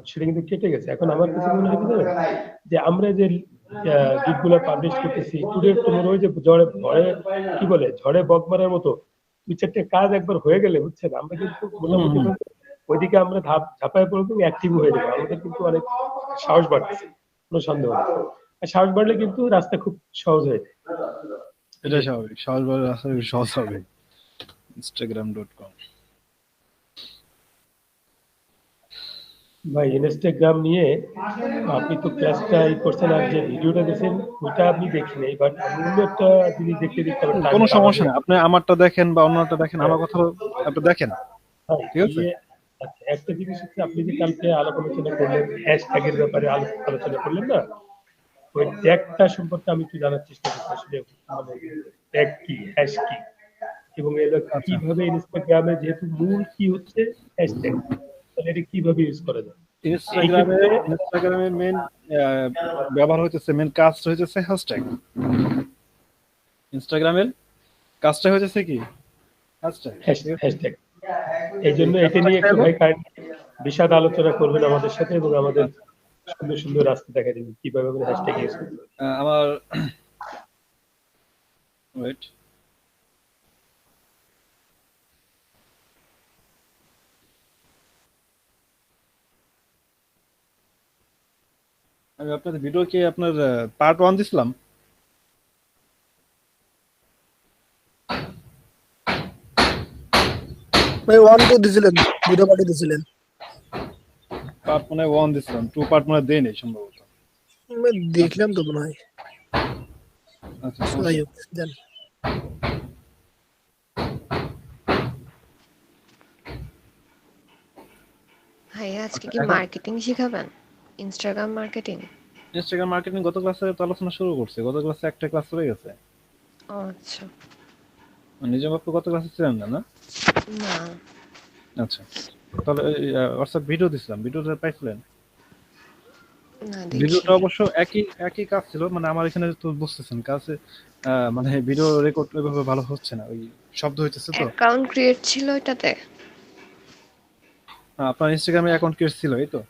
সেটা কিন্তু কেটে গেছে। এখন আমার কাছে মনে হয় কি জানেন, যে আমরা যে গিগগুলো পাবলিশ করতেছি, টুডে টুমোরো, যে ঝড়ে বক মারার মতো 2-4টে কাজ একবার হয়ে গেলে, বুঝছেন, আমরা কিন্তু মোটামুটি ওইদিকে আমরা ঝাঁপায় পড়বো, অ্যাক্টিভ হয়ে যাবো। আমাদের কিন্তু অনেক সাহস বাড়তেছে, কোনো সন্দেহ নেই। আর সাহস বাড়লে কিন্তু রাস্তা খুব সহজ হয়ে যায়। এটা স্বাভাবিক, সহজ হবে। instagram.com ভাই, ইনস্টাগ্রাম নিয়ে আপনি তো ক্লাসটা করছেন, আর যে ভিডিওটা দেখছেন ওইটা আপনি দেখি নাই, বাট আমি অন্য একটা জিনিস দেখতে কোনো সমস্যা নেই, আপনি আমারটা দেখেন বা অন্যটা দেখেন, আমার কথা আপনি দেখেন, ঠিক আছে। আচ্ছা, একটা জিনিস হচ্ছে, আপনি যে কালকে আলোচনা করলেন হ্যাশট্যাগের ব্যাপারে আলোচনা করলেন না, ওই ট্যাগটা সম্পর্কে আমি একটু জানার চেষ্টা করছি আসলে, মানে ট্যাগ কি, হ্যাশ কি, এবং এগুলো আচ্ছা, কিভাবে ইনস্টাগ্রামে যেহেতু মূল কি হচ্ছে হ্যাশট্যাগ, তাহলে এটা কিভাবে ইউজ করা যায় এই ইনস্টাগ্রামে ক্ষেত্রে? ইনস্টাগ্রামের মেন ব্যবহার হইতেছে, মেন কাজ হইতেছে হ্যাশট্যাগ। ইনস্টাগ্রামের কাজটা হইতেছে কি হ্যাশট্যাগ, ঠিক আছে? হ্যাশট্যাগ এই এই জন্য এটা নিয়ে হ্যাশট্যাগটা একটু হলো ভাই বিশদ আলোচনা করবেন আমাদের সাথে, এবং আমাদের আচ্ছা, সুন্দর সুন্দর রাস্তা দেখা দেবেন কিভাবে আমরা হ্যাশট্যাগ ইউজ করতে পারি। আমার ওয়েট, আমি আপনাদের ভিডিও কি আপনার পার্ট 1 দিছিলাম? ভাই 1 তো দিছিলেন, দুটো পার্টি দিছিলেন। পার্ট মানে 1 দিছিলাম, 2 পার্ট মানে দেই নাই সম্ভবত। আমি দেখলাম তো মনে হয়। আচ্ছা, সমস্যা যাই নেই। হোক, দেন। ভাইয়া আজকে আচ্ছা, কি এখন মার্কেটিং শিখাবেন? Instagram marketing? ইনস্টাগ্রাম মার্কেটিং গত ক্লাসে তো আলোচনা শুরু করছে, গত ক্লাসে একটা ক্লাস হয়ে গেছে। ও আচ্ছা। নিজম আপু গত ক্লাসে ছিলেন না, না? না, আচ্ছা, তাহলে হোয়াটসঅ্যাপ ভিডিও দিছিলাম, ভিডিওটা পাইছিলেন? না ভিডিওটা দেখিনি। অবশ্য একই একই কাজ ছিল, মানে আমার এখানে তো বুঝতেছেন কাছে মানে ভিডিও রেকর্ড ওইভাবে ভালো হচ্ছে না, ওই শব্দ হইতেছে তো। অ্যাকাউন্ট ক্রিয়েট ছিল এটাতে? আপনার ইনস্টাগ্রামে অ্যাকাউন্ট ক্রিয়েট ছিল, এই তো?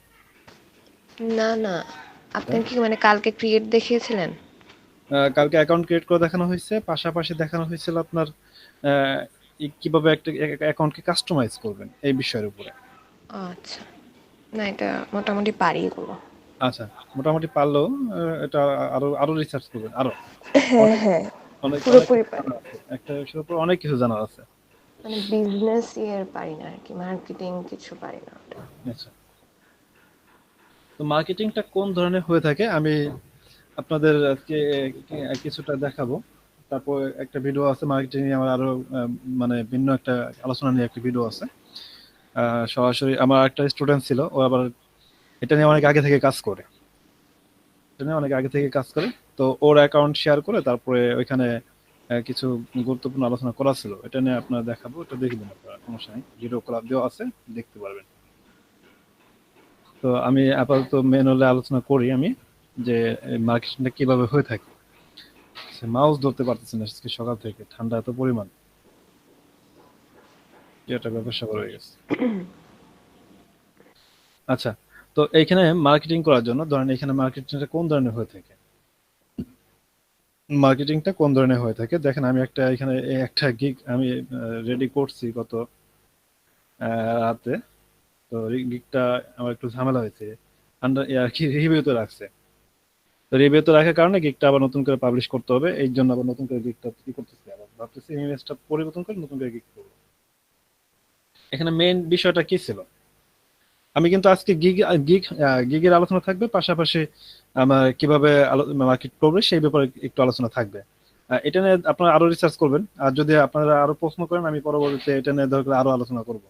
না না, হ্যাঁ? আপনার কি মানে কালকে ক্রিয়েট দেখিয়েছিলেন? কালকে অ্যাকাউন্ট ক্রিয়েট করে দেখানো হয়েছে, পাশাপাশি দেখানো হয়েছিল আপনার আহ, কিভাবে একটা অ্যাকাউন্টকে কাস্টমাইজ করবেন এই বিষয়ের উপরে। আচ্ছা, না এটা মোটামুটি পারি এগুলো। আচ্ছা, মোটামুটি পারলেও এটা আরো আরো রিসার্চ করবেন, আরো হ্যাঁ অনেক হ্যাঁ, অনেক অনেক পুরোপুরি কিছু পারি। জানার আছে, একটা বিষয়ের উপর অনেক কিছু জানার আছে। মানে বিজনেস ইয়ের পারি না আর কি, মার্কেটিং কিছু পারি না ওটা। আচ্ছা, তো মার্কেটিংটা কোন ধরনের হয়ে থাকে আমি আপনাদের আজকে কিছুটা দেখাবো। তারপর একটা ভিডিও আছে মার্কেটিং নিয়ে, আমার আরো মানে ভিন্ন একটা আলোচনা নিয়ে একটা ভিডিও আছে। সরাসরি আমার একটা স্টুডেন্ট ছিল, ও আবার এটা নিয়ে অনেক আগে থেকে কাজ করে, এটা নিয়ে অনেক আগে থেকে কাজ করে। তো ওর অ্যাকাউন্ট শেয়ার করে তারপরে ওইখানে কিছু গুরুত্বপূর্ণ আলোচনা করা ছিল, এটা নিয়ে আপনারা দেখাবো, এটা দেখবেন আপনারা, সমস্যা নেই, ভিডিও ক্লাব দেওয়া আছে, দেখতে পারবেন। তো আমি আপাতত মেন হলে আলোচনা করি আমি যে মার্কেটিংটা কিভাবে হয়ে থাকে। মাউস ধরতে পারতেছি না আজকে সকাল থেকে, ঠান্ডা এত পরিমাণ, কি একটা ব্যবসা হয়ে গেছে। আচ্ছা, তো এইখানে মার্কেটিং করার জন্য ধরেন এখানে মার্কেটিংটা কোন ধরনের হয়ে থাকে, মার্কেটিংটা কোন ধরনের হয়ে থাকে দেখেন, আমি একটা এখানে একটা গিগ আমি রেডি করছি গত রাতে। তো গিগটা আমার একটু ঝামেলা হয়েছে, আন্ডার আর কি রিভিউতে রাখছে। তো রিভিউতে রাখার কারণে গিগটা আবার নতুন করে পাবলিশ করতে হবে, এই জন্য আবার নতুন করে গিগটা কি করতেছি, আবার ভাবতেছি ইমেজটা পরিবর্তন করে নতুন করে গিগ করবো। এখানে মেইন বিষয়টা কি ছিল, আমি কিন্তু আজকে গিগের আলোচনা থাকবে, পাশাপাশি আমার কিভাবে মার্কেট করবে সেই ব্যাপারে একটু আলোচনা থাকবে। এটা নিয়ে আপনারা আরো রিসার্চ করবেন, আর যদি আপনারা আরো প্রশ্ন করেন আমি পরবর্তীতে এটা নিয়ে দরকার আরো আলোচনা করব।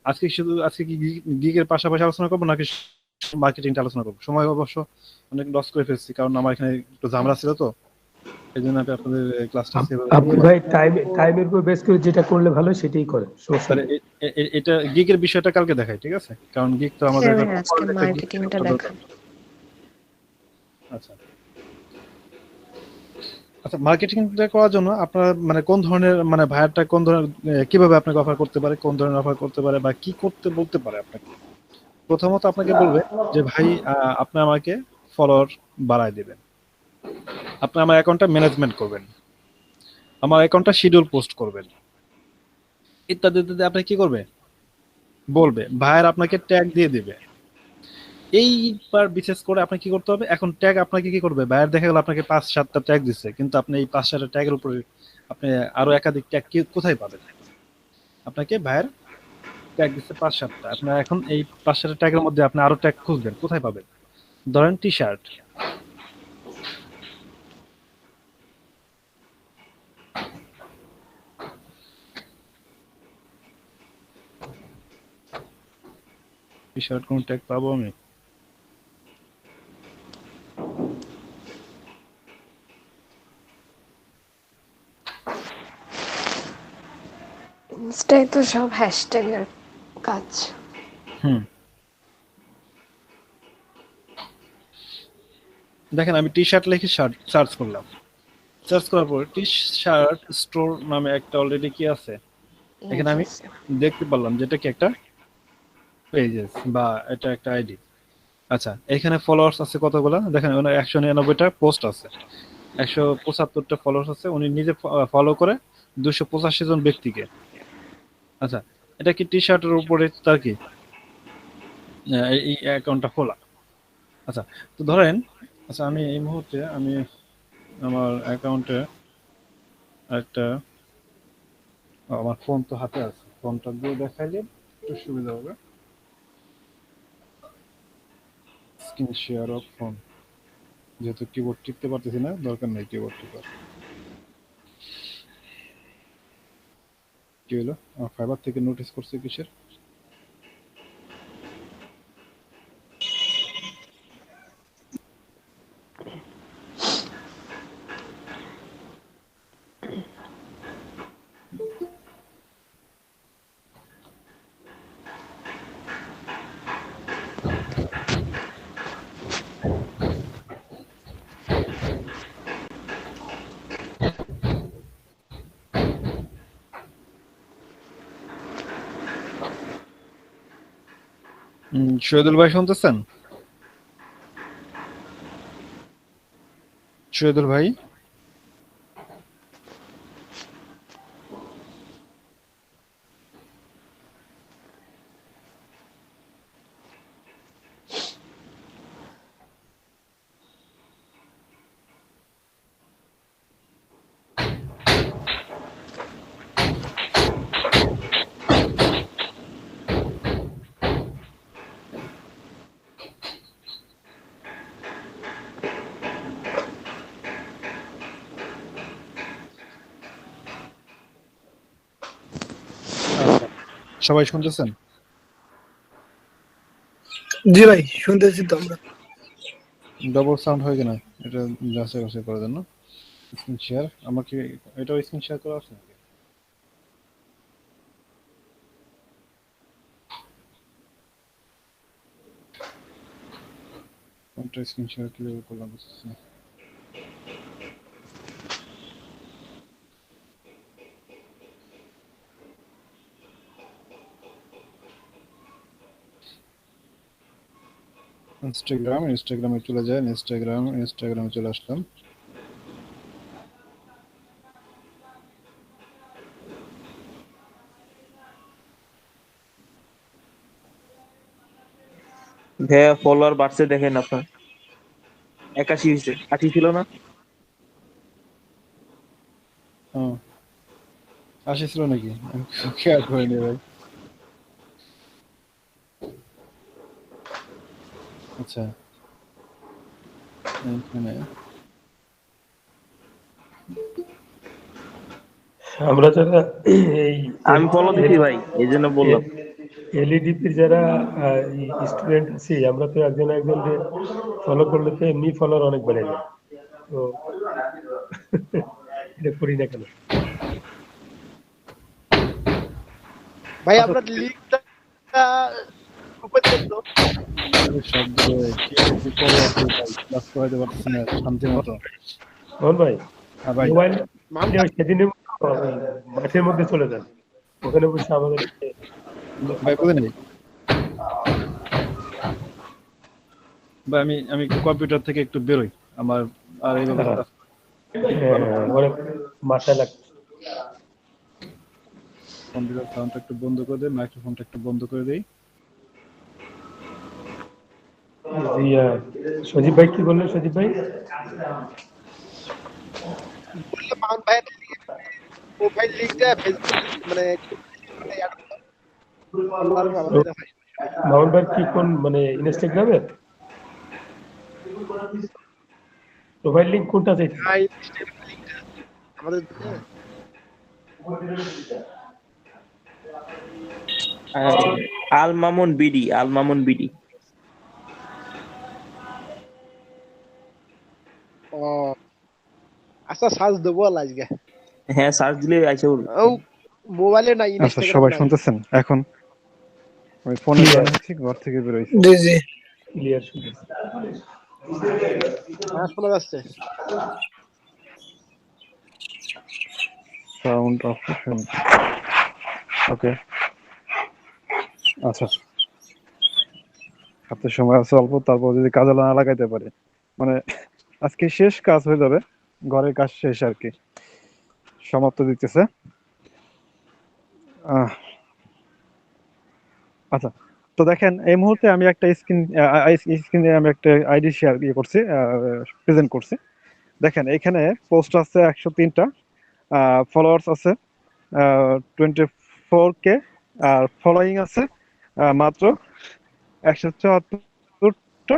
আজকে কি গিগের পাশাপাশি আলোচনা করবো নাকি মার্কেটিংটা আলোচনা করবো? সময় অবশ্য অনেক লস করে ফেলছি, কারণ আমার এখানে একটু ঝামেলা ছিল, তো এই জন্য আমি আপনাদের ক্লাসটা সেভাবে আপনি ভাই টাইমের উপর বেস করে যেটা করলে ভালো সেটাই করেন, সমস্যা তাহলে নেই। এটা গিগের বিষয়টা কালকে দেখাই, ঠিক আছে? কারণ গিগ তো আমাদের হ্যাঁ একটা ভাই, আজকে একটা গিগ মার্কেটিংটা দেখান। আচ্ছা, আচ্ছা, মার্কেটিংটা করার জন্য আপনার মানে কোন ধরনের মানে ভায়ারটা কোন ধরনের কিভাবে আপনাকে অফার করতে পারে, কোন ধরনের অফার করতে পারে বা কি করতে বলতে পারে আপনাকে? প্রথমত আপনাকে বলবে যে ভাই আপনি আমাকে ফলোয়ার বাড়ায় দিবেন, আপনি আমার অ্যাকাউন্টটা ম্যানেজমেন্ট করবেন, আমার অ্যাকাউন্টটা শিডিউল পোস্ট করবেন, ইত্যাদি ইত্যাদি। আপনি কি করবে বলবে, ভাইয়ার আপনাকে ট্যাগ দিয়ে দিবে। এইবার বিশেষ করে আপনি কি করতে হবে, এখন ট্যাগ আপনাকে কি করবে, ভাইয়ার দেখা গেল আপনাকে 5-7টা ট্যাগ দিচ্ছে, কিন্তু আপনি এই 5-7টা ট্যাগের উপরে আপনি আরো একাধিক ট্যাগ কোথায় পাবেন? আপনাকে ভাইয়ার ট্যাগ দিচ্ছে 5-7টা, আপনার এখন এই 5-7টা ট্যাগের মধ্যে আপনি আরো ট্যাগ খুঁজবেন, কোথায় পাবেন? ধরেন টি শার্ট, টি শার্ট কোন ট্যাগ পাবো আমি? ইনস্টায় তো সব হ্যাশট্যাগের কাজ। হুম দেখেন আমি টি শার্ট লিখে সার্চ করলাম, সার্চ করার পর টি শার্ট স্টোর নামে একটা অলরেডি কি আছে, এখানে আমি Yes. দেখতে পারলাম যেটা কি একটা পেজেস বা এটা একটা আইডি। আচ্ছা এখানে ফলোয়ার্স আছে কতগুলা দেখেন, ওনার 199টা পোস্ট আছে, 175টা ফলোয়ার্স আছে, উনি নিজে ফলো করে 285 জন ব্যক্তিকে। আচ্ছা এটা কি টি শার্টের উপরে তার কি এই অ্যাকাউন্টটা খোলা। আচ্ছা তো ধরেন, আচ্ছা আমি এই মুহূর্তে আমি আমার অ্যাকাউন্টে একটা আমার ফোন তো হাতে আছে, ফোনটা দিয়ে দেখাইলে একটু সুবিধা হবে। স্ক্রিন শেয়ার অফ ফোন, যেহেতু কিবোর্ড টিপতে পারতেছি না, দরকার নেই কিবোর্ড টিপার। কি হলো আমার ফাইবার থেকে নোটিস করছে কিসের? শহীদুল ভাই শুনতেছেন? শহীদুল ভাই আচ্ছা সবাই শুনতেছেন? জি ভাই শুনতেছি তো আমরা। ডবল সাউন্ড হয় কিনা এটা যাচাই বাছাই করার জন্য স্ক্রিন শেয়ার, আমার কি এটাও স্ক্রিন শেয়ার করা আছে নাকি? কোনটা স্ক্রিন শেয়ার কিভাবে করলাম বুঝতেছি না। ইনস্টাগ্রামে চলে যায়, ইনস্টাগ্রামে চলে আসলাম। ভাইয়া ফলোয়ার বাড়ছে দেখেন আপনার, 81 হয়েছে, 80 ছিল না? হ্যাঁ আসিছিল নাকি? আমি খেয়াল করিনি ভাই। আচ্ছা এখানে আমরা যারা এই আমি ফলো দিছি ভাই, এই জন্য বললাম। এলইডিপির যারা স্টুডেন্ট আছি, আমরা তো একজন একজনকে ফলো করলে তো এমনি ফলোয়ার অনেক বেড়ে যায়, তো এটা করি না কেন? ভাই আপনার লিঙ্কটা ওপেন দেন তো। শব্দ কি কি করে আছে ভাই, ক্লাস করাইতে পারতেছি না শান্তি মতো। মোহন ভাই, হ্যাঁ ভাই মোবাইল সেদিনের মতো ওই মাঠের মধ্যে চলে যান, ওখানে বসে আমাদের ভাই বুঝে নেই ভাই, আমি কম্পিউটার থেকে একটু বেরোই, আমার আর এইভাবে কাজ অনেক মাথায় লাগছে। কম্পিউটার সাউন্ডটা একটু বন্ধ করে দেই, মাইক্রোফোনটা একটু বন্ধ করে দেই। জি, সজীব ভাই কি বললেন? সজীব ভাই বললে মাউন্ট ভাইয়ের প্রোফাইল লিংকটা ফেসবুক মানে মামুন ভাই কি কোন মানে ইনস্টাগ্রামে প্রোফাইল লিংক কোনটা চাইছে? আমাদের আল মামুন বিডি, আল মামুন বিডি। ও আচ্ছা সার্চ দেবো আজকে। হ্যাঁ সার্চ দিলে আইসা বলবে। ও মোবাইলে না, আচ্ছা, ইনস্টাগ্রাম সবাই নাই। শুনতেছেন? এখন আমি ফোনের ক্লিয়ার কারণে হচ্ছে ঘর থেকে বেরোইছি। জি জি ক্লিয়ার শুনতেছি। হ্যাঁ, শোনা যাচ্ছে। সাউন্ড অপশন, ওকে। আচ্ছা, হাতে সময় আছে অল্প, তারপর যদি কাজে না লাগাইতে পারি, মানে আজকে শেষ কাজ হয়ে যাবে, ঘরের কাজ শেষ আর কি, সমাপ্ত দিতেছে। আহ, আচ্ছা, তো দেখেন এই মুহূর্তে আমি একটা স্ক্রিনে আমি একটা আইডি শেয়ার করছি, প্রেজেন্ট করছি। দেখেন এখানে পোস্ট আছে 103টা, ফলোয়ার্স আছে 24K, আর ফলোয়িং আছে মাত্র 174টা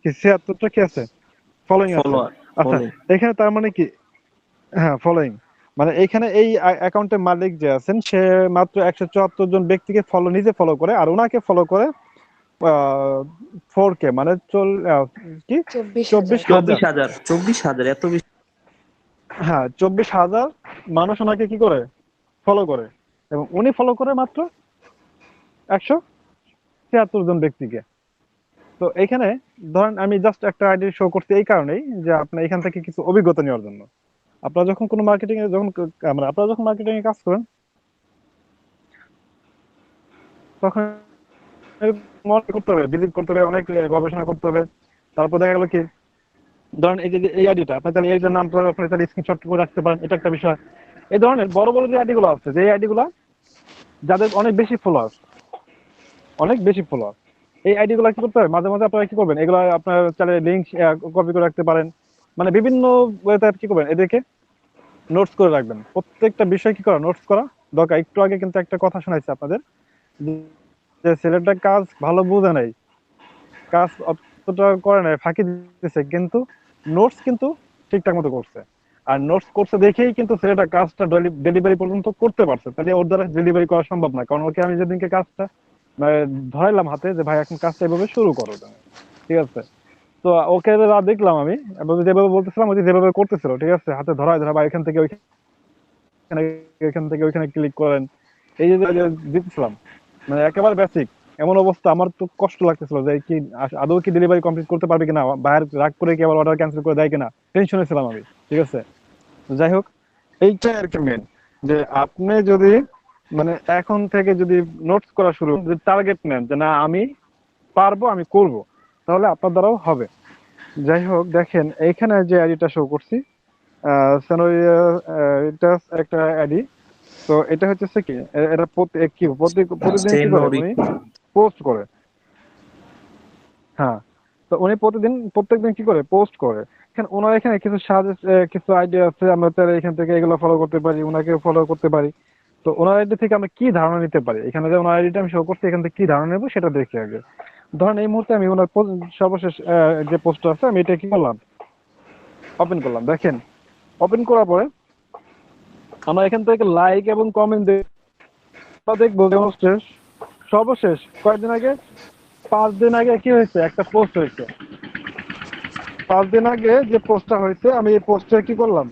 কি 76টা কি আছে, ফলোয়িং আছে। ফলোয়ার আচ্ছা, এখানে তার মানে কি, হ্যাঁ ফলোয়িং, মানে এইখানে এই অ্যাকাউন্টের মালিক যে আছেন সে মাত্র 174 জন ব্যক্তিকে নিজে ফলো করে, আর ওনাকে ফলো করে 4K, মানে কি 24,000। 24,000। 24,000 এত বেশি? হ্যাঁ, 24,000 মানুষ ওনাকে কি করে, ফলো করে, এবং উনি ফলো করে মাত্র 176 জন ব্যক্তিকে। তো এখানে ধরেন আমি জাস্ট একটা আইডি শো করছি এই কারণেই যে আপনার এখান থেকে কিছু অভিজ্ঞতা নেওয়ার জন্য। আপনারা যখন কোনো মার্কেটিং এ মানে আপনারা যখন মার্কেটিং এ কাজ করেন, তখন মনে করতে হবে, ভিজিট করতে হবে, অনেক গবেষণা করতে হবে। তারপর দেখা গেল কি, ধরেন এই যে এই আইডিটা আপনি তাহলে এই যে নামটা আপনি তাহলে স্ক্রিনশট করে রাখতে পারেন, এটা একটা বিষয়। এই ধরনের বড় বড় যে আইডি গুলো আছে, যে আইডি গুলো যাদের অনেক বেশি ফলোয়ার, এই আইডি গুলো কি করতে হবে, মাঝে মাঝে আপনারা কি করবেন, এগুলো আপনার চাইলে লিঙ্ক কপি করে রাখতে পারেন, মানে বিভিন্ন ওয়েতে কি করবেন, এদেরকে নোটস করে রাখবেন। প্রত্যেকটা বিষয় কি করা, নোটস করা দরকার। একটু আগে কিন্তু একটা কথা শোনাইছে আপনাদের, যে ছেলেটা কাজ ভালো বুঝে নাই, কাজ অতটা করে নাই, ফাঁকি দিতেছে, কিন্তু নোটস কিন্তু ঠিকঠাক মতো করছে। আর নোটস করছে দেখেই কিন্তু ছেলেটা কাজটা ডেলিভারি পর্যন্ত করতে পারছে। তাহলে ওর দ্বারা ডেলিভারি করা সম্ভব না, কারণ ওকে আমি যেদিনকে কাজটা মানে ধরাইলাম হাতে, যে ভাই এখন কাজটা এভাবে শুরু করো তুমি, ঠিক আছে। তো ওকে দেখলাম আমি, এবং যেভাবে বলতেছিলাম ওই যে যেভাবে করতেছিল, ঠিক আছে, হাতে ধরায় ধরা বা এখান থেকে ওইখানে, এখান থেকে ওইখানে ক্লিক করেন, এই যে দিতেছিলাম, মানে একেবারে বেসিক। এমন অবস্থা আমার তো কষ্ট লাগতেছিল যে কি আদৌ কি ডেলিভারি কমপ্লিট করতে পারবে কিনা, বাইরে রাগ করে কি আবার অর্ডার ক্যান্সেল করে দেয় কিনা, টেনশনে ছিলাম আমি, ঠিক আছে। যাই হোক, এইটাই আর কি মেন, যে আপনি যদি মানে এখন থেকে যদি নোটস করা শুরু, যদি টার্গেট নেন যে না আমি পারবো, আমি করব, তাহলে আপনার দ্বারাও হবে। যাই হোক, দেখেন এইখানে যে আইডিটা শো করছি, এটা একটা আইডি। তো এটা হচ্ছে কি, এটা প্রতিদিন কি করে উনি পোস্ট করে। হ্যাঁ, তো উনি প্রত্যেকদিন কি করে পোস্ট করে। ওনার এখানে কিছু কিছু আইডিয়া আছে, আমরা তাহলে এখান থেকে এগুলো ফলো করতে পারি, ওনাকে ফলো করতে পারি। তো ওনার আইডি থেকে আমরা কি ধারণা নিতে পারি, এখানে যে ওনার আইডিটা আমি শো করছি, এখান থেকে কি ধারণা নেবো সেটা দেখি আগে। ধরেন এই মুহূর্তে আমি ওনার সর্বশেষ যে পোস্টটা আছে, আমি এটা কি করলাম, ওপেন করলাম। দেখেন, ওপেন করার পরে আমরা এখান থেকে লাইক এবং কমেন্ট দেখবো। সর্বশেষ কয়েকদিন আগে, 5 দিন আগে কি হয়েছে, একটা পোস্ট হয়েছে। 5 দিন আগে যে পোস্টটা হয়েছে, আমি এই পোস্টে কি করলাম,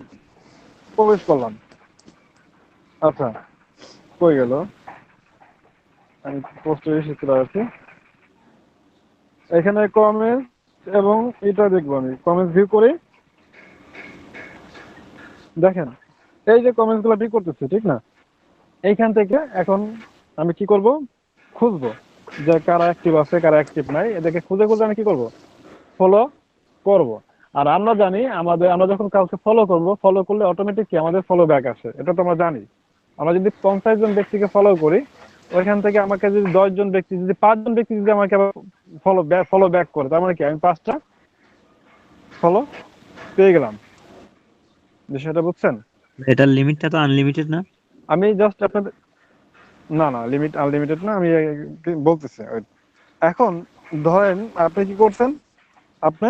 প্রবেশ করলাম। আচ্ছা, কই গেল, আমি পোস্টে এসে চলে আসছি। এখানে কমেন্ট এবং এটা দেখবো, আমি কমেন্ট ভিউ করি। দেখেন এই যে কমেন্টস গুলো ভিউ করতেছি, ঠিক না, এইখান থেকে এখন আমি কি করব, খুঁজবো যে কারা অ্যাক্টিভ আছে, কারা অ্যাক্টিভ নাই, এদেরকে খুঁজে খুঁজে আমি কি করব, ফলো করব। আর আমরা জানি আমরা যখন কাউকে ফলো করলে অটোমেটিক কি আমাদের ফলো ব্যাক আসে, এটা তো আমরা জানি। আমরা যদি 50 জন ব্যক্তিকে ফলো করি, ওইখান থেকে আমাকে যদি 10 জন ব্যক্তি, যদি 5 জন ব্যক্তি যদি আমাকে আবার ফলো ব্যাক করে, তার মানে কি আমি 5টা ফলো পেয়ে গেলাম। বিষয়টা বুঝছেন? এটার লিমিটটা তো আনলিমিটেড না? আমি জাস্ট আপনাদের, না না, লিমিট আনলিমিটেড না, আমি বলতেছি। এখন ধরেন আপনি কি করছেন, আপনি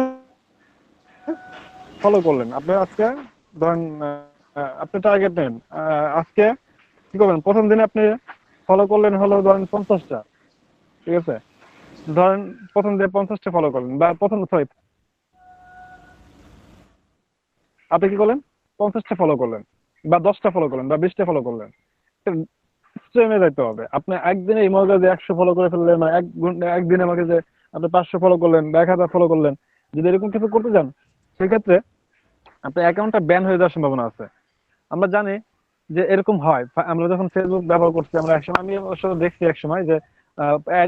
ফলো করলেন, আপনি আজকে ধরেন আপনি টার্গেট নেন, আজকে কি করবেন, প্রথম দিনে আপনি ফলো করলেন হলো ধরেন 50টা, ঠিক আছে। ধরেন প্রথম দিনে 50টা ফলো করলেন, বা আপনি কি করলেন, 50টা ফলো করলেন, বা 10টা ফলো করলেন, বা 20টা ফলো করলেন। সিস্টেমে যাইতে হবে। আপনি একদিনে ইমোকে যে 100 ফলো করে ফেললেন, মানে একদিনে আমাকে যে আপনি 500 ফলো করলেন বা 1000 ফলো করলেন, যদি এরকম কিছু করতে যান সেক্ষেত্রে আপনার অ্যাকাউন্টটা ব্যান হয়ে যাওয়ার সম্ভাবনা আছে। আমরা জানি যে এরকম হয়। আমরা যখন ফেসবুক ব্যবহার করছি, আমরা একসময়, আমি অবশ্য দেখছি একসময় যে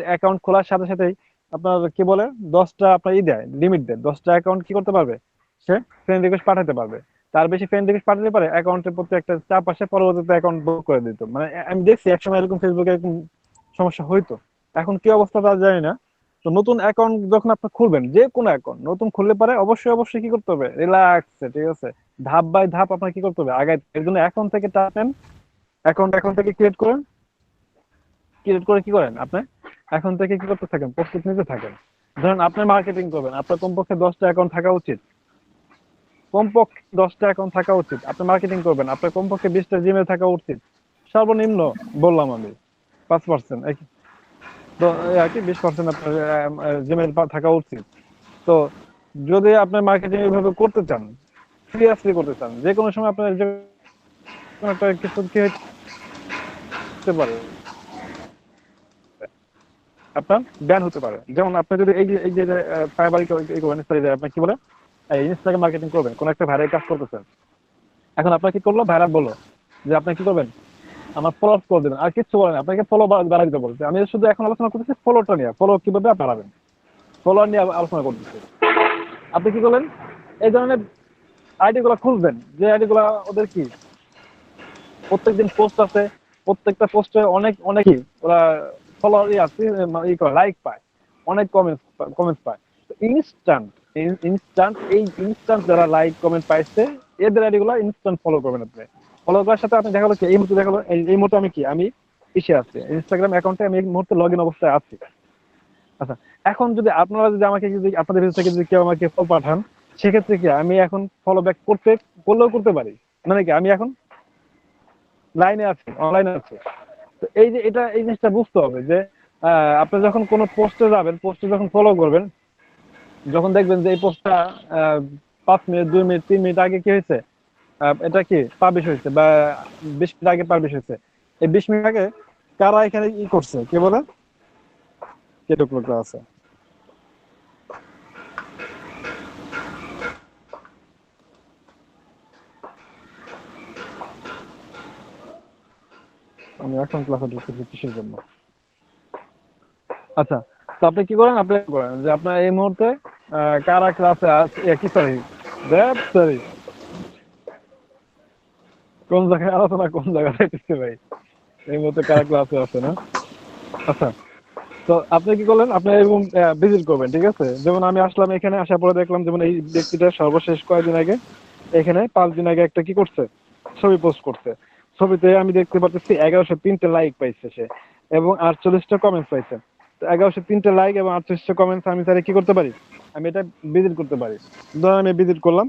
অ্যাকাউন্ট খোলার সাথে সাথেই আপনার কি বলে 10টা আপনার দেয়, লিমিট দেয়, 10টা অ্যাকাউন্ট কি করতে পারবে, সে ফ্রেন্ড রিকোয়েস্ট পাঠাতে পারবে। তার বেশি ফ্রেন্ড রিকোয়েস্ট পাঠাতে পারে, অ্যাকাউন্টের প্রতি একটা চাপ আসে, পরবর্তীতে অ্যাকাউন্ট ব্লক করে দিত। মানে আমি দেখছি একসময় এরকম ফেসবুকে এরকম সমস্যা হইতো। এখন কি অবস্থা তা জানি না। তো নতুন অ্যাকাউন্ট যখন আপনি খুলবেন, যে কোনো অ্যাকাউন্ট নতুন খুললে পারে অবশ্যই অবশ্যই কি করতে হবে, রিল্যাক্সে, ঠিক আছে, ধাপ বাই ধাপ আপনার কি করতে হবে আগে। এর জন্য এখন থেকে টানেন, অ্যাকাউন্ট এখন থেকে ক্রিয়েট করেন, ক্রিয়েট করে কি করেন আপনি এখন থেকে কি করতে থাকেন, প্রস্তুত নিতে থাকেন। ধরেন আপনি মার্কেটিং করবেন, আপনার কমপক্ষে 10টা অ্যাকাউন্ট থাকা উচিত, কমপক্ষে 10টা অ্যাকাউন্ট থাকা উচিত। আপনি মার্কেটিং করবেন, আপনার কমপক্ষে 20টা জিমেল থাকা উচিত, সর্বনিম্ন বললাম আমি 5%, তো আর কি 20% আপনার জিমেল থাকা উচিত। তো যদি আপনি মার্কেটিং এইভাবে করতে চান, সিরিয়াসলি করতে চান, যে কোনো সময় আপনার যে কোনো একটা কিছু কি হতে পারে, আপনার ব্যান হতে পারে। যেমন আপনি যদি এই যে ফাইবার করবেন, সরি আপনি কি বলে এই ইনস্টাগ্রাম মার্কেটিং করবেন, কোন একটা ভাইরাল কাজ করতেছেন, এখন আপনার কি করলো, ভাইরাল বললো যে আপনি কি করবেন, আমার ফলোয়ার্স করে দেবেন, আর কিছু বলেন, আপনাকে ফলো বাড়াই দিতে বলছে। আমি শুধু এখন আলোচনা করতেছি ফলোটা নিয়ে, ফলো কিভাবে বাড়াবেন, ফলোয়ার নিয়ে আলোচনা করতেছি। আপনি কি করবেন, এই ধরনের আইডি গুলা খুঁজবেন, যে আইডি গুলা ওদের কি প্রত্যেকদিন পোস্ট আছে, প্রত্যেকটা পোস্টে অনেক অনেকই ওরা ফলোয়ার আছে, লাইক পায়, অনেক কমেন্টস পায়। ইনস্ট্যান্ট ইনস্ট্যান্ট এই ইনস্ট্যান্ট যারা লাইক কমেন্ট পাইছে, এদের আইডি গুলা ইনস্ট্যান্ট ফলো করবেন। আপনি ফলো করার সাথে আপনি দেখালো কি, এই মুহূর্তে দেখালো, এই মুহূর্তে আমি কি, আমি ইসে আছি, ইনস্টাগ্রাম অ্যাকাউন্টে আমি এই মুহূর্তে লগ ইন অবস্থায় আছি। আচ্ছা, এখন যদি আপনারা যদি আমাকে, যদি আপনাদের ভিতর থেকে যদি কেউ আমাকে ফলো পাঠান, সেক্ষেত্রে কি আমি এখন ফলো ব্যাক করলেও করতে পারি, মানে কি আমি এখন লাইনে আছি, অনলাইনে আছি। তো এই যে এটা, এই জিনিসটা বুঝতে হবে যে আপনি যখন কোনো পোস্টে যাবেন, পোস্টে যখন ফলো করবেন, যখন দেখবেন যে এই পোস্টটা 5 মিনিট, 2 মিনিট, 3 মিনিট আগে কি হয়েছে, এটা কি পাবলিশ হয়েছে, বা 20 মিনিট আগে পাবলিশ হয়েছে, এই 20 মিনিট আগে কারা এখানে ই করছে, কি বলে কেটে আছে। আমি এখন ক্লাসে ঢুকতেছি কিসের জন্য? আচ্ছা, তো আপনি কি করেন, আপনি করেন যে আপনার এই মুহূর্তে কারা ক্লাসে আছে, কি সরি সরি, কোন জায়গায় আলোচনা, কোন জায়গায় যাইতেছে ভাই, এই মুহূর্তে কারা ক্লাসে আছে না। আচ্ছা, তো আপনি কি করলেন, আপনি এরকম ভিজিট করবেন, ঠিক আছে। যেমন আমি আসলাম এখানে, আসার পরে দেখলাম যেমন এই ব্যক্তিটা সর্বশেষ কয়েকদিন আগে এখানে 5 দিন আগে একটা কি করছে, ছবি পোস্ট করছে। ছবিতে আমি দেখতে পাচ্ছি 1103টা লাইক পাইছে সে, এবং 48টা কমেন্টস পাইছে। তো 1103টা লাইক এবং 48টা কমেন্টস আমি তাহলে কি করতে পারি, আমি এটা ভিজিট করতে পারি। ধরুন আমি ভিজিট করলাম,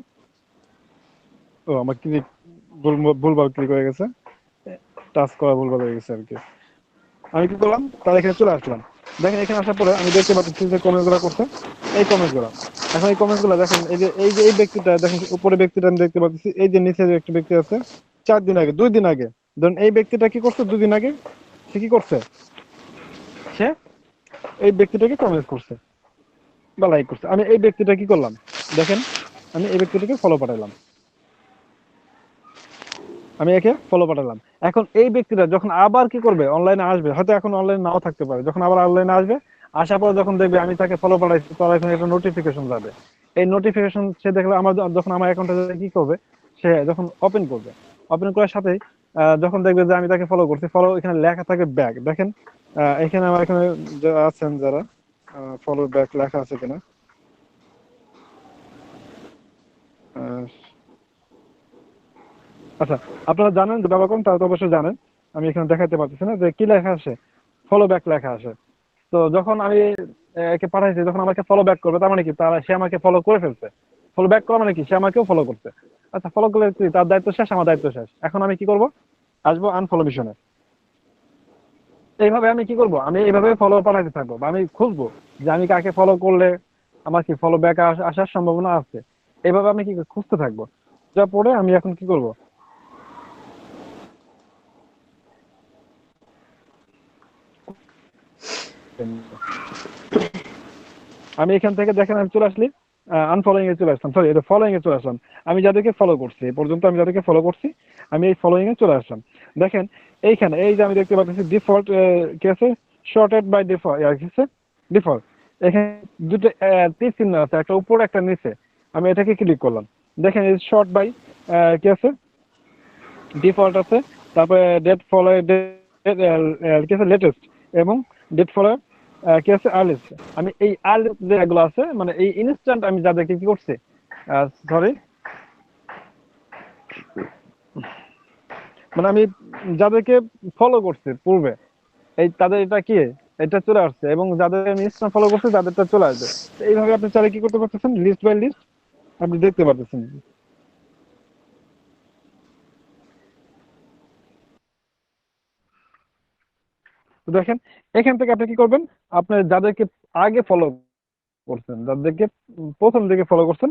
ও আমার ক্লিক ভুলভাল ক্লিক হয়ে গেছে, টাচ করা ভুলভাল হয়ে গেছে আর কি। আমি কি করলাম, তার এখানে চলে আসলাম। দেখেন এখানে আসার পরে আমি দেখতে পাচ্ছি যে কমেন্ট গুলা করছে, এই কমেন্ট গুলা। এখন এই কমেন্ট গুলা দেখেন, এই যে এই ব্যক্তিটা দেখেন, উপরে ব্যক্তিটা আমি দেখতে পাচ্ছি, এই যে নিচে যে একটা ব্যক্তি আছে 4 দিন আগে, 2 দিন আগে, ধরুন এই ব্যক্তিটা কি করছে, 2 দিন আগে সে কি করছে, সে এই ব্যক্তিটাকে কমেন্ট করছে বা লাইক করছে। আমি এই ব্যক্তিটা কি করলাম, দেখেন আমি এই ব্যক্তিটাকে ফলো পাঠালাম, আমি একে ফলো পাঠালাম। এখন এই ব্যক্তিটা যখন আবার কি করবে, অনলাইনে আসবে, হয়তো এখন অনলাইনে নাও থাকতে পারে, যখন আবার অনলাইনে আসবে, আসার পর যখন দেখবে আমি তাকে ফলো পাঠাইছি, তার এখানে একটা নোটিফিকেশন যাবে। এই নোটিফিকেশন সে দেখলে আমার, যখন আমার অ্যাকাউন্টে কি করবে, সে যখন ওপেন করবে, ওপেন করার সাথেই যখন দেখবে যে আমি তাকে ফলো করছি, ফলো এখানে লেখা থাকে ব্যাক, দেখেন এখানে আমার এখানে যারা আছেন, যারা ফলো ব্যাক লেখা আছে কিনা, আহ, আচ্ছা, আপনারা জানেন যে ব্যবহার করেন, তারা তো অবশ্যই জানেন। আমি এখানে দেখাতে পারতেছি না যে কি লেখা আসে, ফলো ব্যাক লেখা আসে। তো যখন আমি একে পাঠাইছি, যখন আমাকে ফলো ব্যাক করবে, তার মানে কি সে আমাকে ফলো করে ফেলছে। ফলো ব্যাক করা মানে কি, সে আমাকেও ফলো করছে। আচ্ছা, ফলো করলে কি তার দায়িত্ব শেষ, আমার দায়িত্ব শেষ। এখন আমি কি করব, আসবো আনফলো মিশনে। এইভাবে আমি কি করব, আমি এইভাবে ফলো পাঠাইতে থাকবো, বা আমি খুঁজবো যে আমি কাকে ফলো করলে আমার কি ফলো ব্যাক আসার সম্ভাবনা আছে। এইভাবে আমি কি খুঁজতে থাকবো। যা পরে আমি এখন কি করব, আমি এখান থেকে দেখেন আমি চলে আসলি আনফলোয়িং এ চলে আসলাম, সরি এটা ফলোয়িং এ চলে আসলাম। আমি যাদেরকে ফলো করছি এ পর্যন্ত, আমি যাদেরকে ফলো করছি আমি এই ফলোয়িং এ চলে আসলাম। দেখেন এইখানে এই যে আমি দেখতে পাচ্ছি ডিফল্ট কি আছে, শর্টেড বাই ডিফল্ট কি আছে ডিফল্ট, এখানে দুটো তীর চিহ্ন আছে, একটা উপরে একটা নিচে। আমি এটাকে ক্লিক করলাম, দেখেন এই শর্ট বাই কি আছে ডিফল্ট আছে, তারপরে ডেট ফলো কি আছে লেটেস্ট, এবং ডেট ফলো কি আছে আর্লিস্ট। আমি এই আর্লিস্ট যেগুলো আছে মানে এই ইনস্ট্যান্ট আমি যাদেরকে কি করছি সরি মানে আমি যাদেরকে ফলো করছি পূর্বে এই তাদের এটা কি এটা চলে আসছে, এবং যাদের আমি ইনস্ট্যান্ট ফলো করছি তাদেরটা চলে আসবে। তো এইভাবে আপনি চাইলে কি করতে পারতেছেন, লিস্ট বাই লিস্ট আপনি দেখতে পারতেছেন। তো দেখেন এখান থেকে আপনি কি করবেন, আপনি যাদেরকে আগে ফলো করছেন, যাদেরকে প্রথম দিকে ফলো করছেন,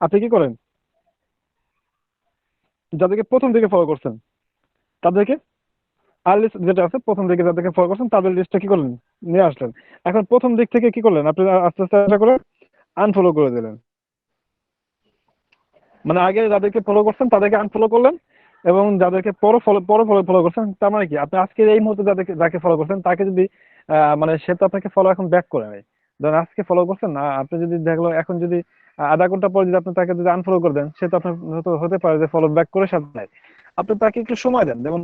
আপনি কি করেন যাদেরকে প্রথম দিকে ফলো করছেন তাদেরকে আর লিস্ট যেটা আছে প্রথম দিকে যাদেরকে ফলো করছেন তাদের লিস্টটা কি করলেন নিয়ে আসলেন। এখন প্রথম দিক থেকে কি করলেন, আপনি আস্তে আস্তে এটা করে আনফলো করে দিলেন। মানে আগে যাদেরকে ফলো করছেন তাদেরকে আনফলো করলেন, এবং যাদেরকে পরে ফলো করছেন, তার মানে কি আপনি আজকে এই মুহূর্তে যাকে ফলো করছেন তাকে যদি মানে সে তো আপনাকে ফলো এখন ব্যাক করে নাই, ধরেন আজকে ফলো করছেন না, আপনি যদি দেখলো এখন যদি আধা ঘন্টা পর যদি আপনি তাকে যদি আনফলো করে দেন, সে তো আপনার হতে পারে যে ফলো ব্যাক করে সাথে নাই। আপনি তাকে একটু সময় দেন, যেমন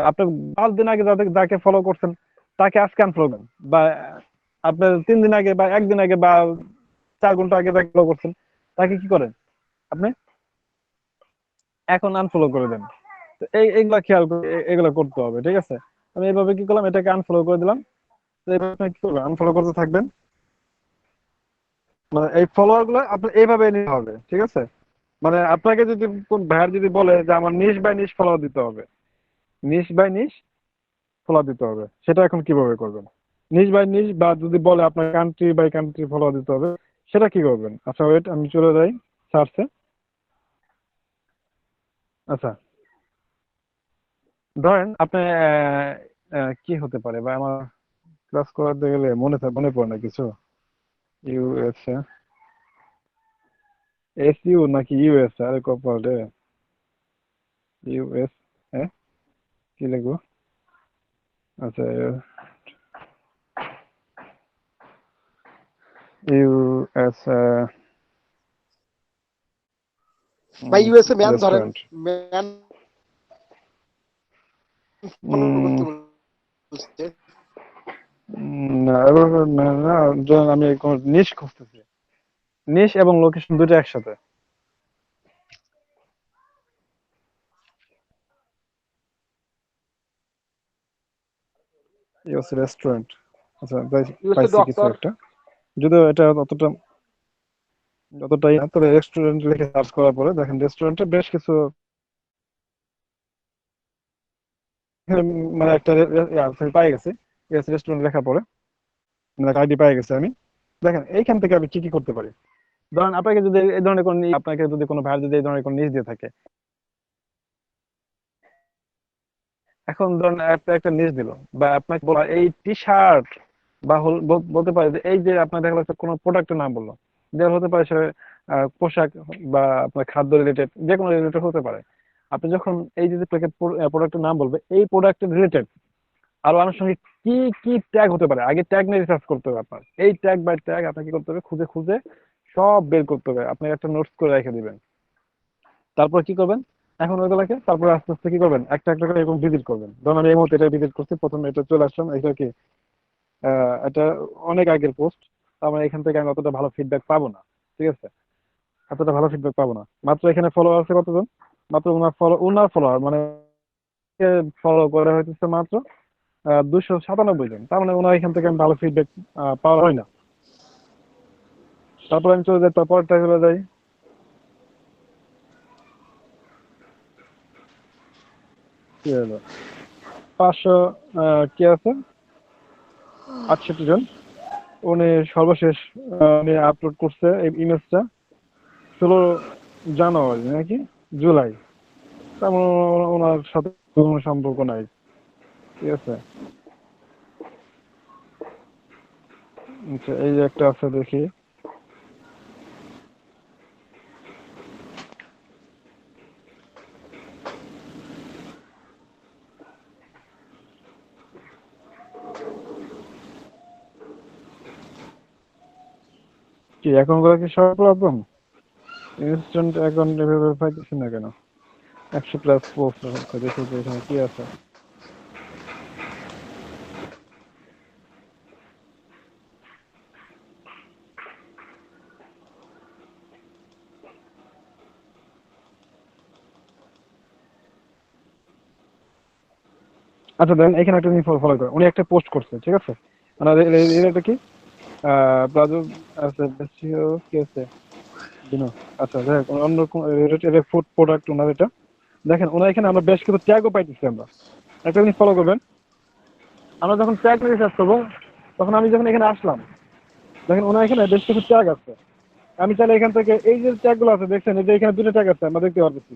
আপনি 5 দিন আগে যাকে ফলো করছেন তাকে আজকে আনফলো দেন, বা আপনার 3 দিন আগে বা 1 দিন আগে বা 4 ঘন্টা আগে যাকে ফলো করছেন তাকে কি করেন আপনি এখন আনফলো করে দেন। তো এইগুলা খেয়াল করে এগুলা করতে হবে, ঠিক আছে। আমি এইভাবে কি করলাম, এটাকে আনফলো করে দিলাম। তো এইভাবে আপনি কি করবেন, আনফলো করতে থাকবেন। মানে এই ফলোয়ার গুলো আপনি এইভাবে নিতে হবে, ঠিক আছে। মানে আপনাকে যদি কোন ভাইয়ার যদি বলে যে আমার নিশ বাই নিশ ফলো দিতে হবে, নিশ বাই নিশ ফলো দিতে হবে, সেটা এখন কিভাবে করবেন? নিশ বাই নিশ, বা যদি বলে আপনার কান্ট্রি বাই কান্ট্রি ফলো দিতে হবে, সেটা কি করবেন? আচ্ছা ওয়েট, আমি চলে যাই সার্চে। আচ্ছা ধরেন আপনি কি হতে পারে, বা আমার ক্লাস করাতে গেলে মনে পড়ে না কিছু। ইউএসএ, এসইউ নাকি ইউএস, আরে কপাল রে। ইউএস এ কি লিখবো? আচ্ছা ইউএস ভাই ইউএসএ ম্যান ধরেন, রেস্টুরেন্ট। ম্যান ফলো করতে বলছে। না না, ধরুন আমি নিশ খুঁজতেছি, নিশ এবং লোকেশন দুটো একসাথে। ইউএস রেস্টুরেন্ট, আচ্ছা ইউএসএ পাইছি কিছু ডক্টর। একটা, যদিও এটা যতটাই না, তবে রেস্টুরেন্ট লিখে সার্চ করার পরে দেখেন রেস্টুরেন্টে বেশ কিছু মানে একটা পাই গেছে। রেস্টুরেন্ট লেখার পরে মানে আইডি পাই গেছে আমি। দেখেন এইখান থেকে আমি কি কি করতে পারি। ধরেন আপনাকে যদি এই ধরনের কোন আপনাকে যদি কোনো ভাইয়ের যদি এই ধরনের কোন নিউজ দিয়ে থাকে, এখন ধরেন একটা নিউজ দিল, বা আপনাকে বলা এই টি শার্ট, বা বলতে পারে যে এই যে আপনার দেখা যাচ্ছে কোনো প্রোডাক্টের নাম বললো, যে হতে পারে সে পোশাক বা আপনার খাদ্য রিলেটেড যে কোনো রিলেটেড হতে পারে। আপনি যখন এই যে প্রোডাক্টের নাম বলবে, এই প্রোডাক্টের রিলেটেড আরো আনুষঙ্গিক কি কি ট্যাগ হতে পারে, আগে ট্যাগ নিয়ে রিসার্চ করতে হবে আপনার। এই ট্যাগ বাই ট্যাগ আপনাকে কি করতে হবে, খুঁজে খুঁজে সব বের করতে হবে, আপনি একটা নোটস করে রেখে দিবেন। তারপর কি করবেন, এখন ওইগুলাকে তারপর আস্তে আস্তে কি করবেন, একটা একটা করে এরকম ভিজিট করবেন। ধরুন আমি এই মুহূর্তে এটা ভিজিট করছি, প্রথমে এটা চলে আসলাম, এটা কি এটা অনেক আগের পোস্ট, আমার এখান থেকে আমি অতটা ভালো ফিডব্যাক পাবো না, ঠিক আছে, এতটা ভালো ফিডব্যাক পাবো না। মাত্র এখানে ফলোয়ার আছে কতজন, মাত্র উনার ফলোয়ার মানে ফলো করে হইতেছে মাত্র 297 জন, তার মানে ওনার এখান থেকে আমি ভালো ফিডব্যাক পাওয়া হয় না। তারপর আমি চলে যাই, তারপরটা চলে যাই, কি হলো 500 কি আছে 68 জন। উনি সর্বশেষ উনি আপলোড করছে এই ইমেজটা 16 জানুয়ারি নাকি জুলাই, তেমন ওনার সাথে কোনো সম্পর্ক নাই, ঠিক আছে। আচ্ছা, এই যে একটা আছে দেখি। কি অ্যাকাউন্ট গুলো কি সব প্রবলেম? ইনস্ট্যান্ট অ্যাকাউন্ট এভাবে পাইতেছি না কেন? 100+ পোস্ট আছে, দেখি যে এখানে কি আছে। আচ্ছা দেন এখানে একটা জিনিস ফলো করে, উনি একটা পোস্ট করছে, ঠিক আছে? মানে এটা কি প্লাজো আছে, বেশি কি আছে দিনো। আচ্ছা দেখ অন্য এটা ফুড প্রোডাক্ট ওনার এটা। দেখেন ওনার এখানে আমরা বেশ কিছু ট্যাগও পাইতেছি। আমরা একটা জিনিস ফলো করবেন, আমরা যখন ট্যাগ রিসার্চ করবো তখন আমি যখন এখানে আসলাম, দেখেন ওনার এখানে বেশ কিছু ট্যাগ আছে। আমি চাইলে এখান থেকে এই যে ট্যাগ গুলো আছে দেখছেন, এই যে এখানে দুটো ট্যাগ আছে আমরা দেখতে পারতেছি।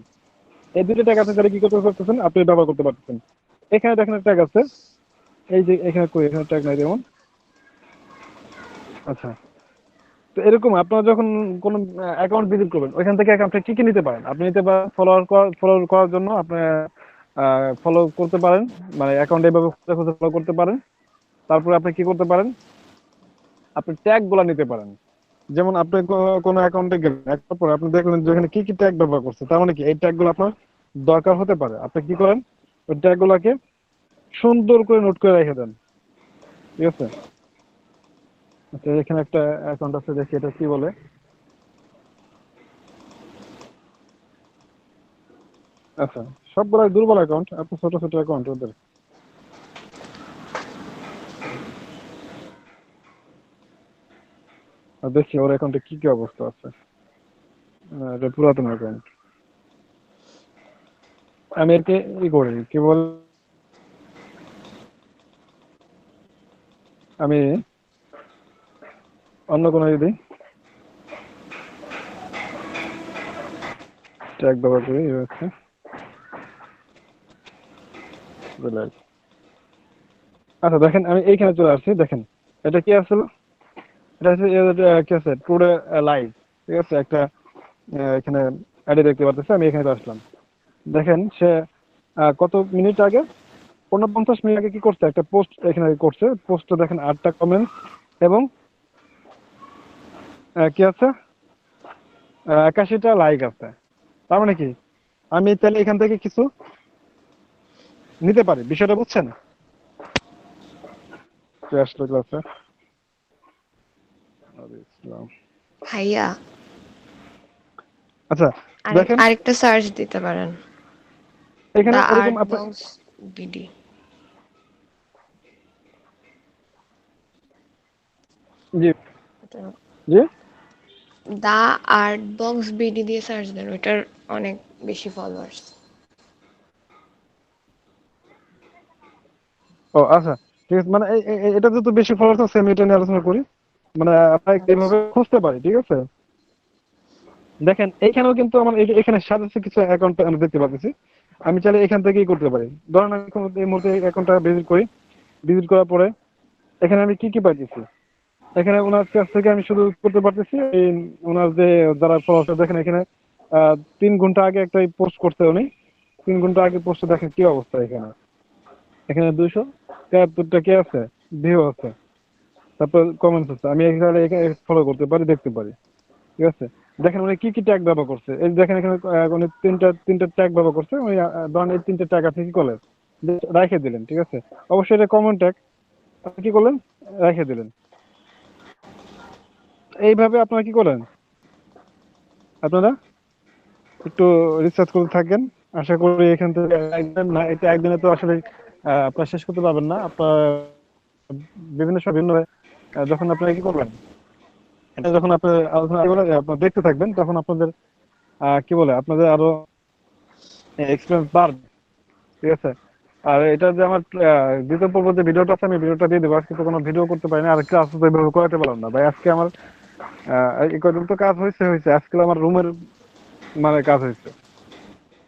এই দুটো ট্যাগ আছে, তাহলে কি করতে পারতেছেন আপনি ব্যবহার করতে পারতেছেন। এখানে দেখেন ট্যাগ আছে, এই যে এখানে কই, এখানে ট্যাগ নাই যেমন। আচ্ছা, তো এরকম আপনারা যখন কোনো অ্যাকাউন্ট ভিজিট করবেন ওইখান থেকে অ্যাকাউন্টে কি কি নিতে পারেন? আপনি নিতে পারেন ফলো করার জন্য আপনি ফলো করতে পারেন, মানে অ্যাকাউন্ট এভাবে খুঁজে খুঁজে ফলো করতে পারেন। তারপরে আপনি কি করতে পারেন, আপনি ট্যাগ গুলা নিতে পারেন। যেমন আপনি কোনো অ্যাকাউন্টে গেলেন, একটার পরে আপনি দেখলেন যেখানে কি কি ট্যাগ ব্যবহার করছে, তার মানে কি এই ট্যাগ গুলো আপনার দরকার হতে পারে। আপনি কি করেন, ওই ট্যাগ গুলাকে সুন্দর করে নোট করে রেখে দেন, ঠিক আছে? আচ্ছা, এখানে একটা অ্যাকাউন্ট আছে, দেখি এটা কি বলে। আচ্ছা, সবগুলো দুর্বল অ্যাকাউন্ট, আপনি ছোট ছোট অ্যাকাউন্ট ওদের। আর দেখি ওর অ্যাকাউন্টে কি কি অবস্থা আছে। এটা পুরাতন অ্যাকাউন্ট। আমি এরকে ই করি কি বল, আমি অন্য কোনো যদি ট্যাগ ব্যবহার করি, এই হচ্ছে Reliance। আচ্ছা দেখেন আমি এইখানে চলে আসছি, দেখেন এটা কি আসলো, এটা হচ্ছে কি আছে টুডে লাইভ, ঠিক আছে? একটা এখানে অ্যাডে দেখতে পাচ্ছি, আমি এখানে আসলাম। দেখেন সে কত মিনিট আগে, 49 মিনিট আগে কি করছে, একটা পোস্ট এখানে করছে। পোস্টে দেখেন 8টা কমেন্ট এবং কি আছে 81টা লাইক আছে। তার মানে কি আমি তাহলে এখান থেকে কিছু নিতে পারি, বিষয়টা বুঝছেন? কে আসলো ক্লাসে? ইসলাম। ভাইয়া আচ্ছা দেখেন আরেকটা সার্চ দিতে পারেন, এখানে দ্য এরকম আর্ট আপনার box BD. G G the art box BD দিয়ে সার্চ দেন, ওইটার অনেক বেশি ফলোয়ার্স। ও আচ্ছা ঠিক আছে, মানে এটা যেহেতু বেশি ফলোয়ার্স আছে আমি এটা নিয়ে আলোচনা করি। মানে আমরা এইভাবে খুঁজতে পারি, ঠিক আছে? দেখেন এইখানেও কিন্তু আমার এখানে সাথে কিছু অ্যাকাউন্ট আমি দেখতে পাচ্ছি। আমি চাইলে এখান থেকেই করতে পারি। ধরেন আমি এই মুহূর্তে অ্যাকাউন্টটা ভিজিট করি, ভিজিট করার পরে এখানে আমি কি কি পাইতেছি, এখানে ওনার কাছ থেকে আমি শুধু করতে পারতেছি এই ওনার যে যারা ফলোয়ার্স দেখেন এখানে 3 ঘন্টা আগে একটা পোস্ট করতে উনি, 3 ঘন্টা আগে পোস্ট দেখেন কি অবস্থা। এখানে এখানে 273টা কি আছে ভিউ আছে, তারপর কমেন্টস আছে। আমি এখানে ফলো করতে পারি, দেখতে পারি, ঠিক আছে? দেখেন উনি কি কি ট্যাগ ব্যবহার করছে, এই দেখেন এখানে উনি তিনটা ট্যাগ ব্যবহার করছে। উনি ধরেন এই 3টে ট্যাগ আপনি কি করলেন, রেখে দিলেন, ঠিক আছে? অবশ্যই এটা কমন ট্যাগ, আপনি কি করলেন, রেখে দিলেন। এইভাবে আপনারা কি করেন, আপনারা একটু রিসার্চ করতে থাকেন। আশা করি এখান থেকে একদিন না, এটা একদিনে তো আসলে আপনারা শেষ করতে পারবেন না। আপনার বিভিন্ন সময় বিভিন্ন যখন আপনারা কি করবেন, এটা যখন আপনার আলোচনা আপনার দেখতে থাকবেন তখন আপনাদের কি বলে আপনাদের আরো এক্সপিরিয়েন্স বাড়বে, ঠিক আছে? আর এটা যে আমার দ্বিতীয় পর্ব যে ভিডিওটা আছে আমি ভিডিওটা দিয়ে দেবো। আজকে তো কোনো ভিডিও করতে পারিনি, আর ক্লাস তো এভাবে করাতে পারলাম না ভাই। আজকে আমার এই কদিন তো কাজ হয়েছে আজকে আমার রুমের মানে কাজ হয়েছে,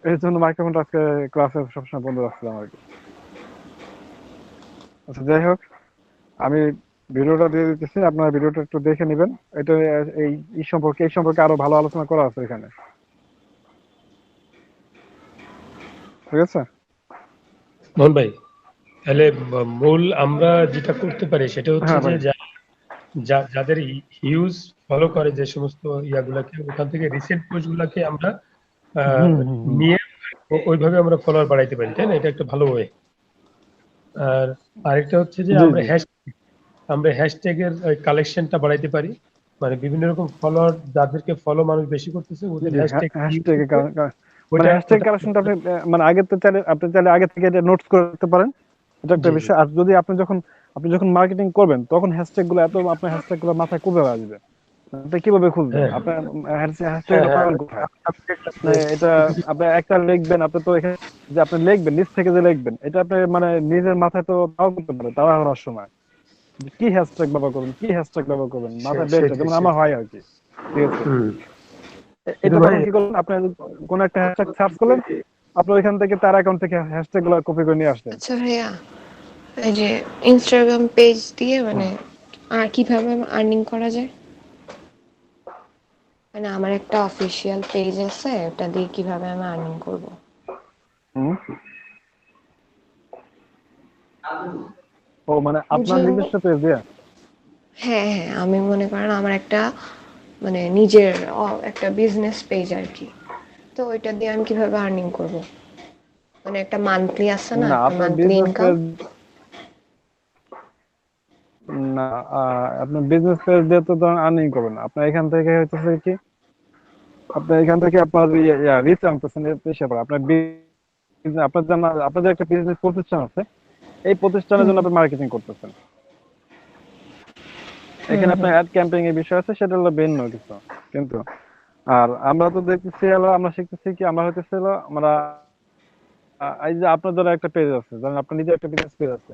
এই জন্য মাইক্রোফোনটা আজকে ক্লাসে সবসময় বন্ধ রাখছিলাম আর কি। আচ্ছা যাই হোক, আমি ভিডিওটা দিয়ে দিতেছি, আপনারা ভিডিওটা একটু দেখে নেবেন। এটা এই সম্পর্কে আরো ভালো আলোচনা করা আছে এখানে, ঠিক আছে? মোহন ভাই, তাহলে মূল আমরা যেটা করতে পারি সেটা হচ্ছে হ্যাঁ যে ভাই। যাদের হিউজ ফলো করে যে সমস্ত ইয়াগুলাকে, ওখান থেকে রিসেন্ট পোস্ট গুলাকে আমরা নিয়ে ওইভাবে আমরা ফলোয়ার বাড়াইতে পারি, তাই না? এটা একটা ভালো ওয়ে। আর আরেকটা হচ্ছে যে জি জি। আমরা হ্যাশট্যাগের কালেকশনটা বাড়াইতে পারি, মানে বিভিন্ন রকম ফলোয়ার, যাদেরকে ফলো মানুষ বেশি করতেছে ওদের হ্যাশট্যাগ মানে হ্যাশট্যাগ কালেকশনটা আপনি মানে আগে তো আপনি চাইলে আগে থেকে এটা নোটস করে রাখতে পারেন, এটা একটা বিষয়। আর যদি আপনি যখন মার্কেটিং করবেন তখন হ্যাশট্যাগ গুলো আপনার হ্যাশট্যাগ গুলো মাথায় কিভাবে আসবে, এটা কিভাবে খুঁজবেন? আপনার হ্যাশট্যাগ পাবেন কোথায়? এটা আপনি একটা লিখবেন, আপনি তো এখানে যে আপনি লিখবেন নিজ থেকে যে লিখবেন, এটা আপনি মানে নিজের মাথায় তো নাও করতে পারে তারা হওয়ার সময় কি হ্যাশট্যাগ ব্যবহার করবেন মাথায় বের, যেমন আমার হয় আর কি, ঠিক আছে? এটা তখন কি করবেন, আপনি কোন একটা হ্যাশট্যাগ সার্চ করলেন, আপনি ওইখান থেকে তার অ্যাকাউন্ট থেকে হ্যাশট্যাগ গুলো কপি করে নিয়ে আসলেন। আচ্ছা ভাইয়া, এই যে ইনস্টাগ্রাম পেজ দিয়ে মানে আর কিভাবে আর্নিং করা যায়? মানে আমার একটা অফিসিয়াল পেজ আছে, ওটা দিয়ে কিভাবে আমি আর্নিং করব? ও মানে আপনার নিজস্ব পেজ দিয়ে? হ্যাঁ হ্যাঁ, আমি মনে করেন আমার একটা মানে নিজের একটা বিজনেস পেজ আর কি, তো ওইটা দিয়ে আমি কিভাবে আর্নিং করব? মানে একটা মান্থলি আছে না, না একটা আপনার মান্থলি বিজনেস ইনকাম। পেজ না, আপনার বিজনেস পেজ দিয়ে তো ধরেন আর্নিং করবেন না। আপনার এখান থেকে হচ্ছে কি, আপনার এখান থেকে আপনার রিচ আনতেছেন পেশা পড়ে আপনার আপনার জন্য আপনাদের একটা বিজনেস প্রতিষ্ঠান আছে, এই প্রতিষ্ঠানের জন্য আপনি মার্কেটিং করতেছেন। এখানে আপনার অ্যাড ক্যাম্পেইন এর বিষয় আছে, সেটা হলো ভিন্ন কিছু। কিন্তু আর আমরা তো দেখতেছি হলো, আমরা শিখতেছি কি, আমরা হইতেছে হলো আমরা এই যে আপনার ধরো একটা পেজ আছে, ধরেন আপনার নিজের একটা বিজনেস পেজ আছে,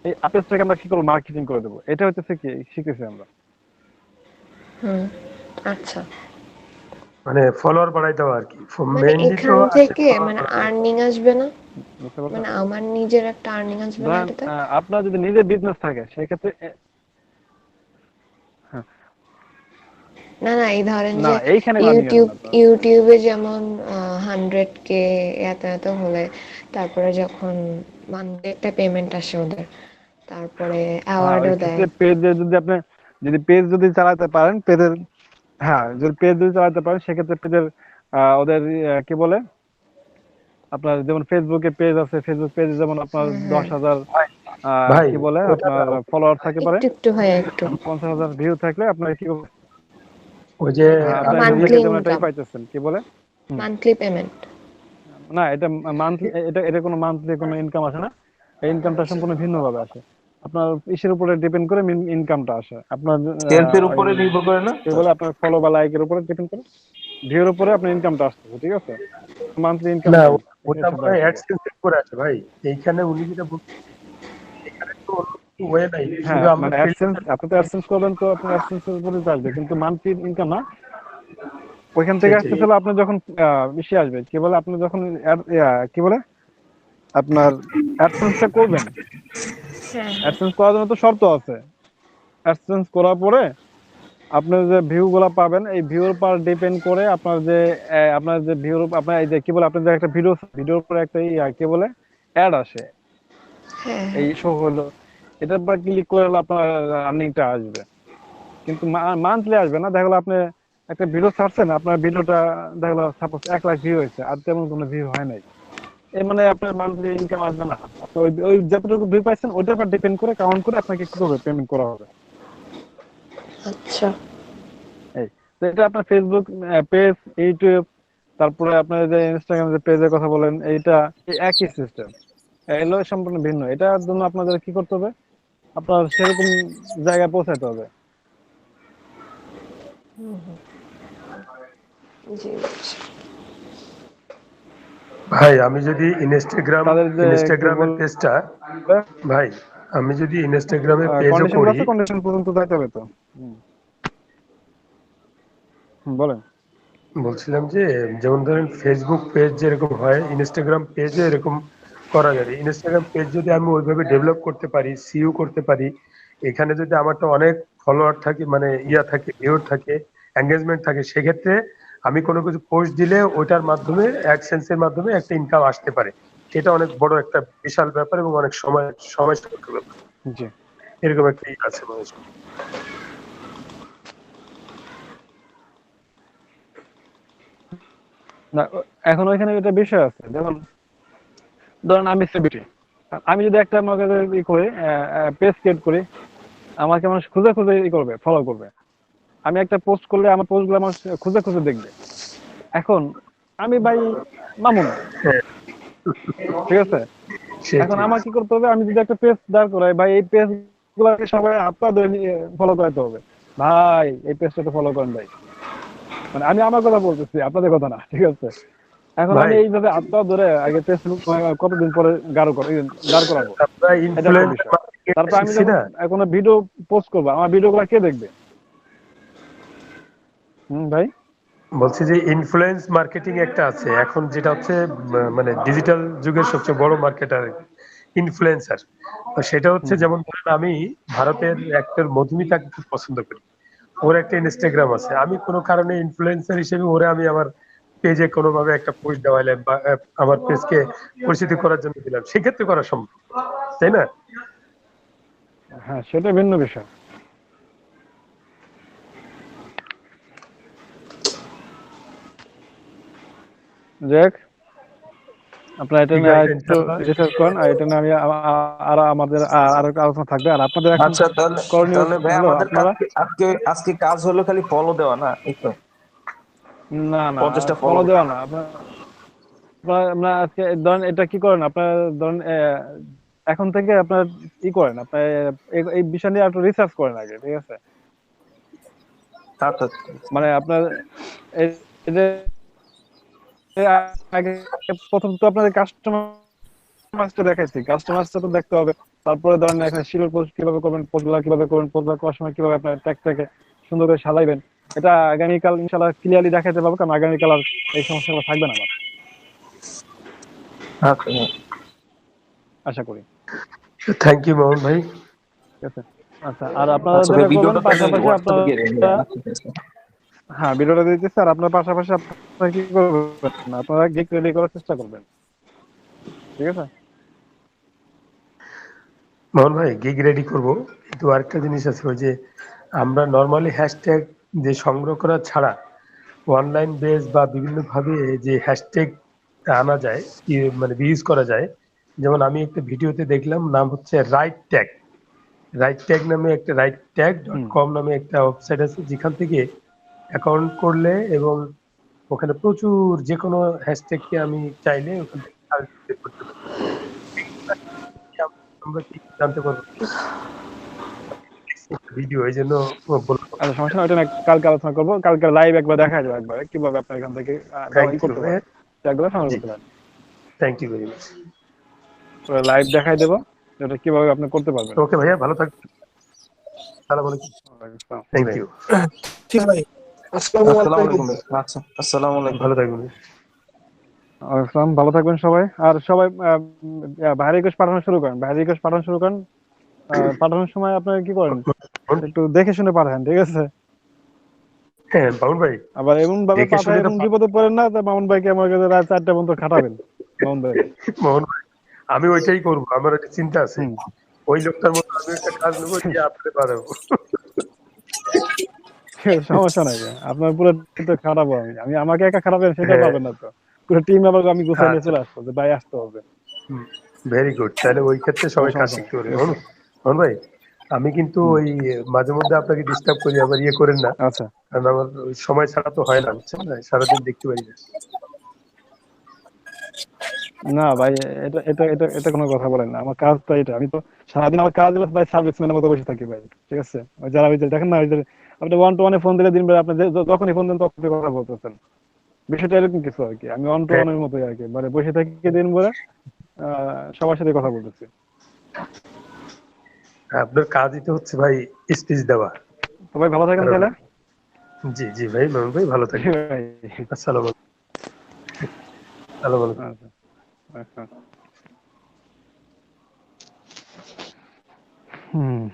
এই পেজটাকে আমরা কি করবো, মার্কেটিং করে দেবো। এটা হইতেছে কি শিখতেছি আমরা। আচ্ছা, মানে ফলোয়ার বাড়াই দেওয়া আর কি, মানে মেইনলি তো এখান থেকে মানে আর্নিং আসবে না, বুঝতে পারছেন? মানে আমার নিজের একটা আর্নিং আসবে না ধরেন এটাতে? আপনার যদি নিজের বিজনেস থাকে সেক্ষেত্রে না না, এই ধরেন না, যে এইখানে earning আসবে না তো। ইউটিউবে যেমন 100K এত এত হলে, তারপরে যখন মান্থলি একটা পেমেন্ট আসে ওদের, তারপরে অ্যাওয়ার্ডও ওই দেয়। ক্ষেত্রে পেজে যদি আপনি পেজ যদি চালাতে পারেন, পেজের যদি পেজ যদি চালাতে পারেন সেক্ষেত্রে পেজের ওদের কি বলে, আপনার যেমন ফেসবুকে পেজ আছে, ফেসবুক পেজে যেমন আপনার 10,000 ভাই কি বলে আপনার ফলোয়ার থাকে পারে, একটু ভাইয়া একটু 50,000 ভিউ থাকলে আপনার কি ওই যে আপনার মান্থলি নিজেকে যেমন এটাই ইনকাম, পাইতেছেন কি বলে। Monthly payment. না, এটা মান্থলি, এটা কোনো মান্থলি কোনো ইনকাম আসে না। এই ইনকামটা সম্পূর্ণ ভিন্ন ভাবে আসে, আপনার ইসের উপরে ডিপেন্ড করে ইনকামটা আসে। আপনার সেলসের উপরে নির্ভর করে না? কি বলে আপনার ফলো বা লাইকের উপরে ডিপেন্ড করে, ভিউর উপরে আপনার ইনকামটা আসছে, ঠিক আছে? মান্থলি ইনকাম না, নাই। ওটা মনে হয় অ্যাডসেন্স করে আছে ভাই। এইখানে উনি যেটা বলছেন, এখানে তো অন্য ওয়ে নাই, হ্যাঁ, শুধু আমরা মানে অ্যাডসেন্স, আপনি তো অ্যাডসেন্স করবেন তো আপনার অ্যাডসেন্সের উপরে আসবে, কিন্তু মান্থলি ইনকাম না। ওইখান থেকে আসতে হলে আপনি যখন বেশি আসবে কি বলে, আপনি যখন কি বলে আপনার অ্যাডসেন্সটা করবেন, অ্যাডসেন্স করার জন্য তো শর্ত আছে। অ্যাডসেন্স করার পরে আপনার যে ভিউ গুলা পাবেন, এই ভিউর উপর ডিপেন্ড করে আপনার যে ভিউর আপনার এই যে কি বলে আপনার যে একটা ভিডিওর উপরে একটা কি বলে অ্যাড আসে, এই শো হলো, এটার পর ক্লিক করলে আপনার আর্নিংটা আসবে। কিন্তু মান্থলি আসবে না। দেখা গেলো আপনি একটা ভিডিও ছাড়ছেন, আপনার ভিডিওটা দেখা গেলো সাপোজ 1 লাখ ভিউ হয়েছে, আর তেমন কোনো ভিউ হয় নাই, এই মানে আপনার মান্থলি ইনকাম আসবে না। ওই যতটুকু ভিউ পাইছেন ওইটার উপর ডিপেন্ড করে কাউন্ট করে আপনাকে কি করবে, পেমেন্ট করা হবে। আচ্ছা, এই তো এটা আপনার ফেসবুক পেজ, ইউটিউব, তারপরে আপনার যে ইনস্টাগ্রাম যে পেজের কথা বলেন, এইটা একই সিস্টেম, এগুলো সম্পূর্ণ ভিন্ন। এটার জন্য আপনাদের কি করতে হবে, আপনার সেরকম জায়গায় পৌঁছাতে হবে। জি ভাই আমি যদি ইনস্টাগ্রামের পেজটা, ভাই আমি যদি ইনস্টাগ্রামে পেজও কন্ডিশন করি, আছে, কন্ডিশন পর্যন্ত যাইতে হবে তো। বলেন। বলছিলাম যে যেমন ধরেন ফেসবুক পেজ যেরকম হয়, ইনস্টাগ্রাম পেজও এরকম করা যাবে। ইনস্টাগ্রাম পেজ যদি আমি ওইভাবে ডেভেলপ করতে পারি, সিইও করতে পারি, এখানে যদি আমারটা অনেক ফলোয়ার থাকে, মানে থাকে, ভিউর থাকে, এঙ্গেজমেন্ট থাকে, সেক্ষেত্রে আমি কোনো কিছু পোস্ট দিলে ওইটার মাধ্যমে অ্যাডসেন্সের মাধ্যমে একটা ইনকাম আসতে পারে। সেটা অনেক বড় একটা বিশাল ব্যাপার এবং অনেক সময় সাপেক্ষ ব্যাপার। জি। এরকম একটা আছে মানুষ। না, এখন ওইখানে একটা বিষয় আছে, যেমন ধরেন আমি সেলিব্রিটি, আমি যদি একটা আমার কাছে ই করি, পেজ ক্রিয়েট করি, আমাকে মানুষ খুঁজে খুঁজে ই করবে, ফলো করবে। আমি একটা পোস্ট করলে আমার পোস্টগুলো মানুষ খুঁজে খুঁজে দেখবে। এখন আমি ভাই মামুন, হ্যাঁ, ঠিক আছে? এখন আমার কি করতে হবে, আমি যদি একটা পেজ দাঁড় করাই, ভাই এই পেজ গুলাকে সবাই আপনার ধরে ফলো করাতে হবে। ভাই এই পেজটা তো ফলো করেন ভাই, মানে আমি আমার কথা বলতেছি, আপনাদের কথা না, ঠিক আছে? এখন ভাই আমি এইভাবে আপনার ধরে আগে ফেসবুক কতদিন পরে দাঁড় করাবো, আমরা এটা একটা ইনফ্লুয়েন্সার বিষয়। তারপর আমি এসেছি যখন না, কোনো ভিডিও পোস্ট করবো, আমার ভিডিওগুলো কে দেখবে? ভাই বলছি যে ইনফ্লুয়েন্স মার্কেটিং একটা আছে এখন, যেটা হচ্ছে মানে ডিজিটাল যুগের সবচেয়ে বড় মার্কেটার ইনফ্লুয়েন্সার। তো সেটা হচ্ছে, যেমন ধরেন আমি ভারতের অ্যাক্টর মধুমিতাকে খুব পছন্দ করি, ওর একটা ইনস্টাগ্রাম আছে, আমি কোনো কারণে ইনফ্লুয়েন্সার হিসেবে ওরে আমি আমার পেজে কোনোভাবে একটা পোস্ট দেওয়াইলাম বা আমার পেজকে পরিচিতি করার জন্য দিলাম, সেক্ষেত্রে করা সম্ভব, তাই না? হ্যাঁ, সেটা ভিন্ন বিষয়। যাক, আপনারা এটা ঠিক নিয়ে আছে, একটু ইনশাআল্লাহ। রিসার্চ করেন, আর এটা নিয়ে আমি আর আমাদের আর একটা আলোচনা থাকবে। আর আপনাদের এখন আচ্ছা, তাহলে করণীয় তাহলে ভাই হলো, আমাদের আপনারা আজকে কাজ হলো খালি ফলো দেওয়া, না? এই তো না না 50টা ফলো ফলো। দেওয়া না, আপনার আজকে ধরেন এটা কি করেন, আপনার ধরেন এখন থেকে আপনার ই করেন, আপনার এই বিষয় নিয়ে একটু রিসার্চ করেন আগে, ঠিক আছে? আচ্ছা, মানে আপনার এই এই যে আগে প্রথম তো আপনাদের কাস্টমারটা দেখাইছি, কাস্টমারটা তো দেখতে হবে। তারপরে ধরেন এখানে শিডিউল পোস্ট কিভাবে করবেন, পোস্টগুলো কিভাবে করবেন, পোস্টগুলো করার সময় কিভাবে আপনার ট্যাগটাকে সুন্দর করে সাজাইবেন, এটা আগামীকাল ইনশাআল্লাহ ক্লিয়ারলি দেখাইতে পারবো, কারণ আগামীকাল আর এই সমস্যাগুলো থাকবে না আমার, আচ্ছা। আশা করি। থ্যাংক ইউ মোহন ভাই। ঠিক আছে? আচ্ছা, আর আপনারা আচ্ছা ভাই, যেটা করবেন ভিডিওটা তাহলে পাশাপাশি হোয়াটসঅ্যাপে দিয়ে দিন। আপনারা, হ্যাঁ ভিডিওটা দিতেছি, আর আপনার পাশাপাশি আপনারা কি করবেন, আপনারা গিগ রেডি করার চেষ্টা করবেন, ঠিক আছে? মোহন ভাই গিগ রেডি করব, কিন্তু আরেকটা জিনিস আছে, ওই যে আমরা নর্মালি হ্যাশট্যাগ যে সংগ্রহ করা ছাড়া অনলাইন বেস বা বিভিন্ন ভাবে যে হ্যাশট্যাগ আনা যায়, মানে ইউজ করা যায়। যেমন আমি একটা ভিডিওতে দেখলাম, নাম হচ্ছে রাইট ট্যাগ নামে একটা, righttag.com নামে একটা ওয়েবসাইট আছে, যেখান থেকে অ্যাকাউন্ট করলে এবং ওখানে প্রচুর যে কোনো হ্যাশট্যাগকে আমি চাইলে ওখান থেকে সার্চ করতে পারি। আমরা কি জানতে পারবো ভিডিও, এই জন্য বললাম। আচ্ছা, সমস্যা না, ওইটা না কালকে আলোচনা করবো, কালকে লাইভ একবার দেখা যাবে, একবার কিভাবে আপনার এখান থেকে থ্যাংক ই ইউ, করতে পারেন, ট্যাগগুলো সংগ্রহ করতে পারেন। Thank you very much. Live দেখাই দেবো যেটা কিভাবে আপনি করতে পারবেন। ওকে ভাইয়া, ভালো থাকবেন। আসসালামু আলাইকুম। Thank you. ঠিক ভাই, আসসালামু আসসালামু আলাইকুম। আলাইকুম ভাই। আচ্ছা, আসসালামু আলাইকুম। ভালো থাকবেন। আসসালাম, ভালো থাকবেন সবাই। আর সবাই বাইরে রিকোয়েস্ট পাঠানো শুরু করেন, বাইরে রিকোয়েস্ট পাঠানো শুরু করেন। পাঠানোর সময় আপনারা কি করেন, একটু দেখে শুনে পাঠান, ঠিক আছে? হ্যাঁ মামুন ভাই, আবার এমন ভাবে দেখে শুনে পাঠায়, তো এমন বিপদে পড়েন না যে মামুন ভাইকে আমার কাছে রাত 4টা পর্যন্ত খাটাবেন। মামুন ভাই, মোহন ভাই, আমি ওইটাই করবো, আমার একটা চিন্তা আছে, হুম, ওই লোকটার মতো আমি একটা কাজ নেবো, দিয়ে আপনি বাড়াবো। সমস্যা নাই, আপনার পুরো টিমটা খারাপ, আমি আমাকে একা খারাপেন সেটা হ্যাঁ, পারবেন না তো, পুরো টিম আবার আমি গুছাই নিয়ে আচ্ছা, চলে আসবো যে ভাই আসতে হবে। Very good. তাহলে ওই ক্ষেত্রে কোনো সবাই কাজ সমস্যা নাই, শিখতে পারবে। ঠিক আছে? মোহন ভাই, আমি কিন্তু হুম, ওই মাঝে মধ্যে আপনাকে ডিস্টার্ব করি, আবার ইয়ে করেন না, আচ্ছা। কারণ আমার ওই সময় ছাড়া তো হয় না, বুঝছেন না, সারাদিন দেখতে পারি না। না ভাই, এটা এটা এটা এটা কোনো কথা বলেন না, আমার কাজ তো এটা, আমি তো সারাদিন আমার কাজ হলো ভাই সার্ভিসম্যানের মতো বসে থাকি ভাই, ঠিক আছে? ওই যারা ওই যে দেখেন না, ওই যে আপনি ওয়ান টু ওয়ানে ফোন দিলে দিন বেলা আপনি যখনই ফোন দেন তখনই কথা বলতেছেন, বিষয়টা এরকম কিছু আর কি। আমি ওয়ান টু হ্যাঁ, ওয়ানের মতোই আর কি, মানে বসে থাকি দিন ভরে, সবার সাথে কথা বলতেছি। আপনার কাজই তো হচ্ছে ভাই স্পিচ দেওয়া। সবাই ভালো থাকেন কারণ তাহলে। জি জি ভাই, মোহন ভাই ভালো জি থাকবেন। ভাই। আসসালামু আলাইকুম। আচ্ছা, আচ্ছা। হুম।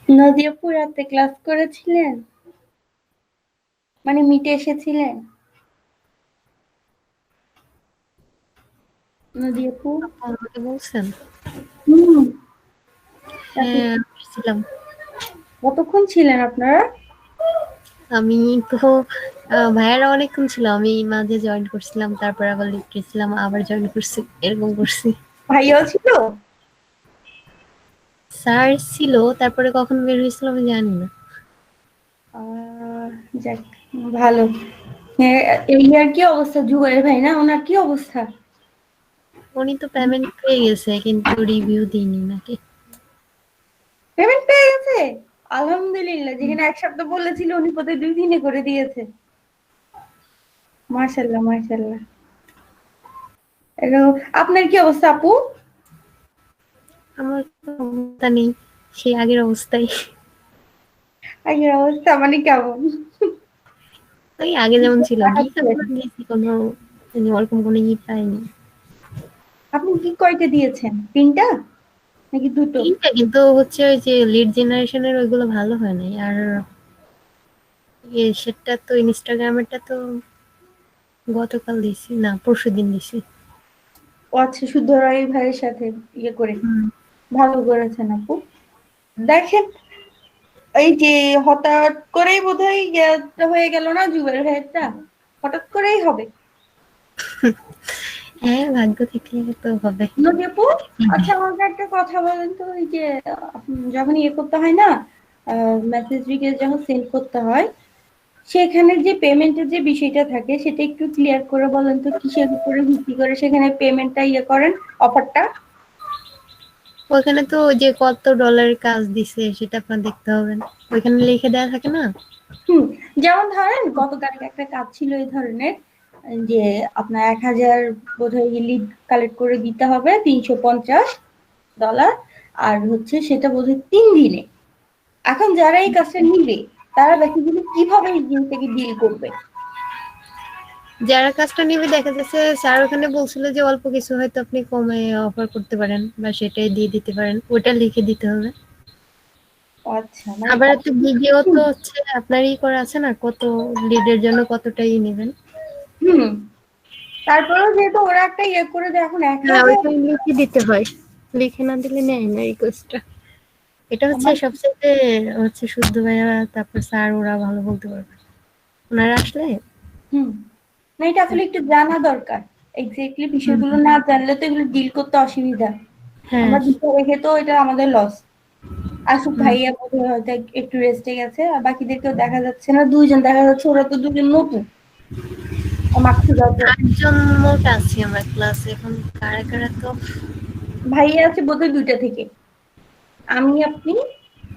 নদিয়াপুর রাতে ক্লাস করেছিলেন, মানে মিটে এসেছিলেন নদিয়াপুর? আমাকে বলছেন? হুম, রাতে হ্যাঁ, ছিলাম। কতক্ষণ ছিলেন আপনারা? আমি তো ভাইয়ারা অনেকক্ষণ ছিল, আমি মাঝে জয়েন করছিলাম, তারপর আবার লিফট গেছিলাম, আবার জয়েন করছি, এরকম করছি। ভাইয়াও ছিল? স্যার ছিল, তারপরে কখন বের হয়েছিল আমি জানি না। যাক, ভালো। এই আর কি অবস্থা জুবাইর ভাই, না ওনার কি অবস্থা? উনি তো পেমেন্ট পেয়ে গেছে, কিন্তু রিভিউ দিইনি নাকি। পেমেন্ট পেয়ে গেছে? আলহামদুলিল্লাহ, যেখানে এক সপ্তাহ বলেছিল উনি বোধহয় 2 দিনে করে দিয়েছে। মাশাআল্লাহ মাশাআল্লাহ। আপনার কি অবস্থা আপু? আমার তো অবস্থা নেই, সেই আগের অবস্থায়। আগের অবস্থা মানে কেমন? ওই আগে যেমন ছিল, দিয়েছি, কোনো ওরকম কোনো পাইনি। আপনি কি কয়টা দিয়েছেন? 3টা নাকি 2টো? 3টা, কিন্তু হচ্ছে ওই যে লিড জেনারেশনের ওইগুলো ভালো হয় নাই। আর সেটা তো ইনস্টাগ্রামেরটা তো গতকাল দিছি, না পরশুদিন দিছি। ও আচ্ছা, শুদ্ধরাই ভাইয়ের সাথে ইয়ে করে ভালো করেছেন আপু। দেখেন, এই যে হঠাৎ করেই বোধহয় ইয়েটা হয়ে গেল না জুবের ভাইয়েরটা, হঠাৎ করেই হবে। হ্যাঁ, ভাগ্য থাকলে তো হবে। নদীপু, আচ্ছা আমাকে একটা কথা বলেন তো, ওই যে যখন ইয়ে করতে হয় না, মেসেজ রিকোয়েস্ট যখন সেন্ড করতে হয়, সেখানে যে পেমেন্টের যে বিষয়টা থাকে সেটা একটু ক্লিয়ার করে বলেন তো, কিসের উপরে ভিত্তি করে সেখানে পেমেন্টটা ইয়ে করেন, অফারটা? ওখানে তো ওই যে কত ডলারের কাজ দিছে সেটা আপনার দেখতে হবে, ওইখানে লিখে দেওয়া থাকে না। যেমন ধরেন গতকালকে একটা কাজ ছিল এই ধরনের, যে আপনার 1000 বোধহয় লিড কালেক্ট করে দিতে হবে, $350, আর হচ্ছে সেটা বোধহয় 3 দিনে। এখন যারা এই কাজটা নিবে তারা বেসিক্যালি কিভাবে এই জিনিসটাকে ডিল করবে? যারা কাজটা নেবে দেখা যাচ্ছে স্যার ওখানে বলছিল যে অল্প কিছু হয়তো আপনি কমে অফার করতে পারেন বা সেটাই দিয়ে দিতে পারেন, ওটা লিখে দিতে হবে। আচ্ছা, আবার একটা ভিডিও তো হচ্ছে আপনারই করা আছে না, কত লিডের জন্য কতটাই নেবেন। তারপরেও যেহেতু ওরা একটা ইয়ে করে দেয়, এখন ওইখানে লিখে দিতে হয়, লিখে না দিলে নেয় না রিকোয়েস্টটা। এটা হচ্ছে সবচেয়ে হচ্ছে শুদ্ধ ভাইয়া, তারপর স্যার ওরা ভালো বলতে পারবে, ওনারা আসলে। না, এটা আসলে একটু জানা দরকার, এক্স্যাক্টলি বিষয়গুলো না জানলে তো এগুলো ডিল করতে অসুবিধা। আমরা দিতে রেখে তো এটা আমাদের লস। আসুক ভাইয়া বোধহয় হয়তো একটু রেস্টে গেছে, আর বাকিদেরকেও দেখা যাচ্ছে না, 2জন দেখা যাচ্ছে, ওরা তো 2জন নতুন। আটজন মোট আছি আমরা ক্লাসে, এখন কারা কারা তো ভাইয়া আছে বোধহয় 2টা থেকে, আমি আপনি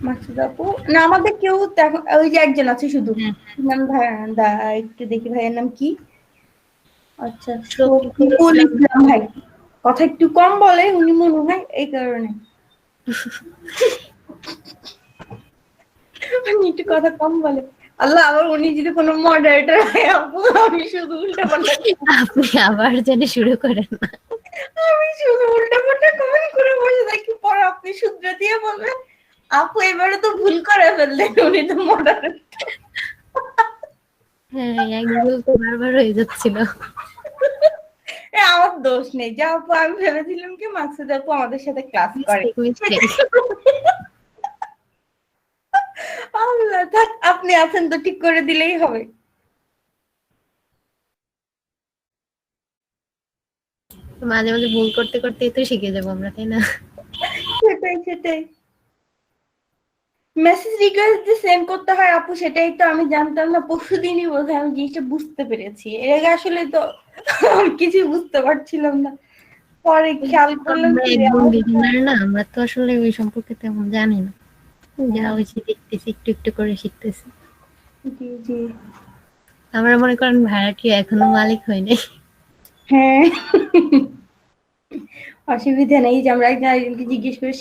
মাসুদ আপু, না আমাদের কেউ ওই যে একজন আছে শুধু, নাম একটু দেখি ভাইয়ের নাম কি। আচ্ছা, শফিকুল ইসলাম ভাই, কথা একটু কম বলে উনি মনে হয়, এই কারণে একটু কথা কম বলে। আল্লাহ, আবার উনি যদি কোনো মডারেটর হয় আপু, আমি শুধু উল্টাপাল্টা, আপনি আবার যেন শুরু করেন না। আমি শুধু উল্টাপাল্টা কমেন্ট করে বসে থাকি, পরে আপনি শুধরে দিয়ে বলবেন আপু এবারে তো ভুল করে ফেললেন, উনি তো মডারেট। হ্যাঁ, এক ভুল তো বারবার হয়ে যাচ্ছিল। আমার দোষ নেই যে আপু, আমি ভেবেছিলাম কি মাকসুদ আপু আমাদের সাথে ক্লাস করে। মিস্টেক। আল্লাহ, থাক, আপনি আছেন তো ঠিক করে দিলেই হবে। মাঝে মাঝে ভুল করতে করতেই তো শিখে যাবো আমরা, তাই না? সেটাই। মেসেজ রিকোয়েস্ট যে সেন্ড করতে হয় আপু, সেটাই তো আমি জানতাম না, পরশুদিনই বোধহয় আমি জিনিসটা বুঝতে পেরেছি। এর আগে আসলে তো আমি কিছুই বুঝতে পারছিলাম না, পরে খেয়াল করলাম আমরা কি একদম বিগিনার না, আমরা তো আসলে ওই সম্পর্কে তেমন জানি না, যা হয়েছে দেখতেছি, একটু একটু করে শিখতেছি। জি। আমরা মনে করেন ভাড়াটিয়া এখনো মালিক হয়নি। হ্যাঁ, অসুবিধা নেই যে আমরা একজনকে জিজ্ঞেস করে